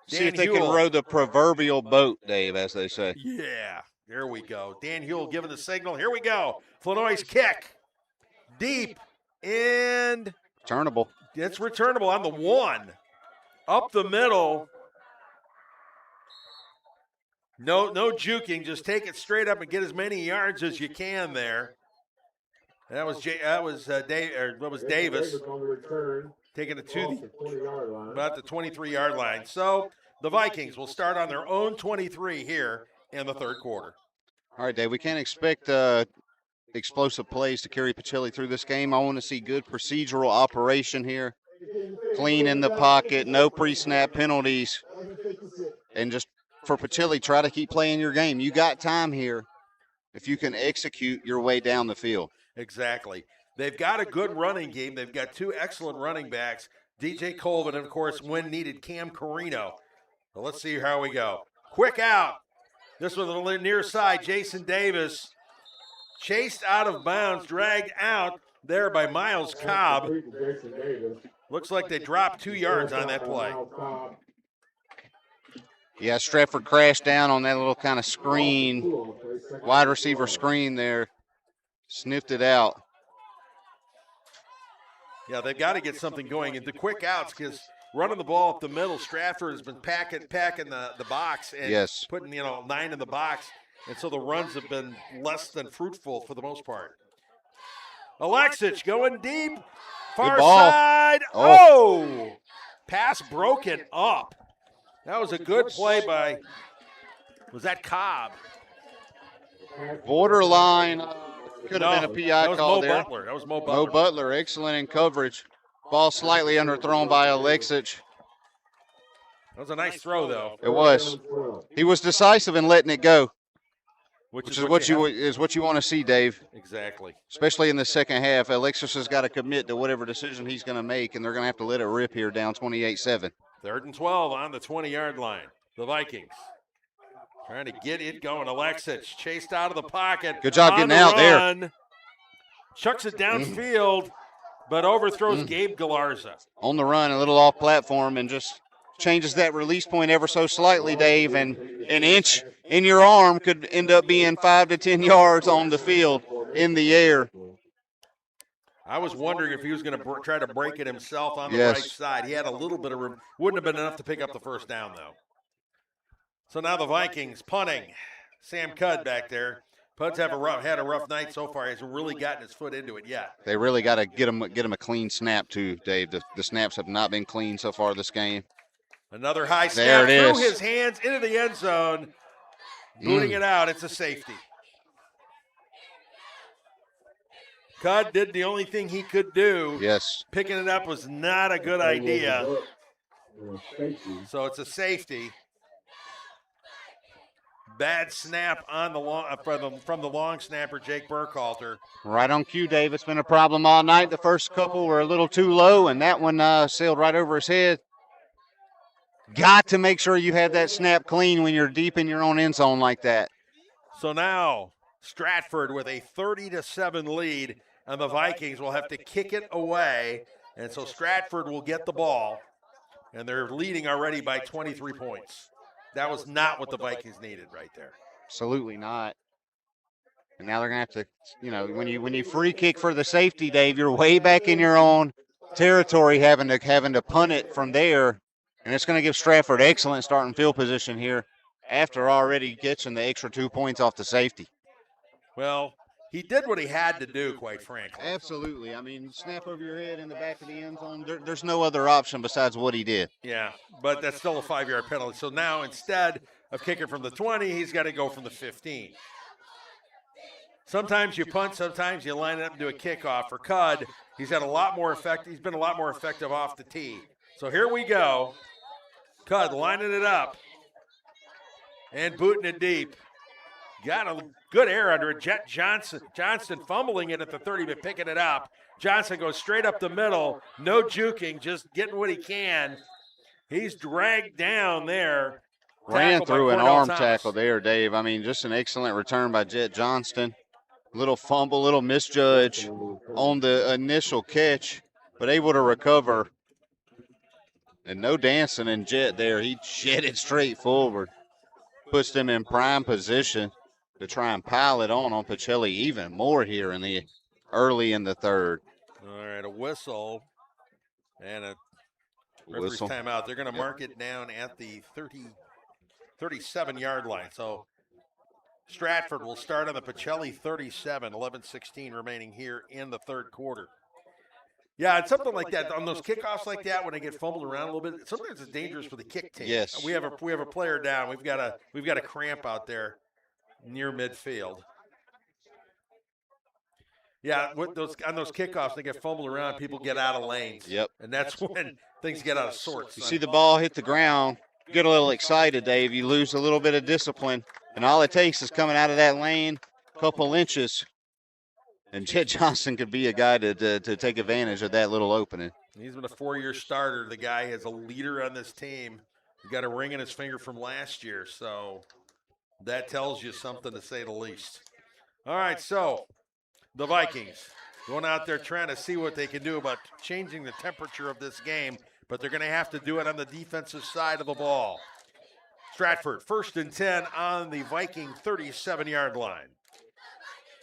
See if they can row the proverbial boat, Dave, as they say. Yeah, there we go. Dan Hewell giving the signal. Here we go. Flanoy's kick. Deep. And returnable. It's returnable on the 1. Up the middle. No juking. Just take it straight up and get as many yards as you can there. That was Davis taking it to about the 23-yard line. So the Vikings will start on their own 23 here in the third quarter. All right, Dave. We can't expect explosive plays to carry Pacelli through this game. I want to see good procedural operation here. Clean in the pocket, no pre-snap penalties. And just for Pacelli, try to keep playing your game. You got time here if you can execute your way down the field. Exactly. They've got a good running game. They've got 2 excellent running backs, DJ Colvin and, of course, when needed, Cam Carino. So let's see how we go. Quick out. This was on the near side, Jason Davis. Chased out of bounds, dragged out there by Miles Cobb. Looks like they dropped 2 yards on that play. Yeah, Stratford crashed down on that little kind of screen, wide receiver screen there. Sniffed it out. Yeah, they've got to get something going. And the quick outs, because running the ball up the middle, Stratford has been packing the box and putting 9 in the box. And so the runs have been less than fruitful for the most part. Alexic going deep. Far side. Oh! Pass broken up. That was a good play by, was that Cobb? Borderline. Could have been a PI call there. That was Mo Butler. Mo Butler, excellent in coverage. Ball slightly underthrown by Alexic. That was a nice throw, though. It was. He was decisive in letting it go. Which is what you want to see, Dave. Exactly. Especially in the second half. Alexis has got to commit to whatever decision he's going to make, and they're going to have to let it rip here down 28-7. 3rd and 12 on the 20-yard line. The Vikings trying to get it going. Alexic chased out of the pocket. Good job getting out there. Chucks it downfield, but overthrows Gabe Galarza. On the run, a little off platform, and just changes that release point ever so slightly, Dave, and an inch in your arm could end up being 5 to 10 yards on the field in the air. I was wondering if he was going to try to break it himself on the right side. He had a little bit of room. Wouldn't have been enough to pick up the first down, though. So now the Vikings punting. Sam Cudd back there. Pud's had a rough night so far. He hasn't really gotten his foot into it yet. They really got to get him a clean snap, too, Dave. The snaps have not been clean so far this game. Another high snap through his hands into the end zone. Booting it out. It's a safety. Cudd did the only thing he could do. Yes. Picking it up was not a good idea. So it's a safety. Bad snap on the long from the long snapper, Jake Burkhalter. Right on cue, Dave. It's been a problem all night. The first couple were a little too low, and that one sailed right over his head. Got to make sure you have that snap clean when you're deep in your own end zone like that. So now Stratford with a 30-7 lead, and the Vikings will have to kick it away. And so Stratford will get the ball, and they're leading already by 23 points. That was not what the Vikings needed right there. Absolutely not. And now they're going to have to, when you free kick for the safety, Dave, you're way back in your own territory having to punt it from there. And it's going to give Stratford excellent starting field position here after already getting the extra 2 points off the safety. Well, he did what he had to do, quite frankly. Absolutely. I mean, snap over your head in the back of the end zone. There's no other option besides what he did. Yeah, but that's still a 5-yard penalty. So now instead of kicking from the 20, he's got to go from the 15. Sometimes you punt, sometimes you line it up and do a kickoff. For Cud, he's had a lot more effect. He's been a lot more effective off the tee. So here we go. Cud lining it up and booting it deep. Got a good air under it. Jet Johnson fumbling it at the 30, but picking it up. Johnson goes straight up the middle. No juking, just getting what he can. He's dragged down there. Ran through an arm tackle there, Dave. I mean, just an excellent return by Jet Johnston. Little fumble, little misjudge on the initial catch, but able to recover. And no dancing in Jet there. He jetted straight forward. Puts them in prime position to try and pile it on Pacelli even more here in the early in the third. All right, a whistle and a referee's timeout. They're going to mark it down at the 37-yard line. So Stratford will start on the Pacelli 37, 11:16 remaining here in the third quarter. Yeah, it's something like that. On those kickoffs like that, when they get fumbled around a little bit, sometimes it's dangerous for the kick team. Yes. We have a player down. We've got a cramp out there near midfield. Yeah, on those kickoffs, they get fumbled around, people get out of lanes. Yep. And that's when things get out of sorts. You see the ball hit the ground, get a little excited, Dave. You lose a little bit of discipline, and all it takes is coming out of that lane a couple inches, and Jet Johnson could be a guy to take advantage of that little opening. He's been a 4-year starter. The guy is a leader on this team. He got a ring in his finger from last year, so that tells you something, to say the least. All right, so the Vikings going out there trying to see what they can do about changing the temperature of this game, but they're going to have to do it on the defensive side of the ball. Stratford, 1st and 10 on the Viking 37-yard line.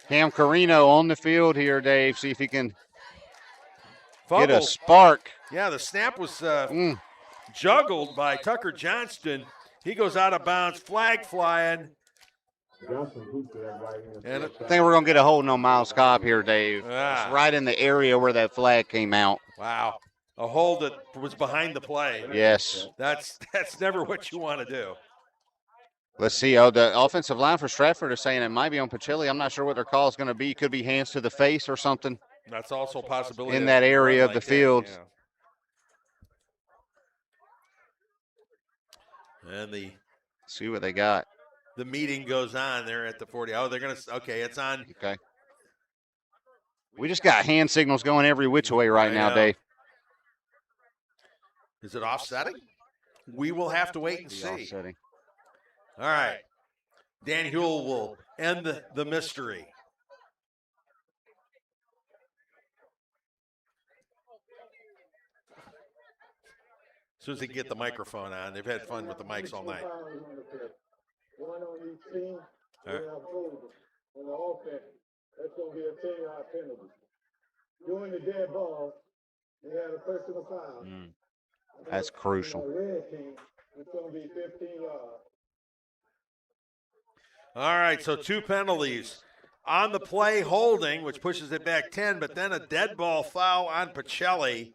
Cam Carino on the field here, Dave. See if he can Fumble. get a spark. Yeah, the snap was juggled by Tucker Johnston. He goes out of bounds, flag flying. And I think we're going to get a holding on Miles Cobb here, Dave. It's right in the area where that flag came out. Wow. A hold that was behind the play. Yes. That's never what you want to do. Let's see. Oh, the offensive line for Stratford is saying it might be on Pacelli. I'm not sure what their call is going to be. Could be hands to the face or something. That's also a possibility. In that area of the field. Yeah. And see what they got. The meeting goes on there at the 40. Oh, they're going to, okay, it's on. Okay. We just got hand signals going every which way right now, Dave. Is it offsetting? We will have to wait and see. Offsetting. All right. Dan Huell will end the mystery. As soon as they get the microphone on, they've had fun with the mics all night. One on each team. All right. On the offense, that's going to be a 10-yard penalty. During the dead ball, they had a personal foul. That's crucial. Red team, it's going to be 15 yards. All right, so 2 penalties. On the play, holding, which pushes it back 10, but then a dead ball foul on Pacelli,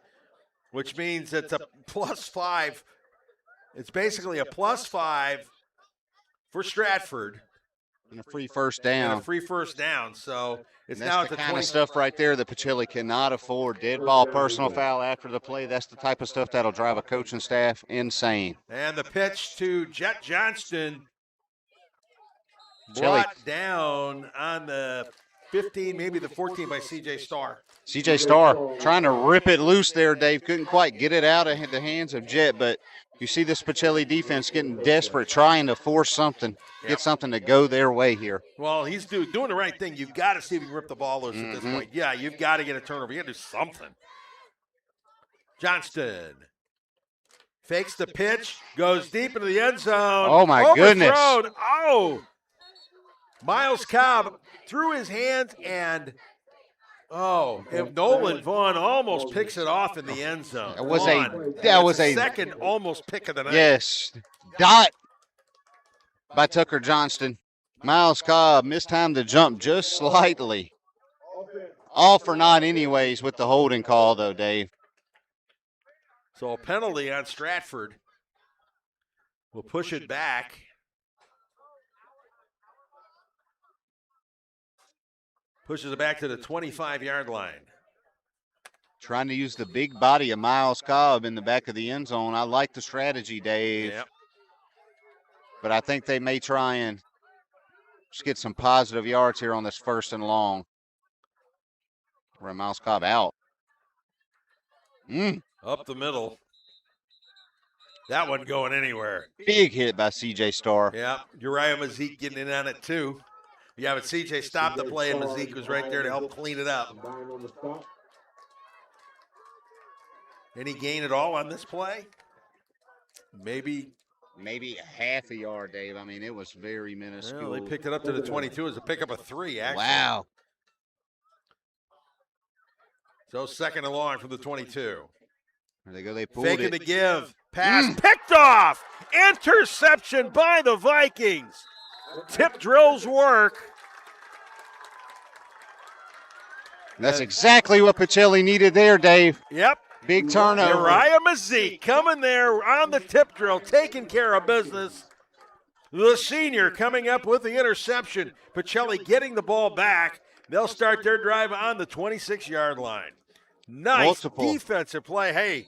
which means it's a +5. It's basically a +5 for Stratford. And a free first down. And a free first down. So it's that's now the at the kind 20. of stuff right there that Pacelli cannot afford. Dead ball, personal foul after the play. That's the type of stuff that'll drive a coaching staff insane. And the pitch to Jet Johnston. Brought down on the 15, maybe the 14 by C.J. Starr. C.J. Starr trying to rip it loose there, Dave. Couldn't quite get it out of the hands of Jet, but you see this Pacelli defense getting desperate, trying to force something, get something to go their way here. Well, he's doing the right thing. You've got to see if you can rip the ball loose at this point. Yeah, you've got to get a turnover. You got to do something. Johnston fakes the pitch, goes deep into the end zone. Oh, my goodness. Oh! Miles Cobb threw his hands and, if Nolan Vaughn almost picks it off in the end zone. That was a second almost pick of the night. Yes. Dot by Tucker Johnston. Miles Cobb mistimed the jump just slightly. All for naught anyways with the holding call, though, Dave. So a penalty on Stratford. We'll push it back. Pushes it back to the 25-yard line. Trying to use the big body of Miles Cobb in the back of the end zone. I like the strategy, Dave. Yep. But I think they may try and just get some positive yards here on this 1st and long. Run Miles Cobb out. Up the middle. That wasn't going anywhere. Big hit by C.J. Starr. Yeah, Uriah Mazik getting in on it too. Yeah, but C.J. stopped the play and Mazik was right there to help clean it up. Any gain at all on this play? Maybe a half a yard, Dave. I mean, it was very minuscule. Well, they picked it up to the 22. It was a pickup of 3, actually. Wow. So 2nd and long from the 22. There they go. They pulled Faking it. the give. Pass picked off. Interception by the Vikings. Tip drills work. That's exactly what Pacelli needed there, Dave. Yep. Big turnover. Uriah Mazik coming there on the tip drill, taking care of business. The senior coming up with the interception. Pacelli getting the ball back. They'll start their drive on the 26-yard line. Nice defensive play. Hey,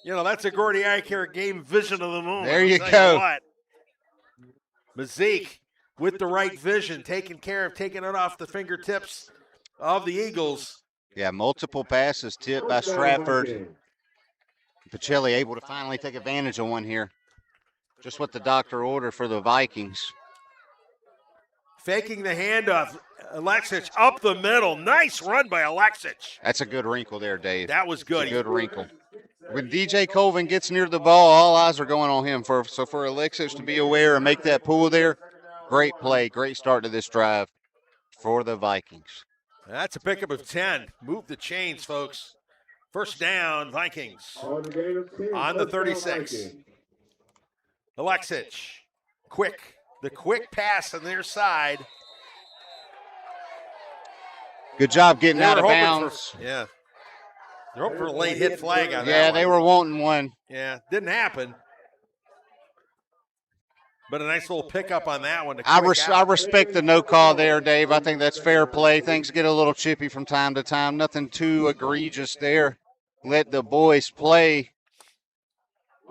you know, that's a Gordy Eye Care game vision of the moment. There you go. Mazik with the right vision, taking it off the fingertips of the Eagles. Yeah, multiple passes tipped by Stratford. Pacelli able to finally take advantage of one here. Just what the doctor ordered for the Vikings. Faking the handoff. Alexic up the middle. Nice run by Alexic. That's a good wrinkle there, Dave. That was good. That's a good wrinkle. When DJ Colvin gets near the ball, all eyes are going on him. So for Alexic to be aware and make that pull there, great play, great start to this drive for the Vikings. That's a pickup of 10. Move the chains, folks. 1st down, Vikings. On the 36. Alexic. The quick pass on their side. Good job getting out of bounds. They're hoping for a late hit flag on that. Yeah, they were wanting one. Yeah, didn't happen. But a nice little pickup on that one. I respect the no call there, Dave. I think that's fair play. Things get a little chippy from time to time. Nothing too egregious there. Let the boys play.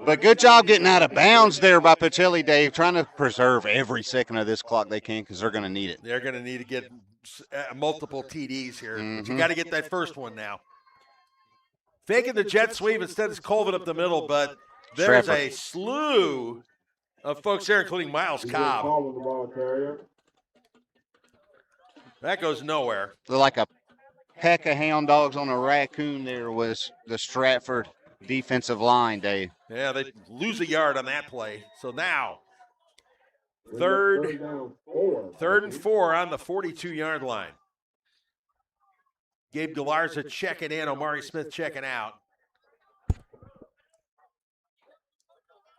But good job getting out of bounds there by Pacelli, Dave, trying to preserve every second of this clock they can because they're going to need it. They're going to need to get multiple TDs here. But you got to get that first one now. Faking the jet sweep instead of Colvin up the middle, but there's a slew of folks there, including Miles Cobb. That goes nowhere. They're like a pack of hound dogs on a raccoon there was the Stratford defensive line, Dave. Yeah, they lose a yard on that play. So now, third and 4 on the 42-yard line. Gabe Galarza checking in, Omari Smith checking out.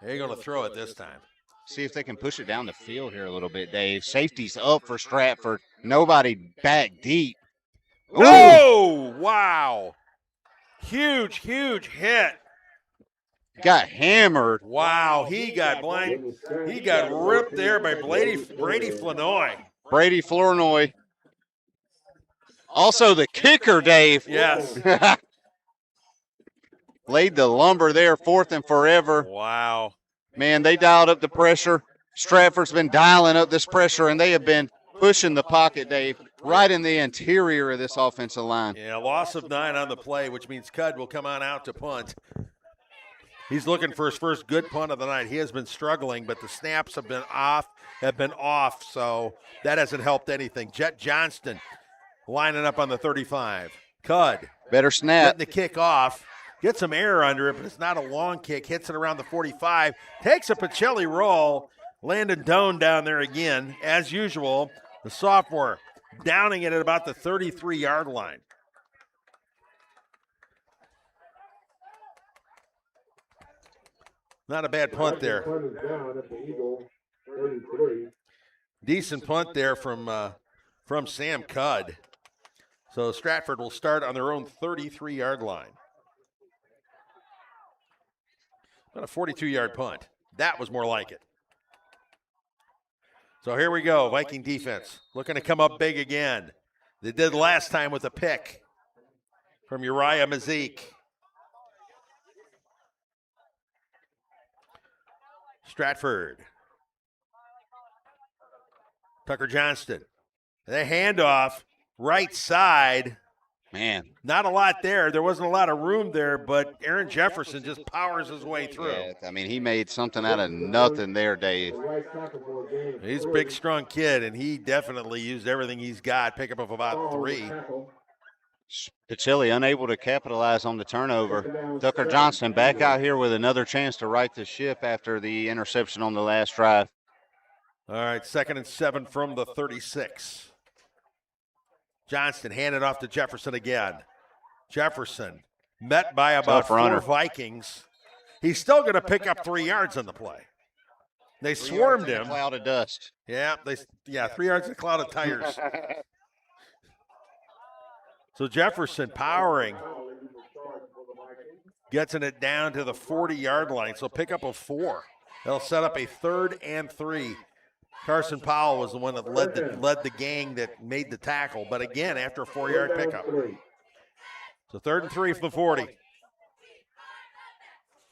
They're going to throw it this time. See if they can push it down the field here a little bit, Dave. Safety's up for Stratford. Nobody back deep. Ooh. Oh, wow. Huge hit. Got hammered. Wow, he got blind. He got ripped there by Brady Flournoy. Brady Flournoy. Also the kicker, Dave. Yes. Laid the lumber there, 4th and forever. Wow. Man, they dialed up the pressure. Stratford's been dialing up this pressure, and they have been pushing the pocket, Dave, right in the interior of this offensive line. Yeah, loss of 9 on the play, which means Cud will come on out to punt. He's looking for his first good punt of the night. He has been struggling, but the snaps have been off, so that hasn't helped anything. Jet Johnston lining up on the 35. Cud. Better snap. Getting the kick off. Get some air under it, but it's not a long kick. Hits it around the 45. Takes a Pacelli roll. Landon Doan down there again, as usual. The sophomore downing it at about the 33-yard line. Not a bad punt there. Decent punt there from Sam Cudd. So Stratford will start on their own 33-yard line. About a 42-yard punt. That was more like it. So here we go, Viking defense looking to come up big again. They did last time with a pick from Uriah Mazik. Stratford. Tucker Johnston. The handoff, right side. Man. Not a lot there. There wasn't a lot of room there, but Aaron Jefferson just powers his way through. Yeah, I mean, he made something out of nothing there, Dave. He's a big, strong kid, and he definitely used everything he's got, pick up of about 3. Pacelli unable to capitalize on the turnover. Tucker Johnston back out here with another chance to right the ship after the interception on the last drive. All right, 2nd and 7 from the 36. Johnston handed off to Jefferson again. Jefferson met by about 4 Vikings. He's still going to pick up 3 yards on the play. They swarmed him. A cloud of dust. Yeah, 3 yards in a cloud of tires. So Jefferson powering, gets it down to the 40-yard line. So pick up a 4. They'll set up a 3rd and 3. Carson Powell was the one that led the gang that made the tackle. But again, after a 4-yard pickup. So 3rd and 3 from the 40.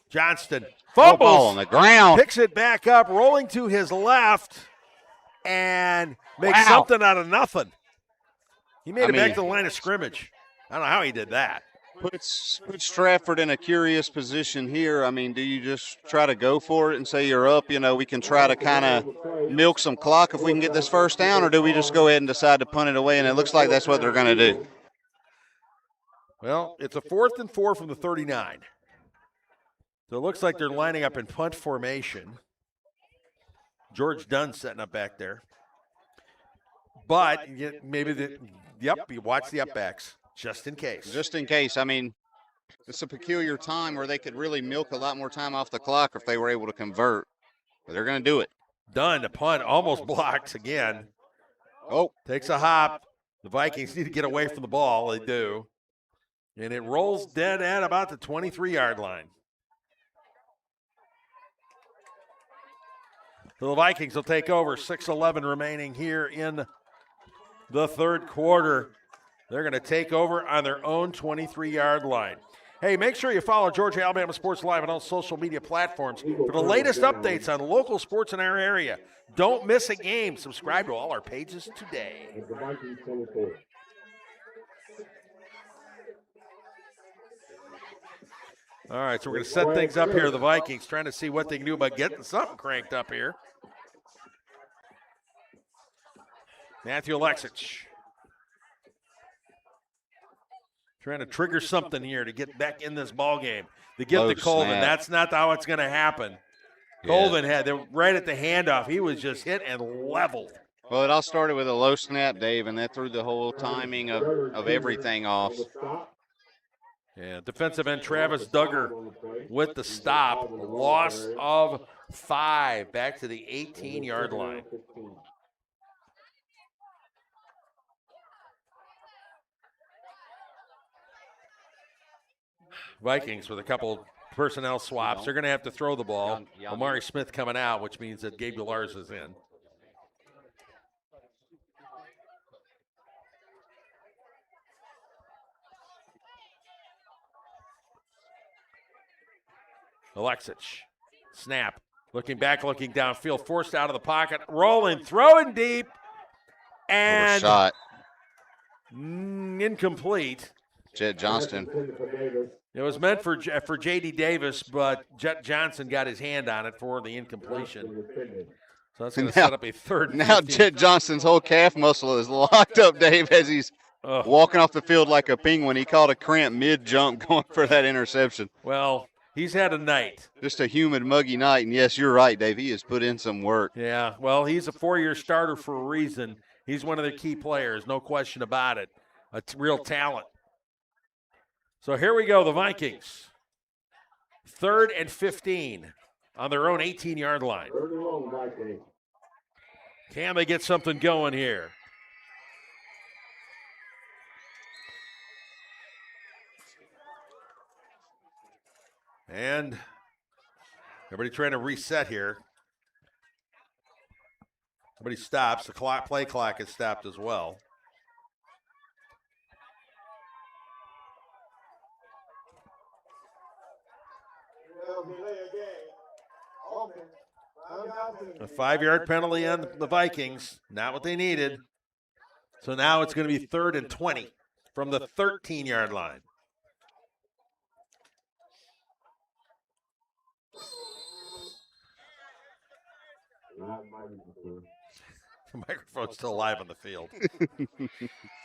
Johnston fumbles. Ball on the ground. Picks it back up, rolling to his left, and makes something out of nothing. He made it back to the line of scrimmage. I don't know how he did that. Puts Stratford in a curious position here. I mean, do you just try to go for it and say you're up? You know, we can try to kind of milk some clock if we can get this first down, or do we just go ahead and decide to punt it away? And it looks like that's what they're going to do. Well, it's a 4th and 4 from the 39. So it looks like they're lining up in punt formation. George Dunn setting up back there. But maybe you watch the upbacks. Just in case. Just in case. I mean, it's a peculiar time where they could really milk a lot more time off the clock if they were able to convert. But they're going to do it. Dunn, the punt, almost blocked again. Oh. Takes a hop. The Vikings need to get away from the ball. They do. And it rolls dead at about the 23-yard line. So the Vikings will take over. 6:11 remaining here in the 3rd quarter. They're going to take over on their own 23-yard line. Hey, make sure you follow Georgia Alabama Sports Live on all social media platforms for the latest updates on local sports in our area. Don't miss a game. Subscribe to all our pages today. All right, so we're going to set things up here. The Vikings trying to see what they can do about getting something cranked up here. Matthew Alexich trying to trigger something here to get back in this ball game. To get to Colvin. Snap. That's not how it's going to happen. Yeah. Colvin had them right at the handoff. He was just hit and leveled. Well, it all started with a low snap, Dave, and that threw the whole timing of everything off. Yeah, defensive end Travis Duggar with the stop. Loss of 5 back to the 18-yard line. Vikings with a couple personnel swaps. They're going to have to throw the ball. Omari Smith coming out, which means that Gabe Lars is in. Alexich, snap, looking back, looking downfield, forced out of the pocket, rolling, throwing deep, and shot. Incomplete. Jet Johnston. It was meant for J.D. Davis, but Jet Johnson got his hand on it for the incompletion. So that's going to set up a 3rd. Now Jet Johnston's whole calf muscle is locked up, Dave, as he's walking off the field like a penguin. He caught a cramp mid-jump going for that interception. Well, he's had a night. Just a humid, muggy night. And, yes, you're right, Dave. He has put in some work. Yeah, well, he's a 4-year starter for a reason. He's one of their key players, no question about it. A real talent. So here we go, the Vikings. 3rd and 15 on their own 18-yard line. Can they get something going here? And everybody trying to reset here. Everybody stops. The play clock is stopped as well. A 5-yard penalty on the Vikings. Not what they needed. So now it's going to be 3rd and 20 from the 13-yard line. The microphone's still live on the field.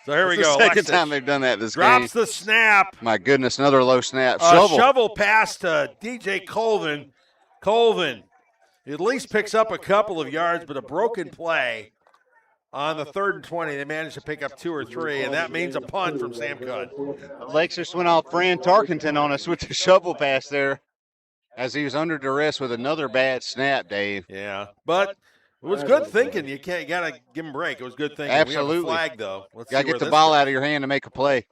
So here we go. The second Alexis time they've done that this game. drops the snap. My goodness, another low snap. Shovel pass to DJ Colvin. Colvin at least picks up a couple of yards, but a broken play on the 3rd and 20. They managed to pick up 2 or 3, and that means a punt from Sam Cudd. Alexis went off Fran Tarkenton on us with the shovel pass there as he was under duress with another bad snap, Dave. Yeah, but it was good thinking. You got to give him a break. It was good thinking. Absolutely. We have a flag, though. Let's got to get the ball out of your hand to make a play.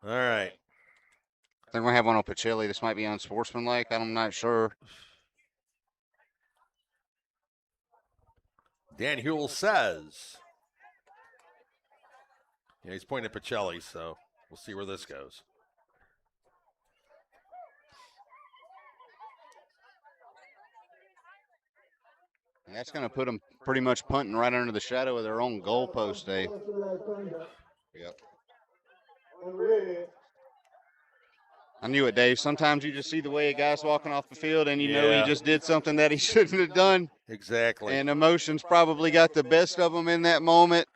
All right. I think we have one on Pacelli. This might be unsportsmanlike. I'm not sure. Dan Hewell says. Yeah, he's pointing at Pacelli, so we'll see where this goes. And that's going to put them pretty much punting right under the shadow of their own goalpost, Dave. Yep. I knew it, Dave. Sometimes you just see the way a guy's walking off the field and you know he just did something that he shouldn't have done. Exactly. And emotions probably got the best of him in that moment.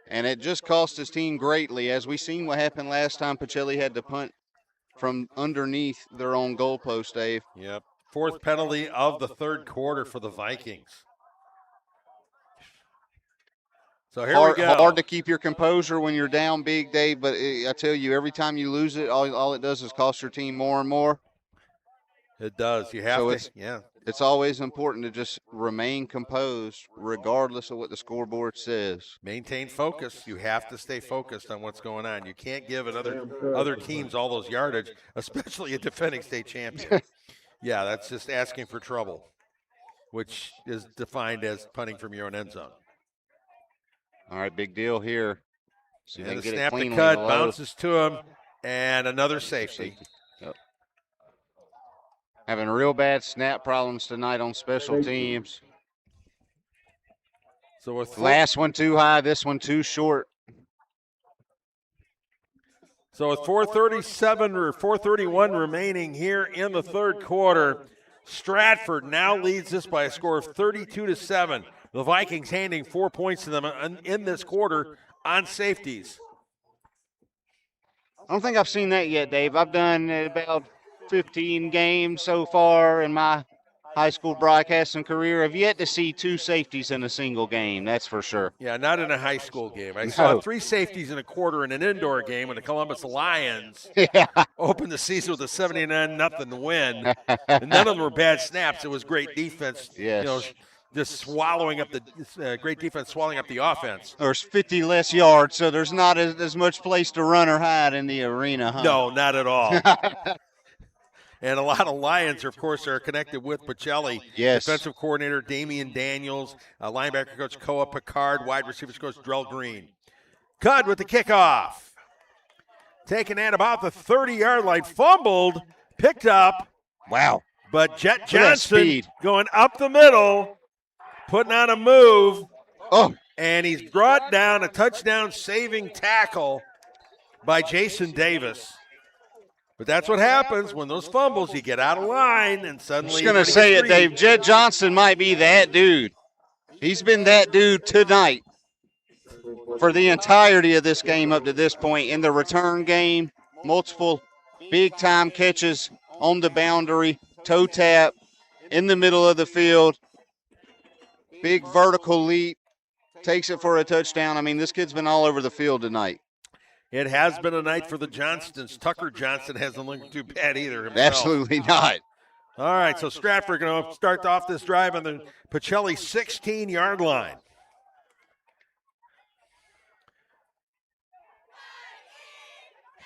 And it just cost his team greatly. As we seen what happened last time, Pacelli had to punt from underneath their own goalpost, Dave. Yep. 4th penalty of the 3rd quarter for the Vikings. So here we go. Hard to keep your composure when you're down big, Dave, but I tell you, every time you lose it, all it does is cost your team more and more. It does. You have to, It's always important to just remain composed regardless of what the scoreboard says. Maintain focus. You have to stay focused on what's going on. You can't give other teams all those yardage, especially a defending state champion. Yeah, that's just asking for trouble, which is defined as punting from your own end zone. All right, big deal here. See, and the snap to Cudd bounces to him, and another safety. Yep. Having real bad snap problems tonight on special teams. So with last one too high, this one too short. So with 4:37 or 4:31 remaining here in the 3rd quarter, Stratford now leads this by a score of 32-7. The Vikings handing 4 points to them in this quarter on safeties. I don't think I've seen that yet, Dave. I've done about 15 games so far in my high school broadcasting career. I've yet to see 2 safeties in a single game, that's for sure. Yeah, not in a high school game. I saw 3 safeties in a quarter in an indoor game when the Columbus Lions opened the season with a 79-0 win. And none of them were bad snaps. It was great defense. Yes. You know, just swallowing up the great defense, swallowing up the offense. There's 50 less yards, so there's not as much place to run or hide in the arena, huh? No, not at all. And a lot of Lions, of course, are connected with Pacelli. Yes. Defensive coordinator Damian Daniels, linebacker coach Koa Picard, wide receivers coach Drell Green. Cudd with the kickoff. Taken at about the 30-yard line, fumbled, picked up. Wow. But Jet Johnson going up the middle, putting on a move. Oh. And he's brought down, a touchdown saving tackle by Jason Davis. But that's what happens when those fumbles, you get out of line and suddenly. I'm just going to say it, Dave. Jet Johnson might be that dude. He's been that dude tonight for the entirety of this game up to this point. In the return game, multiple big-time catches on the boundary, toe tap, in the middle of the field, big vertical leap, takes it for a touchdown. I mean, this kid's been all over the field tonight. It has been a night for the Johnstons. Tucker Johnson hasn't looked too bad either himself. Absolutely not. All right, so Stratford going to start off this drive on the Pacelli 16-yard line.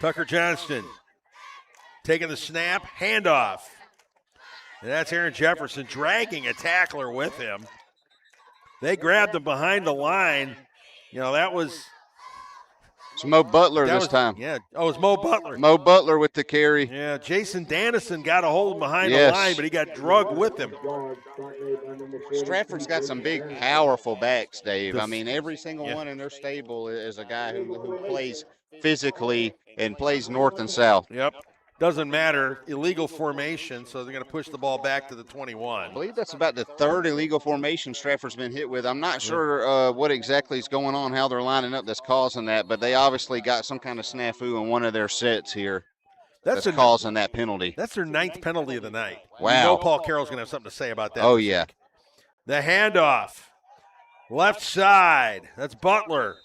Tucker Johnston taking the snap, handoff. And that's Aaron Jefferson dragging a tackler with him. They grabbed him behind the line. You know, that was... It's Mo Butler this time. Yeah. Oh, it's Mo Butler. Mo Butler with the carry. Yeah, Jason Dannison got a hold behind the line, but he got drugged with him. Stratford's got some big, powerful backs, Dave. I mean, every single one in their stable is a guy who plays physically and plays north and south. Yep. Doesn't matter. Illegal formation, so they're going to push the ball back to the 21. I believe that's about the third illegal formation Stratford's been hit with. I'm not sure what exactly is going on, how they're lining up that's causing that, but they obviously got some kind of snafu in one of their sets here that's causing that penalty. That's their 9th penalty of the night. Wow. You know Paul Carroll's going to have something to say about that. Oh, yeah. The handoff. Left side. That's Butler.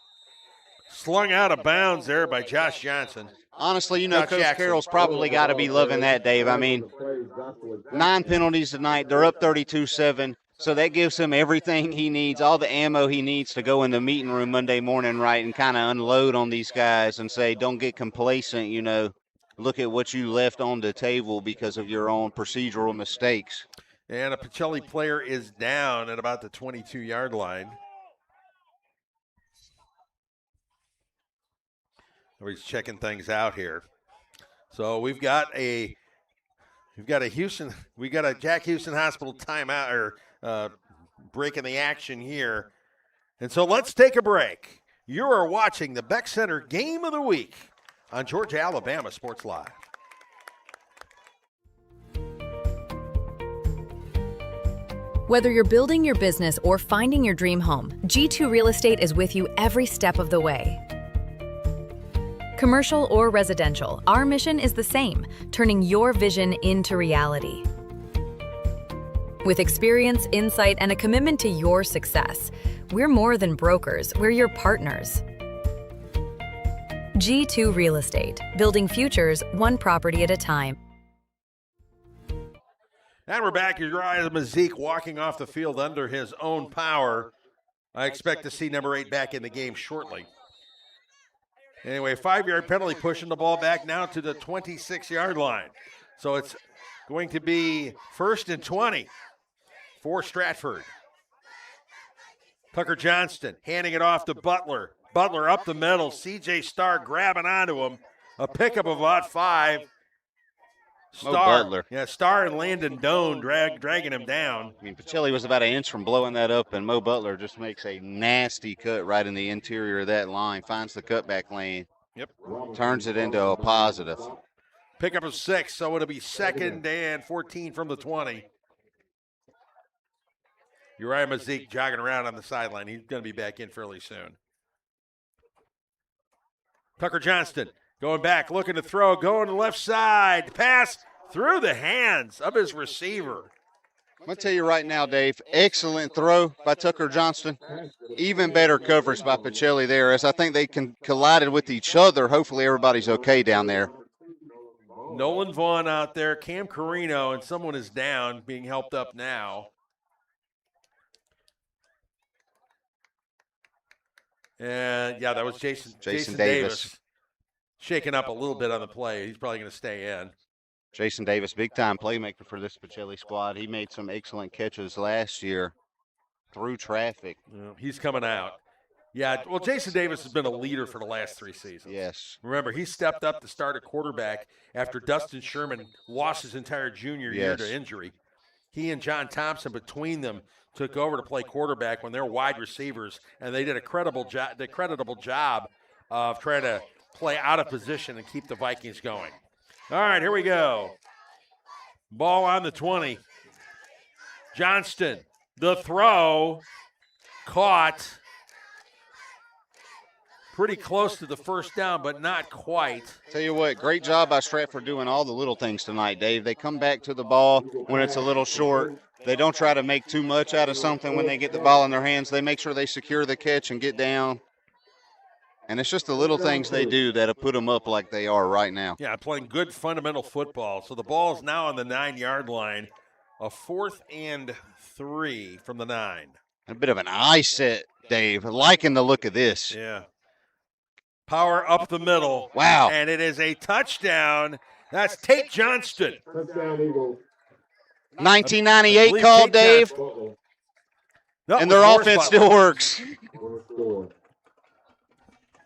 Slung out of bounds there by Josh Johnson. Honestly, you know, Coach Carroll's probably got to be loving that, Dave. I mean, 9 penalties tonight. They're up 32-7, so that gives him everything he needs, all the ammo he needs to go in the meeting room Monday morning, right, and kind of unload on these guys and say, don't get complacent, you know. Look at what you left on the table because of your own procedural mistakes. And a Pacelli player is down at about the 22-yard line. He's checking things out here. So we've got a Jack Houston Hospital timeout or break in the action here. And so let's take a break. You are watching the Beck Center Game of the Week on Georgia Alabama Sports Live. Whether you're building your business or finding your dream home, G2 Real Estate is with you every step of the way. Commercial or residential, our mission is the same, turning your vision into reality. With experience, insight, and a commitment to your success, we're more than brokers, we're your partners. G2 Real Estate, building futures one property at a time. And we're back. Uriah Mazik walking off the field under his own power. I expect to see number 8 back in the game shortly. Anyway, 5-yard penalty pushing the ball back now to the 26-yard line. So it's going to be 1st and 20 for Stratford. Tucker Johnston handing it off to Butler. Butler up the middle. C.J. Starr grabbing onto him. A pickup of about 5. Butler. Yeah, Starr and Landon Doan dragging him down. I mean, Pacelli was about an inch from blowing that up, and Mo Butler just makes a nasty cut right in the interior of that line, finds the cutback lane. Yep. Turns it into a positive. Pickup of 6, so it'll be 2nd and 14 from the 20. Uriah Mazik jogging around on the sideline. He's going to be back in fairly soon. Tucker Johnston going back, looking to throw, going to the left side. Pass through the hands of his receiver. I'm going to tell you right now, Dave, excellent throw by Tucker Johnston. Even better coverage by Pacelli there, as I think they collided with each other. Hopefully everybody's okay down there. Nolan Vaughn out there, Cam Carino, and someone is down, being helped up now. And, yeah, that was Jason Davis. Shaking up a little bit on the play. He's probably going to stay in. Jason Davis, big-time playmaker for this Pacelli squad. He made some excellent catches last year through traffic. Yeah, he's coming out. Yeah, well, Jason Davis has been a leader for the last 3 seasons. Yes. Remember, he stepped up to start at quarterback after Dustin Sherman lost his entire junior year to injury. He and John Thompson, between them, took over to play quarterback when they're wide receivers, and they did a creditable job of trying to play out of position and keep the Vikings going. All right, here we go. Ball on the 20. Johnston, the throw, caught. Pretty close to the first down, but not quite. Tell you what, great job by Stratford doing all the little things tonight, Dave. They come back to the ball when it's a little short. They don't try to make too much out of something when they get the ball in their hands. They make sure they secure the catch and get down And it's just the little things they do that have put them up like they are right now. Yeah, playing good fundamental football. So the ball is now on the 9-yard line. A 4th and 3 from the 9. A bit of an eye set, Dave. Liking the look of this. Yeah. Power up the middle. Wow. And it is a touchdown. That's Tate Johnston. Touchdown, Eagles. 1998 call, Dave. And their offense still works.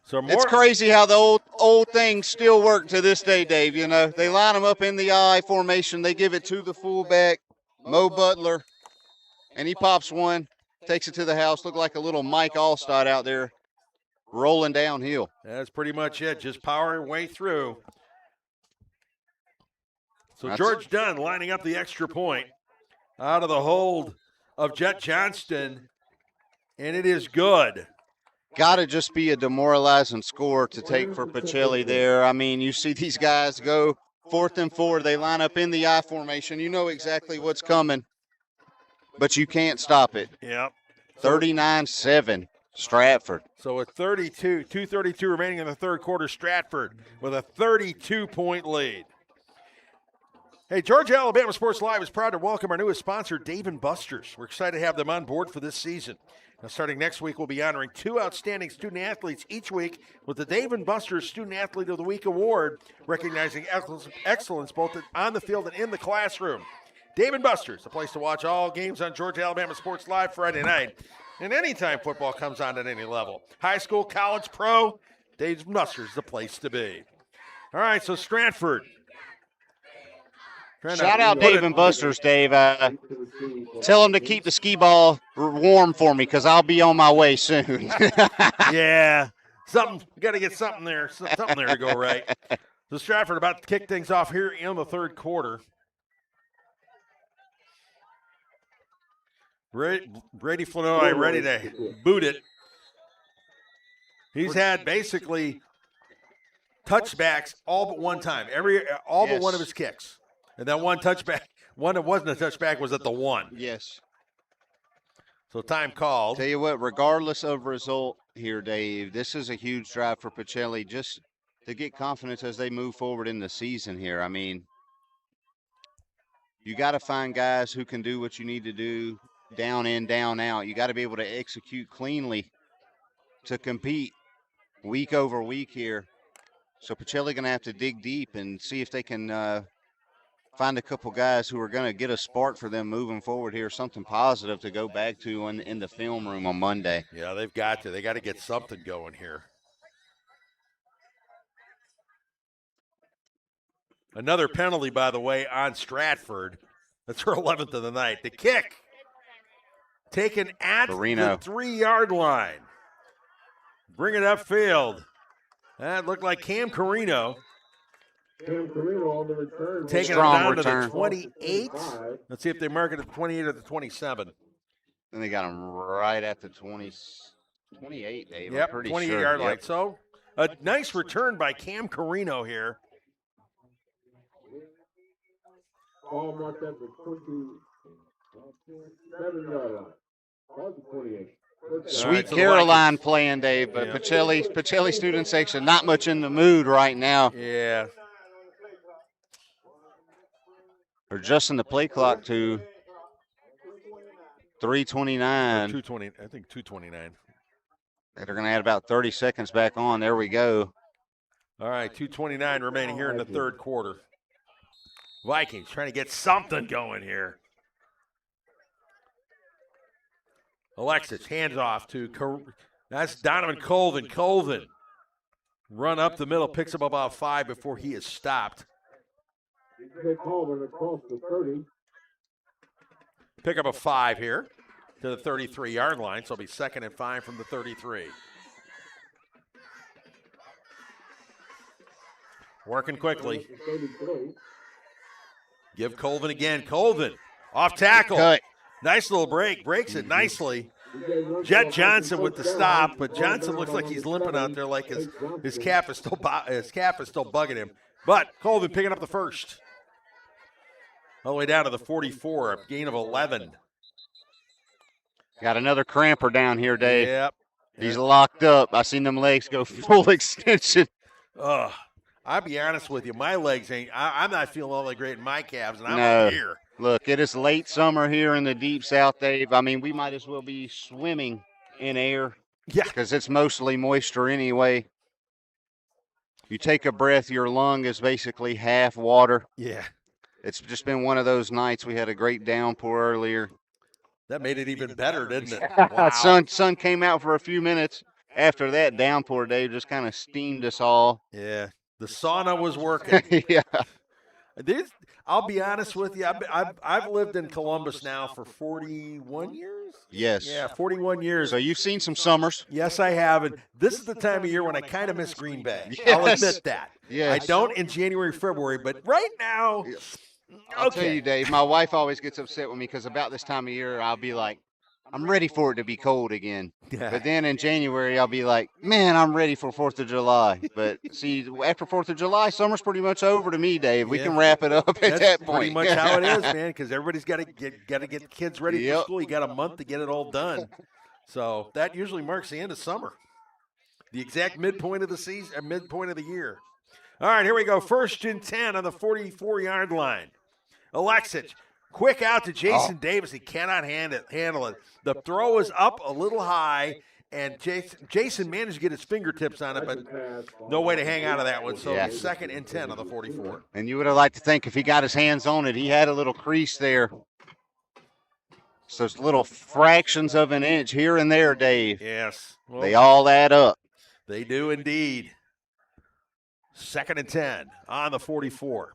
So it's crazy how the old things still work to this day, Dave. You know, they line them up in the I formation. They give it to the fullback, Mo Butler, and he pops one, takes it to the house. Looked like a little Mike Allstott out there rolling downhill. That's pretty much it. Just powering way through. So George Dunn lining up the extra point out of the hold of Jet Johnston, and it is good. Got to just be a demoralizing score to take for Pacelli there. I mean, you see these guys go 4th and 4. They line up in the I formation. You know exactly what's coming, but you can't stop it. Yep. 39-7, Stratford. So with 2:32 remaining in the third quarter, Stratford with a 32-point lead. Hey, Georgia Alabama Sports Live is proud to welcome our newest sponsor, Dave & Buster's. We're excited to have them on board for this season. Now, starting next week, we'll be honoring 2 outstanding student athletes each week with the Dave & Buster's Student Athlete of the Week Award, recognizing excellence both on the field and in the classroom. Dave & Buster's, the place to watch all games on Georgia Alabama Sports Live Friday night, and anytime football comes on at any level. High school, college, pro, Dave & Buster's the place to be. All right, so Stratford. Shout out Dave & Buster's, Dave. Tell them to keep the skee ball warm for me because I'll be on my way soon. Yeah, we got to get something there to go right. So Stratford about to kick things off here in the third quarter. Brady Flanoy ready to boot it. He's had basically touchbacks all but one time, but one of his kicks. And that one touchback, one that wasn't a touchback, was at the 1. Yes. So time called. Tell you what, regardless of result here, Dave, this is a huge drive for Pacelli just to get confidence as they move forward in the season here. I mean, you got to find guys who can do what you need to do down in, down out. You got to be able to execute cleanly to compete week over week here. So Pacelli going to have to dig deep and see if they can find a couple guys who are going to get a spark for them moving forward here, something positive to go back to in the film room on Monday. Yeah, they've got to. They got to get something going here. Another penalty, by the way, on Stratford. That's her 11th of the night. The kick taken at the 3-yard line. Bring it upfield. That looked like Cam Carino. Taking it down to the 28. Let's see if they mark it at the 28 or the 27. And they got him right at the 28, Dave. Yep, I'm pretty 28-yard sure. line. So a nice return by Cam Carino here. All marked at the 27-yard line. That's the 28. Sweet Caroline playing, Dave, but Pacelli student section not much in the mood right now. Yeah. They're adjusting the play clock to 3:29. 2:20. I think 2:29. They're going to add about 30 seconds back on. There we go. All right, 2:29 remaining here in the third quarter. Vikings trying to get something going here. Alexis hands off to that's Donovan Colvin. Colvin run up the middle, picks up about 5 before he is stopped. Colvin across the 30. Pick up a 5 here to the 33-yard line, so it'll be 2nd and 5 from the 33. Working quickly. Give Colvin again. Colvin off tackle. Cut. Nice little break. Breaks it nicely. Jet Johnson with the stop, but Johnson looks like he's limping out there like his calf is still bugging him. But Colvin picking up the first. All the way down to the 44, a gain of 11. Got another cramper down here, Dave. Yep. He's locked up. I seen them legs go full extension. I'll be honest with you. My legs ain't. I'm not feeling all that great in my calves, and I'm No. up here. Look, it is late summer here in the deep south, Dave. I mean, we might as well be swimming in air. Yeah. Because it's mostly moisture anyway. You take a breath, your lung is basically half water. Yeah. It's just been one of those nights. We had a great downpour earlier. That made it even better, didn't it? Wow. Sun came out for a few minutes. After that downpour, Dave, just kind of steamed us all. Yeah. The sauna was working. Yeah. I'll be honest with you. I've lived in Columbus now for 41 years. Yes. Yeah, 41 years. So you've seen some summers. Yes, I have. And this is the time of year when I kind of miss Green Bay. Yes. I'll admit that. Yes. I don't in January, February, but right now, I'll tell you, Dave, my wife always gets upset with me because about this time of year, I'll be like, I'm ready for it to be cold again. Yeah. But then in January, I'll be like, man, I'm ready for 4th of July. But see, after 4th of July, summer's pretty much over to me, Dave. We can wrap it up at That's that point. pretty much how it is, man, because everybody's got to get kids ready for school. You got a month to get it all done. So that usually marks the end of summer, the exact midpoint of the season, midpoint of the year. All right, here we go. 1st and 10 on the 44-yard line. Alexic, quick out to Jason Davis. He cannot handle it. The throw is up a little high, and Jason managed to get his fingertips on it, but no way to hang out of that one. So 2nd and 10 on the 44. And you would have liked to think if he got his hands on it, he had a little crease there. So it's little fractions of an inch here and there, Dave. Yes. Well, they all add up. They do indeed. 2nd and 10 on the 44.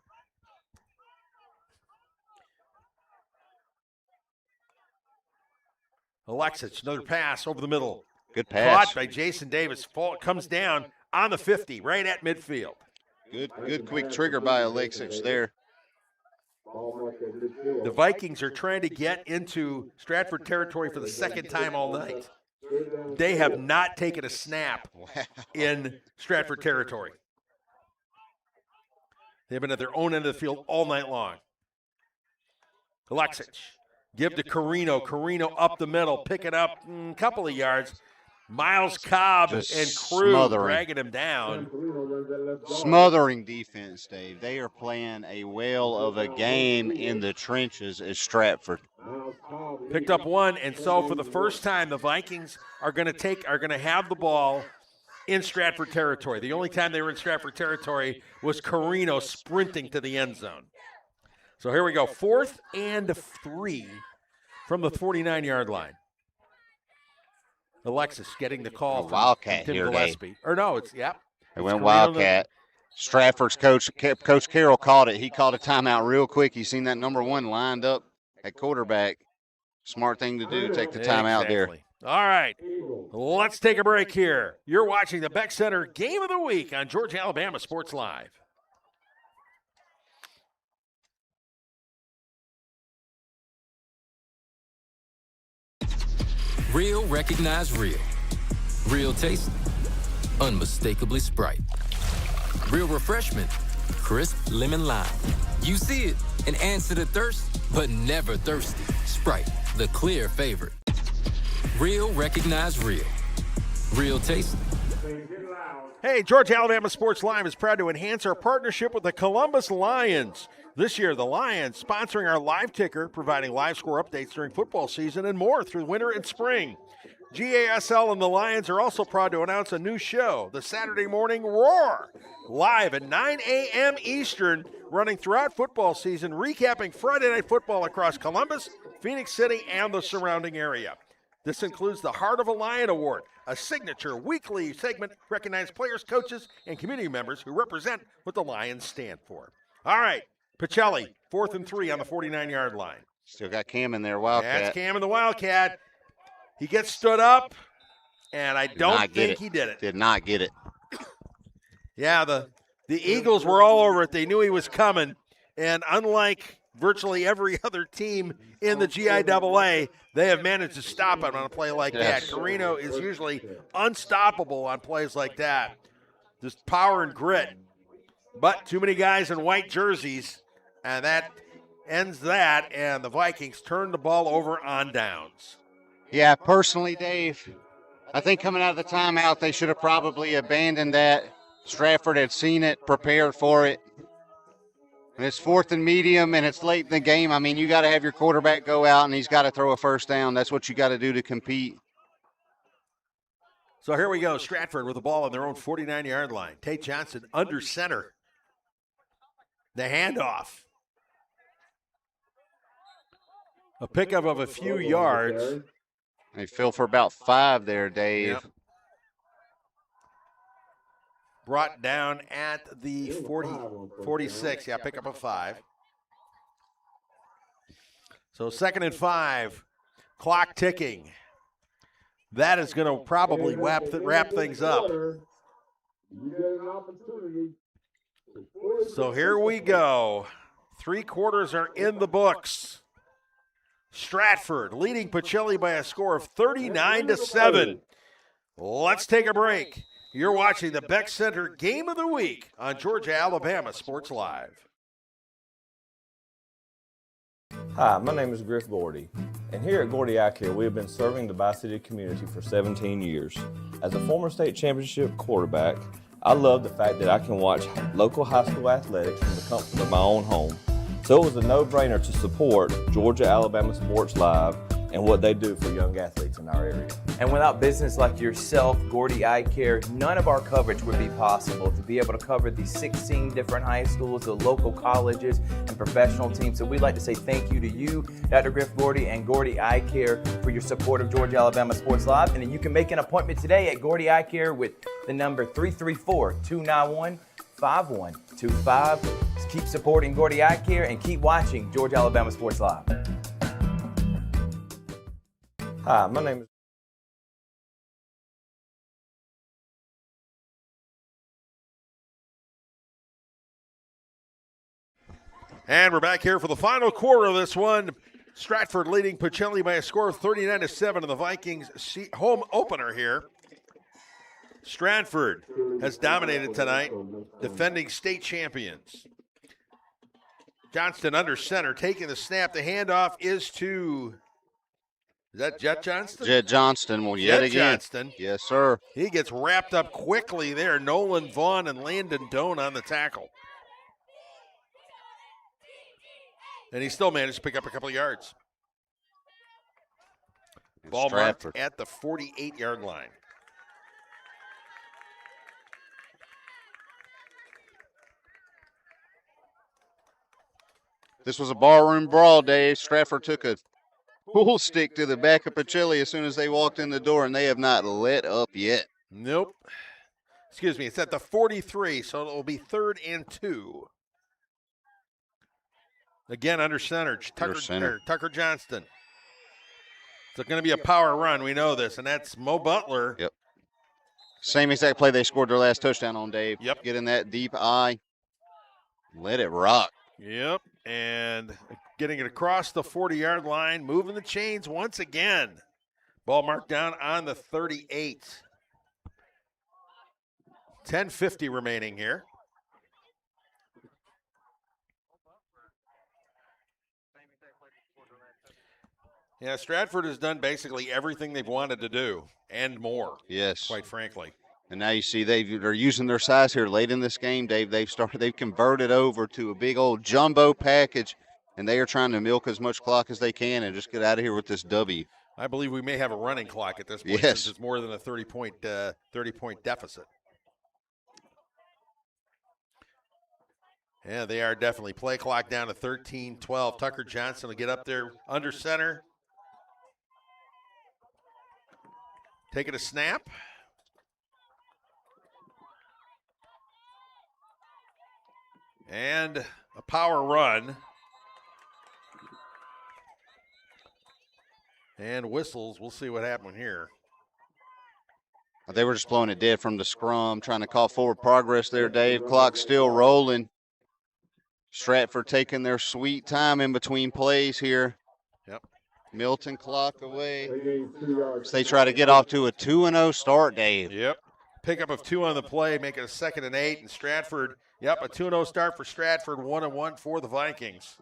Alexic, another pass over the middle. Good pass. Caught by Jason Davis. Comes down on the 50, right at midfield. Good quick trigger by Alexic there. The Vikings are trying to get into Stratford territory for the 2nd time all night. They have not taken a snap in Stratford territory. They've been at their own end of the field all night long. Alexic. Give to Carino. Carino up the middle. Pick it up a couple of yards. Miles Cobb and crew dragging him down. Smothering defense, Dave. They are playing a whale of a game in the trenches at Stratford. Picked up one, and so for the first time, the Vikings are going to have the ball in Stratford territory. The only time they were in Stratford territory was Carino sprinting to the end zone. So here we go, 4th and 3 from the 49-yard line. Alexis getting the call from Wildcat Tim here, Gillespie. Or no, it's, It went Wildcat. Stratford's coach Carroll called it. He called a timeout real quick. He's seen that number 1 lined up at quarterback. Smart thing to do, take the timeout there. All right, let's take a break here. You're watching the Beck Center Game of the Week on Georgia, Alabama Sports Live. Real recognize real. Real taste, unmistakably Sprite. Real refreshment, crisp lemon lime. You see it and answer the thirst, but never thirsty. Sprite, the clear favorite. Real recognize real. Real taste. Hey, Georgia, Alabama Sports Live is proud to enhance our partnership with the Columbus Lions. This year, the Lions sponsoring our live ticker, providing live score updates during football season and more through winter and spring. GASL and the Lions are also proud to announce a new show, the Saturday Morning Roar, live at 9 a.m. Eastern, running throughout football season, recapping Friday Night Football across Columbus, Phoenix City, and the surrounding area. This includes the Heart of a Lion Award, a signature weekly segment recognizing players, coaches, and community members who represent what the Lions stand for. All right, Pacelli, 4th and 3 on the 49-yard line. Still got Cam in there, Wildcat. That's Cam in the Wildcat. He gets stood up, and I don't think he did it. Did not get it. Yeah, the Eagles were all over it. They knew he was coming, and unlike virtually every other team in the GIAA, they have managed to stop him on a play like that. Carino is usually unstoppable on plays like that. Just power and grit. But too many guys in white jerseys, and that ends that, and the Vikings turn the ball over on downs. Yeah, personally, Dave, I think coming out of the timeout, they should have probably abandoned that. Stratford had seen it, prepared for it. And it's 4th and medium, and it's late in the game. I mean, you got to have your quarterback go out, and he's got to throw a first down. That's what you got to do to compete. So here we go. Stratford with the ball on their own 49-yard line. Tate Johnson under center. The handoff. A pickup of a few yards. They fell for about 5 there, Dave. Yep. Brought down at the 46. Yeah, pick up a 5. So 2nd and 5. Clock ticking. That is going to probably wrap things up. So here we go. 3 quarters are in the books. Stratford leading Pacelli by a score of 39-7. Let's take a break. You're watching the Beck Center Game of the Week on Georgia-Alabama Sports Live. Hi, my name is Griff Gordy, and here at Gordy Eye Care, we have been serving the Bi-City community for 17 years. As a former state championship quarterback, I love the fact that I can watch local high school athletics from the comfort of my own home. So it was a no-brainer to support Georgia-Alabama Sports Live and what they do for young athletes in our area. And without business like yourself, Gordy Eye Care, none of our coverage would be possible to be able to cover the 16 different high schools, the local colleges, and professional teams. So we'd like to say thank you to you, Dr. Griff Gordy and Gordy Eye Care, for your support of Georgia-Alabama Sports Live. And then you can make an appointment today at Gordy Eye Care with the number 334-291-5125. Keep supporting Gordy Eye Care and keep watching Georgia-Alabama Sports Live. Hi, my name is And we're back here for the final quarter of this one. Stratford leading Pacelli by a score of 39-7 in the Vikings home opener here. Stratford has dominated tonight, defending state champions. Johnston under center, taking the snap. The handoff is to, is that Jet Johnston? Jet Johnston, well, yet again. Johnston. Yes, sir. He gets wrapped up quickly there. Nolan Vaughn and Landon Doan on the tackle. And he still managed to pick up a couple of yards. Ball marked at the 48-yard line. This was a barroom brawl, Dave. Stratford took a pool stick to the back of Pacelli as soon as they walked in the door, and they have not let up yet. Nope. Excuse me, it's at the 43, so it will be 3rd and 2. Again, under center, Tucker Johnston. It's going to be a power run, we know this, and that's Mo Butler. Yep. Same exact play they scored their last touchdown on, Dave. Yep. Get in that deep eye. Let it rock. Yep, and getting it across the 40-yard line, moving the chains once again. Ball marked down on the 38. 10:50 remaining here. Yeah, Stratford has done basically everything they've wanted to do and more. Yes. Quite frankly. And now you see they're using their size here late in this game, Dave. They've converted over to a big old jumbo package, and they are trying to milk as much clock as they can and just get out of here with this W. I believe we may have a running clock at this point, yes, since it's more than a 30-point deficit. Yeah, they are definitely. Play clock down to 13-12. Tucker Johnson will get up there under center. Taking a snap. And a power run. And whistles. We'll see what happened here. They were just blowing it dead from the scrum, trying to call forward progress there, Dave. Clock still rolling. Stratford taking their sweet time in between plays here. Yep. Milton clock away. So they try to get off to a 2-0 start, Dave. Yep. Pickup of 2 on the play, make it a 2nd and 8. And Stratford, yep, a 2-0 start for Stratford, 1-1 for the Vikings.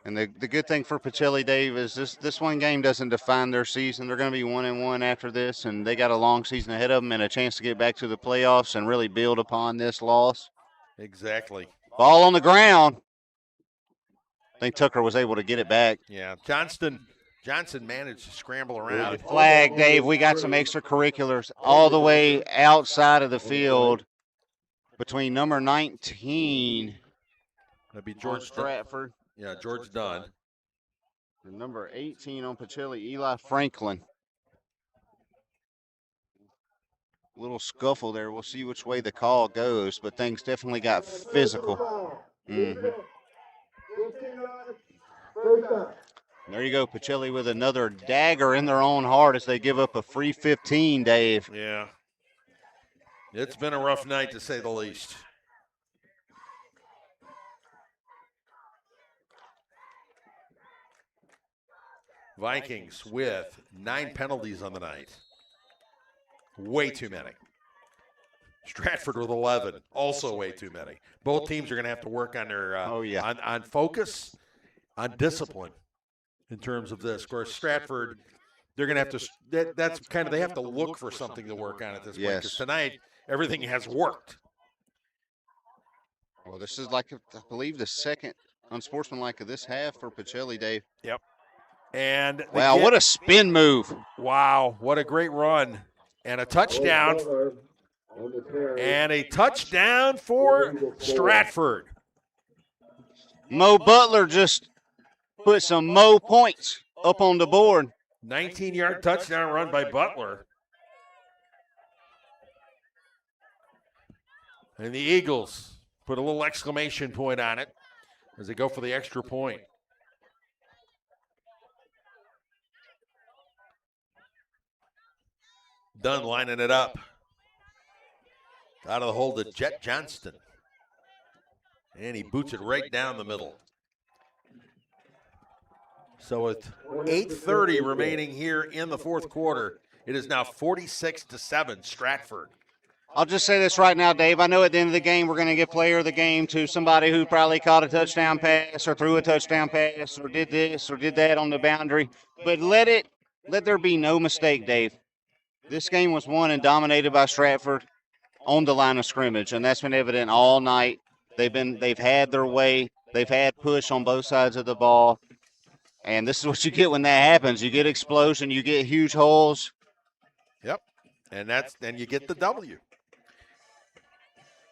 And the good thing for Pacelli, Dave, is this one game doesn't define their season. They're going to be 1-1 after this, and they got a long season ahead of them and a chance to get back to the playoffs and really build upon this loss. Exactly. Ball on the ground. I think Tucker was able to get it back. Yeah, Johnson managed to scramble around. Flag, Dave. We got some extracurriculars all the way outside of the field between number 19. That'd be George Stratford. Yeah, George Dunn. And number 18 on Pacelli, Eli Franklin. Little scuffle there. We'll see which way the call goes, but things definitely got physical. There you go, Pacelli with another dagger in their own heart as they give up a free 15, Dave. Yeah. It's been a rough night, to say the least. Vikings with 9 penalties on the night. Way too many. Stratford with 11, also way too many. Both teams are going to have to work on their on focus, on discipline in terms of this. Of course, Stratford, they're going to have to. That's kind of, they have to look for something to work on at this point. Because tonight everything has worked. Well, this is like, I believe, the second unsportsmanlike of this half for Pacelli, Dave. Yep. And wow, what a spin move. Wow, what a great run. And a touchdown. And a touchdown for Stratford. Mo Butler just put some Mo points up on the board. 19-yard touchdown run by Butler. And the Eagles put a little exclamation point on it as they go for the extra point. Dunn lining it up. Out of the hole to Jet Johnston. And he boots it right down the middle. So with 8:30 remaining here in the fourth quarter, it is now 46-7 Stratford. I'll just say this right now, Dave. I know at the end of the game we're going to give player of the game to somebody who probably caught a touchdown pass or threw a touchdown pass or did this or did that on the boundary. But let there be no mistake, Dave. This game was won and dominated by Stratford on the line of scrimmage, and that's been evident all night. They've had their way. They've had push on both sides of the ball. And this is what you get when that happens. You get explosion, you get huge holes. Yep. And you get the W.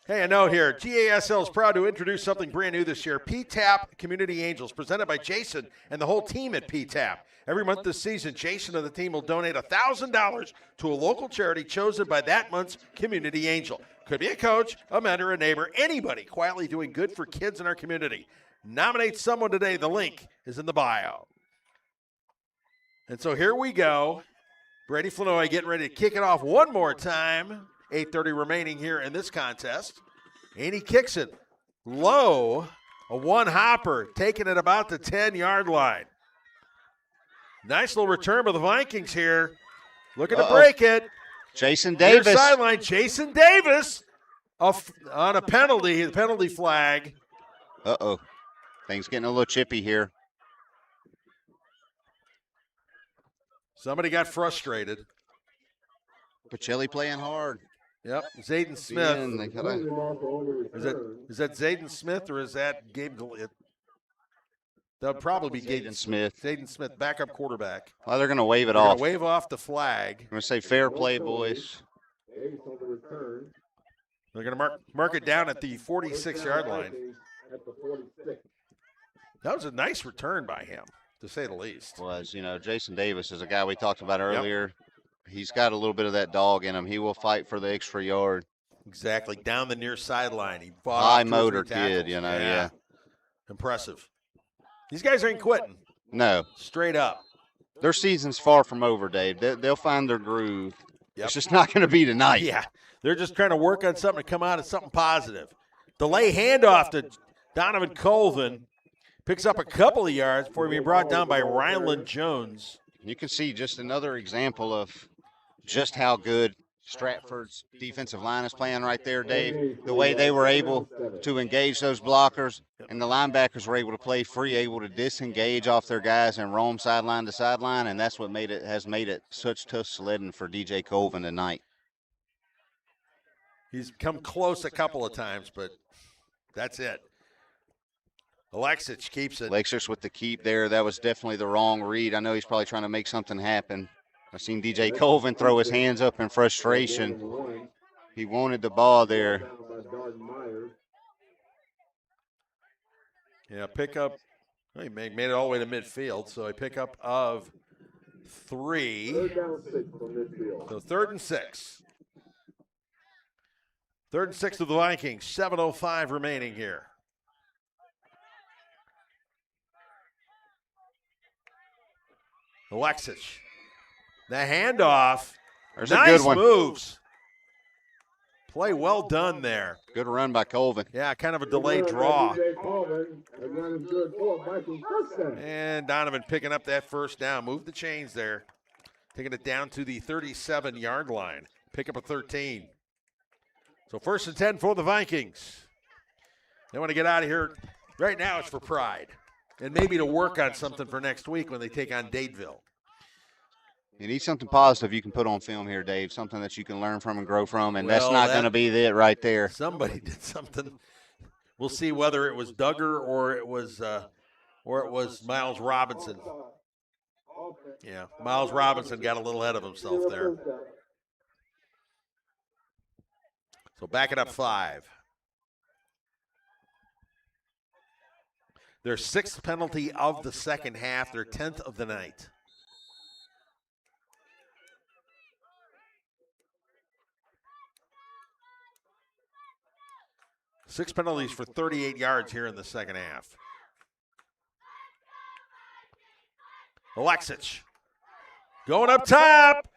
Hey, a note here. GASL is proud to introduce something brand new this year. PTAP Community Angels, presented by Jason and the whole team at PTAP. Every month this season, Jason and the team will donate $1,000 to a local charity chosen by that month's community angel. Could be a coach, a mentor, a neighbor, anybody quietly doing good for kids in our community. Nominate someone today. The link is in the bio. And so here we go. Brady Flanoy getting ready to kick it off one more time. 8:30 remaining here in this contest. And he kicks it low. A one-hopper, taking it about the 10-yard line. Nice little return by the Vikings here. Looking to break it. Jason Davis. Near sideline, Jason Davis on a penalty, the penalty flag. Uh-oh. Things getting a little chippy here. Somebody got frustrated. Pacelli playing hard. Yep, Zayden Smith. Is that Zayden Smith or is that Gabe Goliath? That'll probably be Zayden Smith. Zayden Smith, backup quarterback. Well, they're going to wave it They're off. going to wave off the flag. I'm going to say fair play, boys. They're going to mark it down at the 46-yard line. That was a nice return by him, to say the least. Was, Jason Davis is a guy we talked about earlier. Yep. He's got a little bit of that dog in him. He will fight for the extra yard. Exactly. Down the near sideline. He fought high motor kid, yeah. Impressive. These guys ain't quitting. No. Straight up. Their season's far from over, Dave. They'll find their groove. Yep. It's just not going to be tonight. Yeah. They're just trying to work on something to come out as something positive. Delay handoff to Donovan Colvin. Picks up a couple of yards before being brought down by Ryland Jones. You can see just another example of just how good Stratford's defensive line is playing right there, Dave. The way they were able to engage those blockers, and the linebackers were able to play free, able to disengage off their guys and roam sideline to sideline, and that's what has made it such tough sledding for DJ Colvin tonight. He's come close a couple of times, but that's it. Alexic keeps it. Alexic with the keep there. That was definitely the wrong read. I know he's probably trying to make something happen. I've seen DJ Colvin throw his hands up in frustration. He wanted the ball there. Yeah, pickup. Well, he made it all the way to midfield, so a pickup of 3. So 3rd and 6. 3rd and 6 of the Vikings. 7:05 remaining here. Alexic. The handoff. There's nice a good one. Moves. Play well done there. Good run by Colvin. Yeah, kind of a delayed draw. And Donovan picking up that first down. Move the chains there. Taking it down to the 37-yard line. Pick up a 13. So 1st and 10 for the Vikings. They want to get out of here. Right now it's for pride. And maybe to work on something for next week when they take on Dadeville. You need something positive you can put on film here, Dave, something that you can learn from and grow from, and Well, that's not going to be it right there. Somebody did something. We'll see whether it was Duggar or it was Miles Robinson. Yeah, Miles Robinson got a little ahead of himself there. So back it up 5. Their 6th penalty of the second half, their 10th of the night. Six penalties for 38 yards here in the second half. Alexic going up top.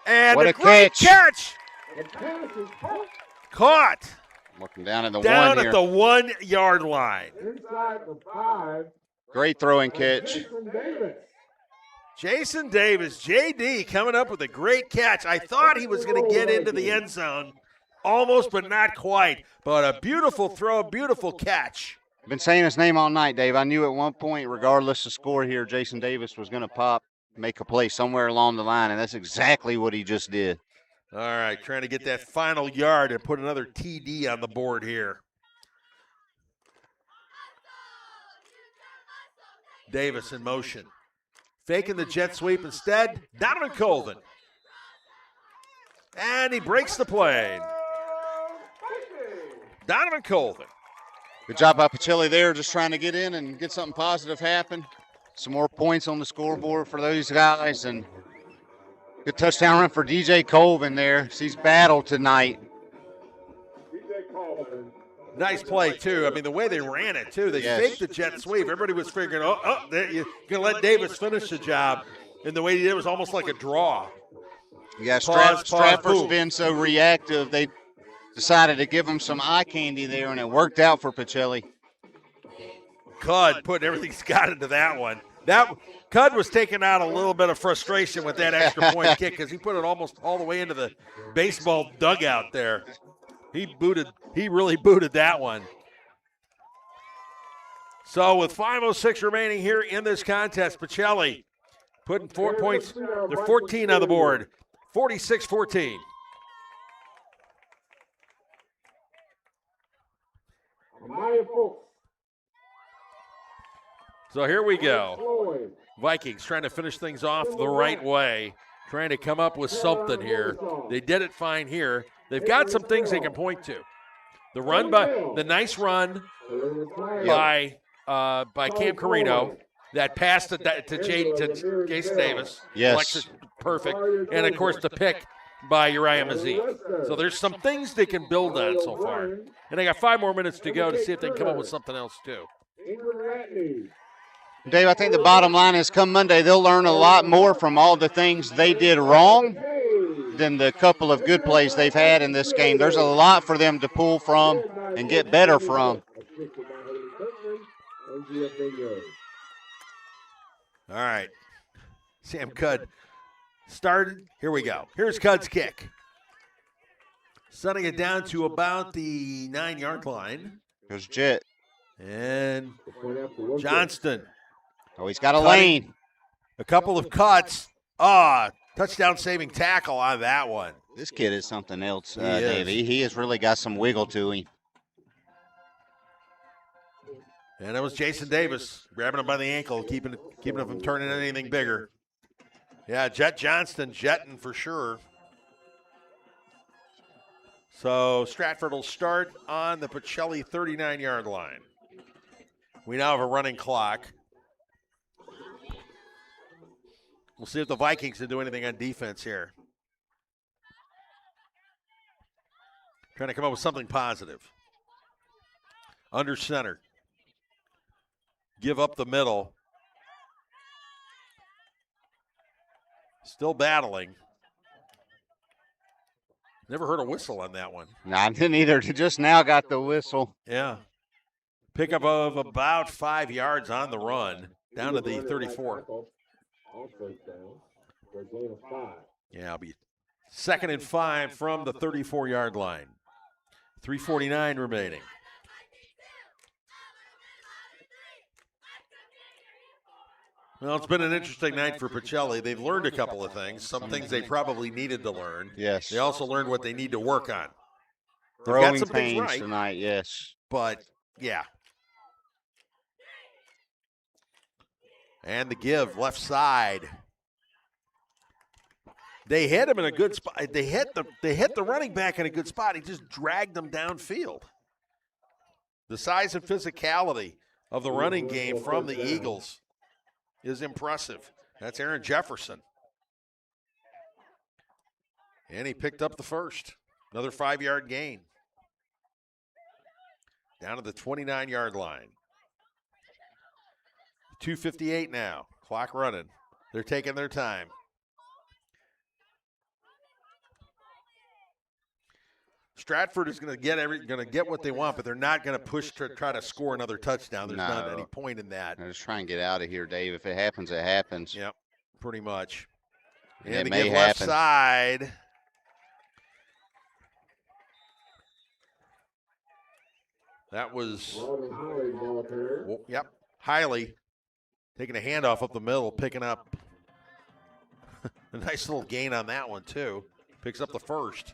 And what a a great catch. Caught. Looking down at the Down 1 at here. the 1-yard line. Great throwing catch. Jason Davis, JD, coming up with a great catch. I thought he was going to get into the end zone. Almost, but not quite. But a beautiful throw, beautiful catch. I've been saying his name all night, Dave. I knew at one point, regardless of score here, Jason Davis was going to pop, make a play somewhere along the line, and that's exactly what he just did. All right, trying to get that final yard and put another TD on the board here. Davis in motion. Faking the jet sweep instead. Donovan Colvin. And he breaks the play. Donovan Colvin. Good job by Pacelli there, just trying to get in and get something positive happen. Some more points on the scoreboard for those guys, and good touchdown run for DJ Colvin there. He's battled tonight. Nice play, too. I mean, the way they ran it, too. They Yes. faked the jet sweep. Everybody was figuring, you're going to let Davis finish the job. And the way he did it was almost like a draw. Yeah, Pause, Stratford's boom. been so reactive, they decided to give him some eye candy there, and it worked out for Pacelli. Cud putting everything he's got into that one. Cud was taking out a little bit of frustration with that extra point kick because he put it almost all the way into the baseball dugout there. He really booted that one. So with 5:06 remaining here in this contest, Pacelli putting 4 points. They're 14 on the board, 46-14. So here we go. Vikings trying to finish things off the right way, trying to come up with something here. They did it fine here. They've got some things they can point to. The nice run by Cam Carino, that pass to Jason Davis. Yes. Alexis, perfect. And, of course, the pick by Uriah Mazik. So there's some things they can build on so far. And they got 5 more minutes to go to see if they can come up with something else, too. Dave, I think the bottom line is come Monday, they'll learn a lot more from all the things they did wrong than the couple of good plays they've had in this game. There's a lot for them to pull from and get better from. All right. Sam Cudd started. Here we go. Here's Cud's kick. Setting it down to about the 9-yard line. Goes Jet. And Johnston. Oh, he's got a lane. A couple of cuts. Touchdown saving tackle on that one. This kid is something else, Dave. He has really got some wiggle to him. And it was Jason Davis grabbing him by the ankle, keeping him from turning anything bigger. Yeah, Jet Johnston jetting for sure. So Stratford will start on the Pacelli 39-yard line. We now have a running clock. We'll see if the Vikings can do anything on defense here. Trying to come up with something positive. Under center. Give up the middle. Still battling. Never heard a whistle on that one. No, I didn't either. Just now got the whistle. Yeah. Pickup of about 5 yards on the run, down to the 34. Yeah, it'll be 2nd and 5 from the 34-yard line. 3:49 remaining. Well, it's been an interesting night for Pacelli. They've learned a couple of things, some things they probably needed to learn. Yes. They also learned what they need to work on. They've Growing got some things pains right tonight, yes. But, yeah. And the give, left side. They hit him in a good spot. They hit the running back in a good spot. He just dragged them downfield. The size and physicality of the running game from the Eagles is impressive. That's Aaron Jefferson. And he picked up the first. Another 5-yard gain. Down to the 29-yard line. 2:58 now. Clock running. They're taking their time. Stratford is going to get what they want, but they're not going to push to try to score another touchdown. There's not any point in that. They're just trying to get out of here, Dave. If it happens, it happens. Yep, pretty much. And And it to may give left happen. side. That was, yep, Hiley taking a handoff up the middle, picking up a nice little gain on that one, too. Picks up the first.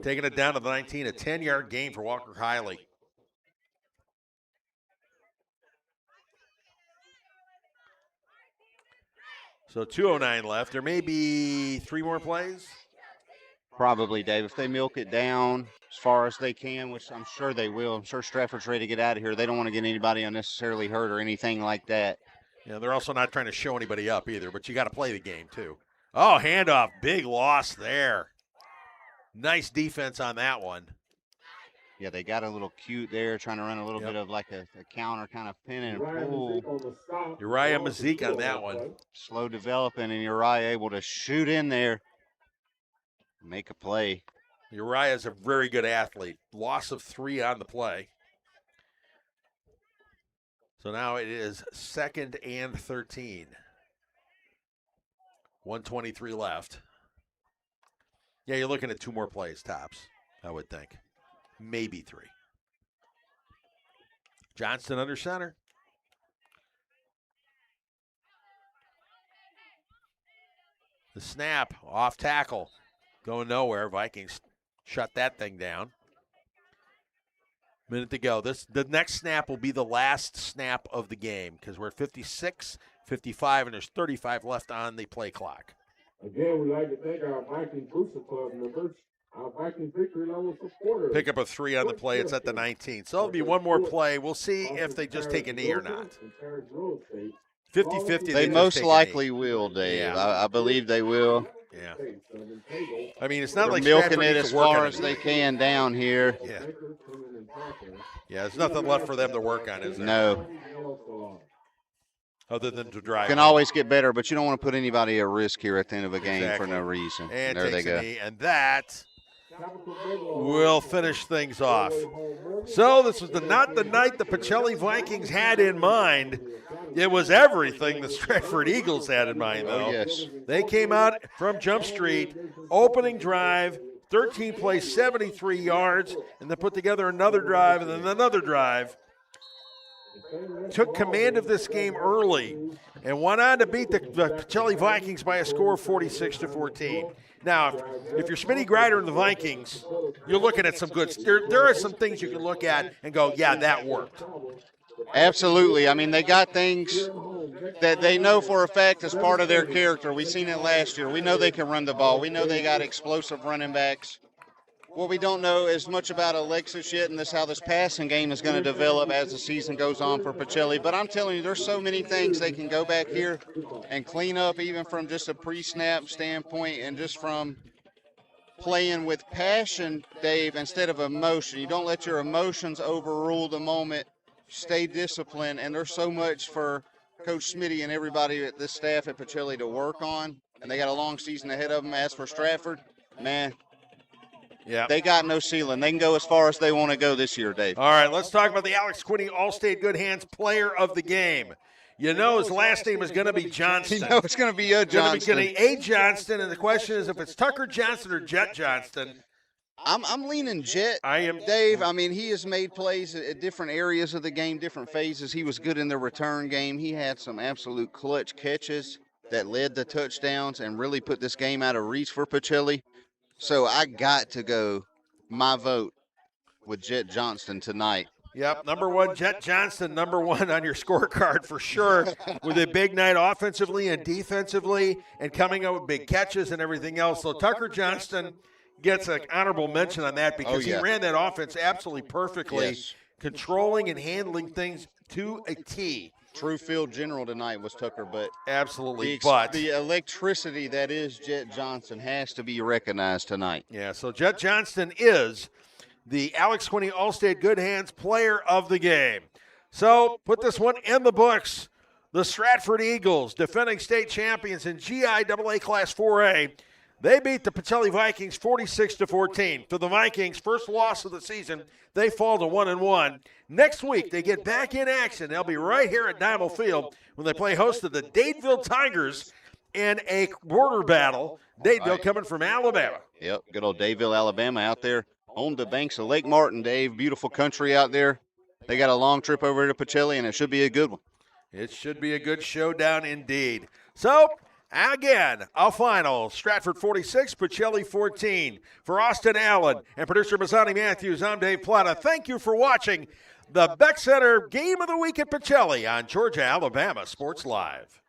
Taking it down to the 19, a 10-yard gain for Walker Hiley. So 2:09 left. There may be 3 more plays. Probably, Dave. If they milk it down as far as they can, which I'm sure they will. I'm sure Stratford's ready to get out of here. They don't want to get anybody unnecessarily hurt or anything like that. Yeah, they're also not trying to show anybody up either, but you got to play the game too. Oh, handoff. Big loss there. Nice defense on that one. Yeah, they got a little cute there, trying to run a little bit of like a counter kind of pin and pull. Uriah Mazik on that one. Slow developing, and Uriah able to shoot in there. Make a play. Uriah is a very good athlete. Loss of 3 on the play. So now it is 2nd and 13. 1:23 left. Yeah, you're looking at 2 more plays tops, I would think. Maybe 3. Johnston under center. The snap, off tackle. Going nowhere. Vikings shut that thing down. Minute to go. The next snap will be the last snap of the game because we're 56, 55, and there's 35 left on the play clock. Again, we'd like to thank our Viking Booster Club members, our Viking Victory Level supporters. Pick up a 3 on the play. It's at the 19. So it'll be 1 more play. We'll see if they just take a knee or not. 50-50. They most likely will, Dave. Yeah. I believe they will. Yeah. I mean, it's not They're like milking Stratford it needs as to work far on as it. they can down here. Yeah. Yeah, there's nothing left for them to work on, is there? No. Other than to drive. Can home. always get better, but you don't want to put anybody at risk here at the end of a game Exactly. for no reason. And there they takes a go. knee, and that will finish things off. So this was not the night the Pacelli Vikings had in mind. It was everything the Stratford Eagles had in mind, though. Oh, yes. They came out from Jump Street, opening drive, 13 plays, 73 yards, and then put together another drive and then another drive. Took command of this game early and went on to beat the Pacelli Vikings by a score of 46-14. Now, if you're Smitty Grider and the Vikings, you're looking at some good – there are some things you can look at and go, yeah, that worked. Absolutely. I mean, they got things that they know for a fact as part of their character. We've seen it last year. We know they can run the ball. We know they got explosive running backs. What we don't know is much about Alexis yet, and how this passing game is going to develop as the season goes on for Pacelli. But I'm telling you, there's so many things they can go back here and clean up, even from just a pre-snap standpoint and just from playing with passion, Dave, instead of emotion. You don't let your emotions overrule the moment. Stay disciplined, and there's so much for Coach Smitty and everybody at this staff at Pacelli to work on, and they got a long season ahead of them. As for Stratford, man, yeah, they got no ceiling. They can go as far as they want to go this year, Dave. All right, let's talk about the Alex Quinney All-State Good Hands Player of the Game. You know his last name is going to be Johnston. You know it's going to be a Johnston. It's going to be A. Johnston, and the question is if it's Tucker Johnston or Jet Johnston. I'm leaning Jet. I am, Dave. I mean, he has made plays at different areas of the game, different phases. He was good in the return game. He had some absolute clutch catches that led to touchdowns and really put this game out of reach for Pacelli. So I got to go my vote with Jet Johnston tonight. Yep, number one, Jet Johnston, number one on your scorecard for sure, with a big night offensively and defensively and coming up with big catches and everything else. So Tucker Johnston gets an honorable mention on that because he ran that offense absolutely perfectly, controlling and handling things to a T. True field general tonight was Tucker, but absolutely. The electricity that is Jet Johnston has to be recognized tonight. Yeah, so Jet Johnston is the Alex Quinney All-State Good Hands Player of the Game. So put this one in the books. The Stratford Eagles, defending state champions in GIAA Class 4A, they beat the Pacelli Vikings 46-14. For the Vikings, first loss of the season, they fall to 1-1. Next week, they get back in action. They'll be right here at Diamond Field when they play host to the Dadeville Tigers in a border battle. Dadeville coming from Alabama. Yep, good old Dadeville, Alabama out there on the banks of Lake Martin, Dave. Beautiful country out there. They got a long trip over to Pacelli, and it should be a good one. It should be a good showdown indeed. So, again, a final, Stratford 46, Pacelli 14. For Austin Allen and producer Mazzani Matthews, I'm Dave Plata. Thank you for watching the Beck Center Game of the Week at Pacelli on Georgia, Alabama Sports Live.